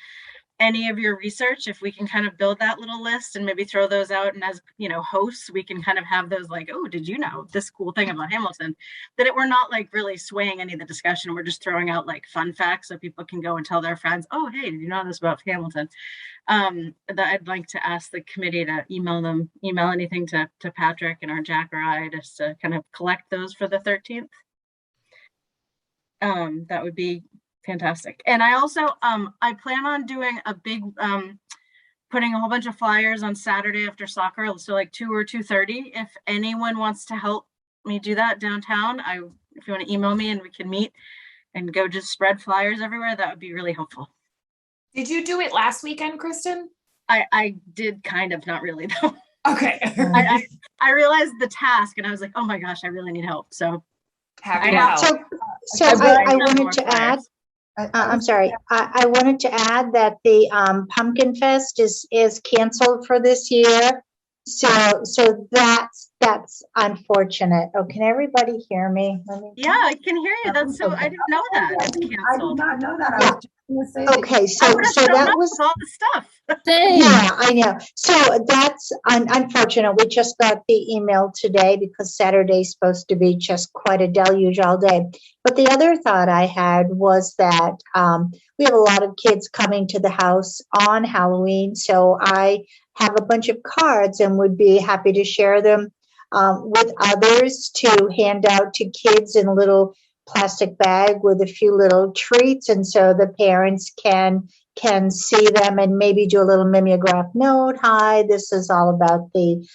any of your research, if we can kind of build that little list and maybe throw those out, and as you know, hosts, we can kind of have those like, oh, did you know this cool thing about Hamilton? That we're not like really swaying any of the discussion, we're just throwing out like fun facts so people can go and tell their friends, oh, hey, did you know this about Hamilton? That I'd like to ask the committee to email anything to Patrick and or Jack or I, just to kind of collect those for the 13th. That would be fantastic. And I also, I plan on doing a big, putting a whole bunch of flyers on Saturday after soccer, so like 2 or 2:30. If anyone wants to help me do that downtown, if you want to email me and we can meet and go just spread flyers everywhere, that would be really helpful. Did you do it last weekend, Kristen? I did kind of, not really though. Okay. I realized the task and I was like, oh my gosh, I really need help. So happy to help. So I wanted to add, I'm sorry. I wanted to add that the Pumpkin Fest is canceled for this year. So that's unfortunate. Oh, can everybody hear me? Yeah, I can hear you. That's so, I didn't know that it's canceled. I did not know that. I was just gonna say Okay, so that was all the stuff. Yeah, I know. So that's unfortunate. We just got the email today because Saturday's supposed to be just quite a deluge all day. But the other thought I had was that we have a lot of kids coming to the house on Halloween. So I have a bunch of cards and would be happy to share them with others to hand out to kids in a little plastic bag with a few little treats. And so the parents can see them and maybe do a little mimeograph note. Hi, this is all about the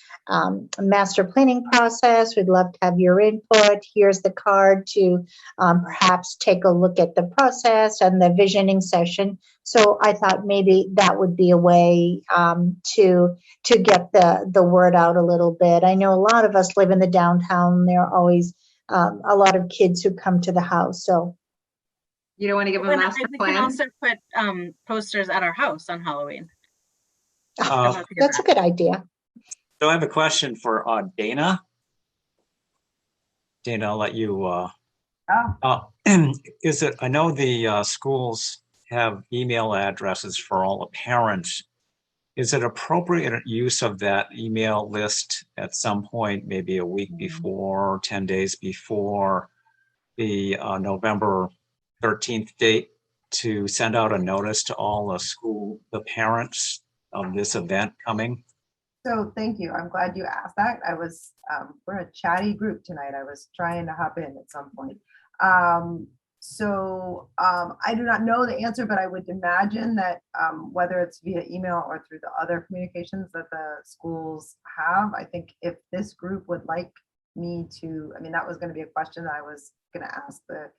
master planning process. We'd love to have your input. Here's the card to perhaps take a look at the process and the visioning session. So I thought maybe that would be a way to get the word out a little bit. I know a lot of us live in the downtown. There are always a lot of kids who come to the house. So you don't want to give them a master plan? We can also put posters at our house on Halloween. That's a good idea. So I have a question for Dana. Dana, I'll let you. Is it? I know the schools have email addresses for all the parents. Is it appropriate use of that email list at some point, maybe a week before, 10 days before the November 13th date, to send out a notice to all the parents of this event coming? So thank you. I'm glad you asked that. I was, we're a chatty group tonight. I was trying to hop in at some point. I do not know the answer, but I would imagine that whether it's via email or through the other communications that the schools have, I think if this group would like me to, I mean, that was going to be a question that I was going to ask the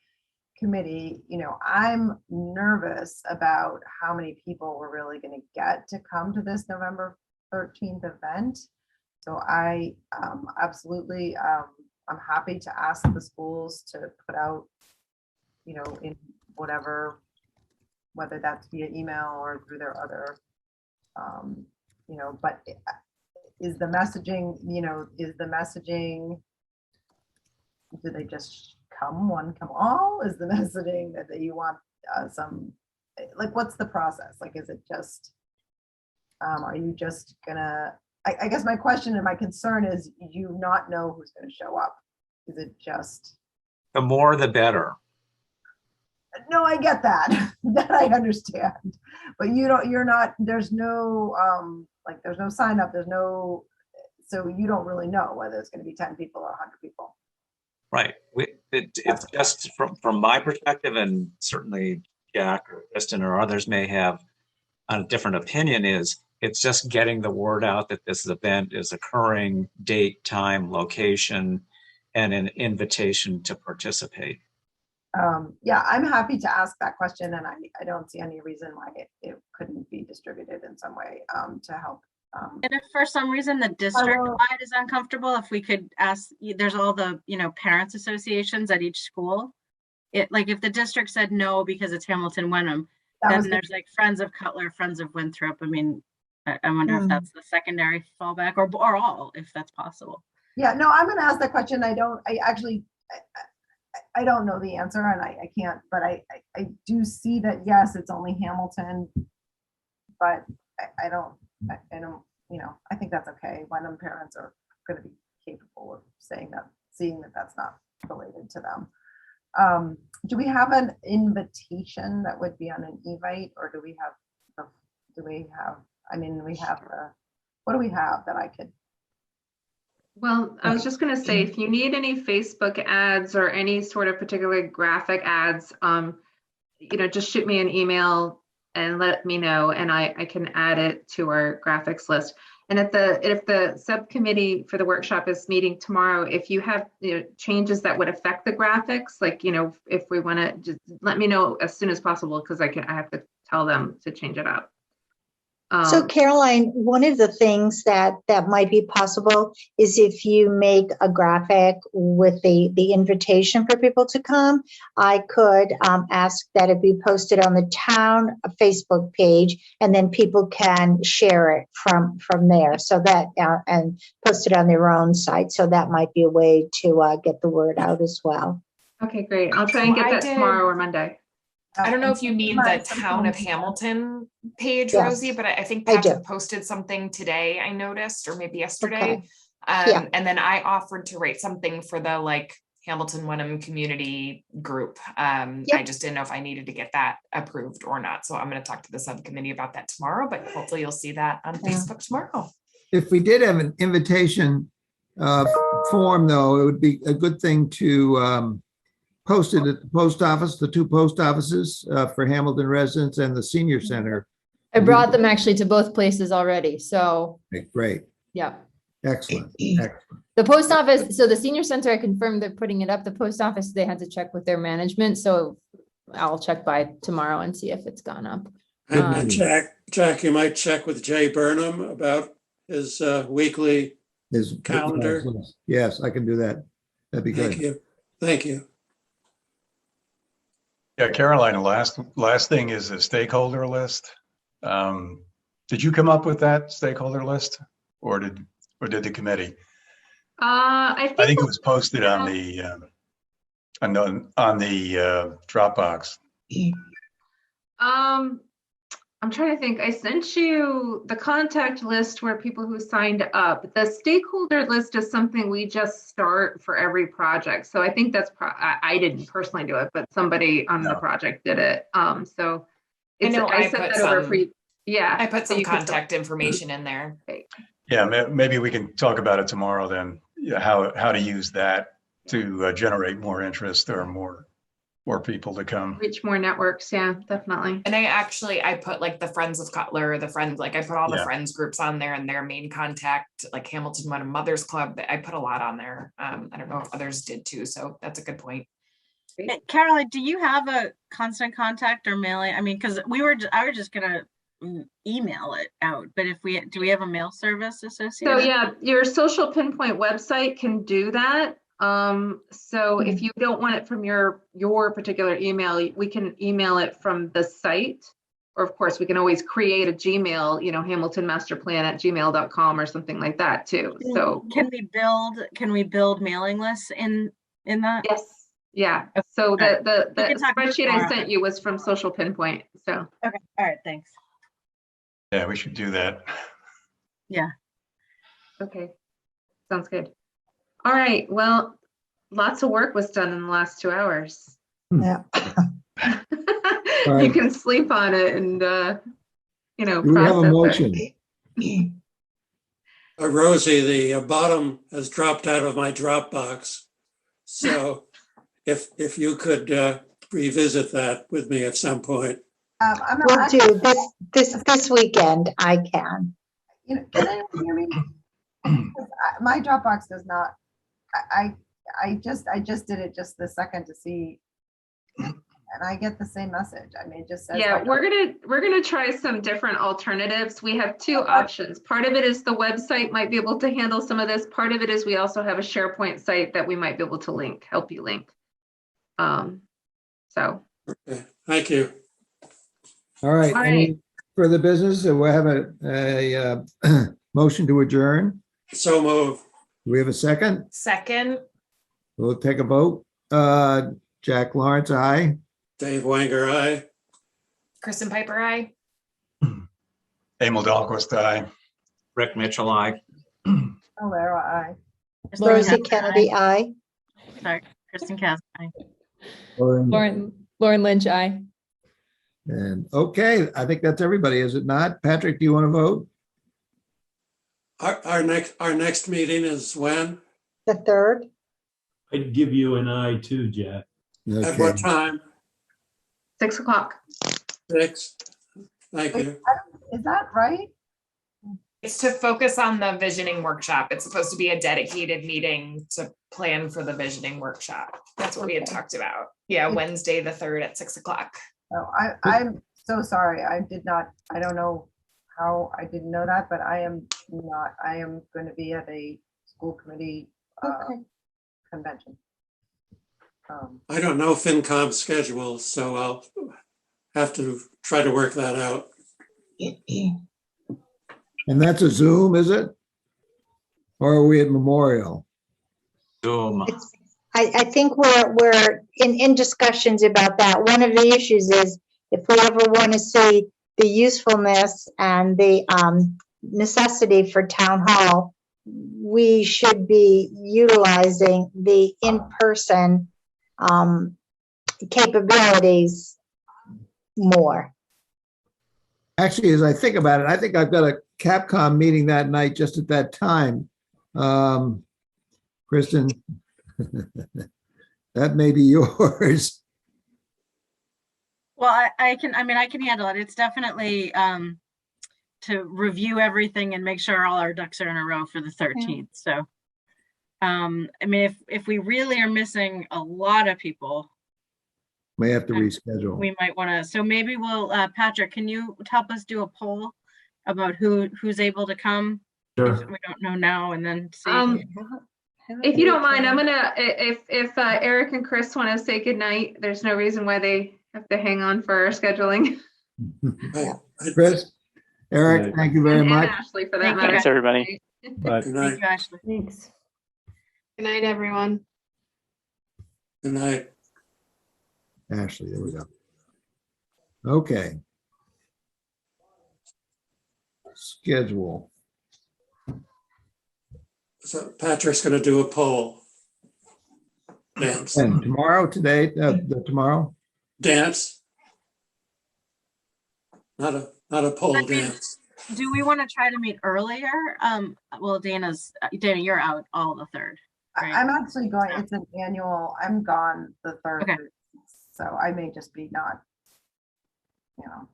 committee. You know, I'm nervous about how many people we're really going to get to come to this November 13th event. So I absolutely, I'm happy to ask the schools to put out, you know, in whatever, whether that's via email or through their other, you know, but is the messaging, you know, do they just come one, come all? Is the messaging that you want some, like, what's the process? Like, is it just, are you just gonna, I guess my question and my concern is you not know who's gonna show up. Is it just? The more, the better. No, I get that. That I understand. But you're not, there's no, like, there's no sign up, so you don't really know whether it's going to be 10 people or 100 people. Right. It's just from my perspective, and certainly Jack or Kristen or others may have a different opinion, is it's just getting the word out that this event is occurring, date, time, location, and an invitation to participate. Yeah, I'm happy to ask that question, and I don't see any reason why it couldn't be distributed in some way to help. And if for some reason the district-wide is uncomfortable, if we could ask, there's all the, parents associations at each school. Like if the district said no because it's Hamilton Wenham, then there's like Friends of Cutler, Friends of Winthrop. I mean, I wonder if that's the secondary fallback or all, if that's possible. Yeah, no, I'm going to ask that question. I don't know the answer, and I can't, but I do see that, yes, it's only Hamilton, but I don't, I think that's okay. Wenham parents are going to be capable of seeing that that's not related to them. Do we have an invitation that would be on an Evite, or do we have, what do we have that I could? Well, I was just going to say, if you need any Facebook ads or any sort of particular graphic ads, just shoot me an email and let me know, and I can add it to our graphics list. And if the subcommittee for the workshop is meeting tomorrow, if you have changes that would affect the graphics, like, if we want to, just let me know as soon as possible, because I have to tell them to change it up. So Caroline, one of the things that might be possible is if you make a graphic with the invitation for people to come, I could ask that it be posted on the town Facebook page, and then people can share it from there, so that and post it on their own site. So that might be a way to get the word out as well. Okay, great. I'll try and get that tomorrow or Monday. I don't know if you need the Town of Hamilton page, yes, Rosie, but I think Patrick posted something today, I noticed, or maybe yesterday. Okay. And then I offered to write something for the Hamilton Wenham community group. I just didn't know if I needed to get that approved or not. So I'm going to talk to the subcommittee about that tomorrow, but hopefully you'll see that on Facebook tomorrow. If we did have an invitation form, though, it would be a good thing to posted at the post office, the two post offices for Hamilton residents and the senior center. I brought them actually to both places already. So great. Yeah. Excellent. The post office, so the senior center, I confirmed they're putting it up. The post office, they had to check with their management. So I'll check by tomorrow and see if it's gone up. And Jack, you might check with Jay Burnham about his weekly calendar. Yes, I can do that. That'd be good. Thank you. Yeah, Caroline, the last thing is a stakeholder list. Did you come up with that stakeholder list, or did the committee? I think it was posted on the Dropbox. I'm trying to think. I sent you the contact list where people who signed up. The stakeholder list is something we just start for every project. So I think that's I didn't personally do it, but somebody on the project did it. So it's, I sent that over for you. Yeah, I put some contact information in there. Yeah, maybe we can talk about it tomorrow then. How to use that to generate more interest or more people to come. Reach more networks, yeah, definitely. And I put the Friends of Cutler, I put all the friends groups on there, and their main contact, Hamilton Wenham Mothers Club. I put a lot on there. I don't know if others did too, so that's a good point. Caroline, do you have a constant contact or mailing? I mean, because I was just gonna email it out, but do we have a mail service associated? So yeah, your social pinpoint website can do that. So if you don't want it from your particular email, we can email it from the site, or of course we can always create a Gmail, hamiltonmasterplan@gmail.com or something like that too. So can we build mailing lists in that? Yes. Yeah. So the spreadsheet I sent you was from social pinpoint. So okay. All right. Thanks. Yeah, we should do that. Yeah. Okay. Sounds good. All right. Well, lots of work was done in the last 2 hours. Yeah. You right. can sleep on it and, you know, Do we have a process motion? it. Rosie, the bottom has dropped out of my Dropbox. So if you could revisit that with me at some point. I'm Will not, do. This weekend, I can. you know, can anyone hear me? 'Cause my Dropbox does not, I just did it just the second to see, and I get the same message. I mean, it just says. Yeah, we're gonna try some different alternatives. We have two options. Part of it is the website might be able to handle some of this. Part of it is we also have a SharePoint site that we might be able to help you link. So. Okay, thank you. All right. All Any right. further business? We'll have a motion to adjourn. So move. Do we have a second? Second, We'll take a vote. Jack Lawrence, aye. Dave Wanger, aye. Kristen Piper, aye. Emil Dahlquist, aye. Rick Mitchell, I. Lara, aye. Rosie Kennedy, aye. Sorry, Kristen Cass. Aye. Lauren Lynch, aye. And okay, I think that's everybody, is it not? Patrick, do you want to vote? Our next meeting is when? The 3rd. I'd give you an eye too, Jack. At what Okay. time? 6 o'clock. 6. Thank Wait, you. is that right? It's to focus on the visioning workshop. It's supposed to be a dedicated meeting to plan for the visioning workshop. That's what we had talked about. Yeah, Wednesday, the 3rd at 6 o'clock. Oh, I'm so sorry. I don't know how I didn't know that, but I am going to be at a school committee Okay. convention. I don't know FinCom's schedule, so I'll have to try to work that out. And that's a Zoom, is it? Or are we at Memorial? Zoom. I think we're in discussions about that. One of the issues is if we ever want to see the usefulness and the necessity for town hall, we should be utilizing the in-person capabilities more. Actually, as I think about it, I think I've got a Capcom meeting that night just at that time. Kristen, that may be yours. Well, I can handle it. It's definitely to review everything and make sure all our ducks are in a row for the 13th. So, I mean, if we really are missing a lot of people, May have to reschedule. we might want to. So maybe we'll, Patrick, can you help us do a poll about who's able to come? Sure. We don't know now, and then see. If you don't mind, I'm gonna, if Eric and Chris want to say goodnight, there's no reason why they have to hang on for our scheduling. Chris, Eric, thank you very And much. Ashley, for that Thank you, matter. Thanks, everybody. But Good Thank night. you, Ashley. Thanks. Good night, everyone. Good night. Ashley, there we go. Okay. Schedule. So Patrick's going to do a poll. Dance. And tomorrow, today, tomorrow? Dance. Not a pole dance. Do we want to try to meet earlier? Well, Dana, you're out all the 3rd. Right. I'm actually going, it's an annual, I'm gone the 3rd. Okay. So I may just be not, you know.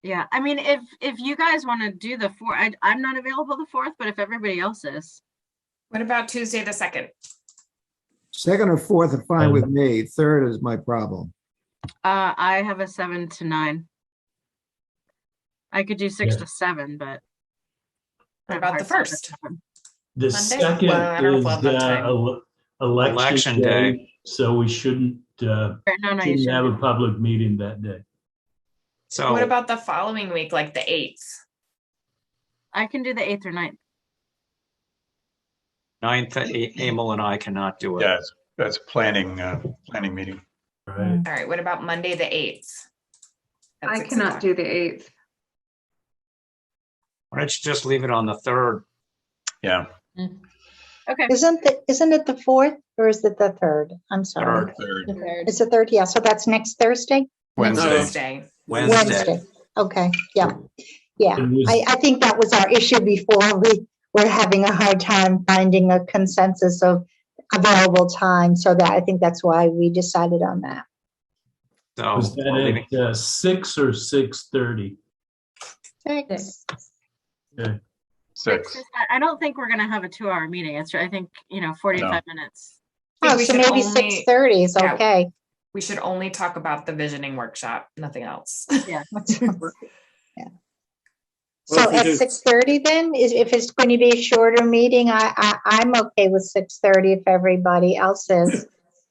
Yeah, I mean, if you guys want to do the 4th, I'm not available the 4th, but if everybody else is. What about Tuesday, the 2nd? 2nd or 4th are fine with me. 3rd is my problem. I have a 7 to 9. I could do 6 Yeah. to 7, but. What about the 1st? The Monday? second Well, I don't know if we'll have enough time. is election day, so we shouldn't No, you shouldn't have a shouldn't. public meeting that day. So What about the following week, like the 8th? I can do the 8th or 9th. 9th, Emil and I cannot do it. Yeah, that's planning meeting. Right. All right, what about Monday, the 8th? At I 6 cannot o'clock? do the 8th. Why don't you just leave it on the 3rd? Yeah. Okay. Isn't it the 4th or is it the 3rd? I'm sorry. Third. It's the 3rd, yeah. So that's next Thursday? Wednesday. Wednesday. Okay, yeah. Yeah, And was- I think that was our issue before. We were having a hard time finding a consensus of available time. So that I think that's why we decided on that. So Was we're leaving. that at 6 or 6:30? Thanks. Okay. Six. I don't think we're gonna have a 2-hour meeting. I think, 45 minutes. I think Oh, we so should maybe only- 6:30 is yeah. okay. We should only talk about the visioning workshop, nothing else. Yeah. So Well, if we at do- 6:30 then, if it's going to be a shorter meeting, I'm okay with 6:30 if everybody else is.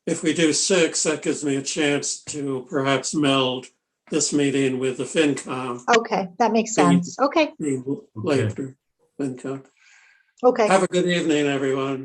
If we do 6, that gives me a chance to perhaps meld this meeting with the FinCom. Okay, that makes sense. Okay, Later. FinCom. okay. Have a good evening, everyone.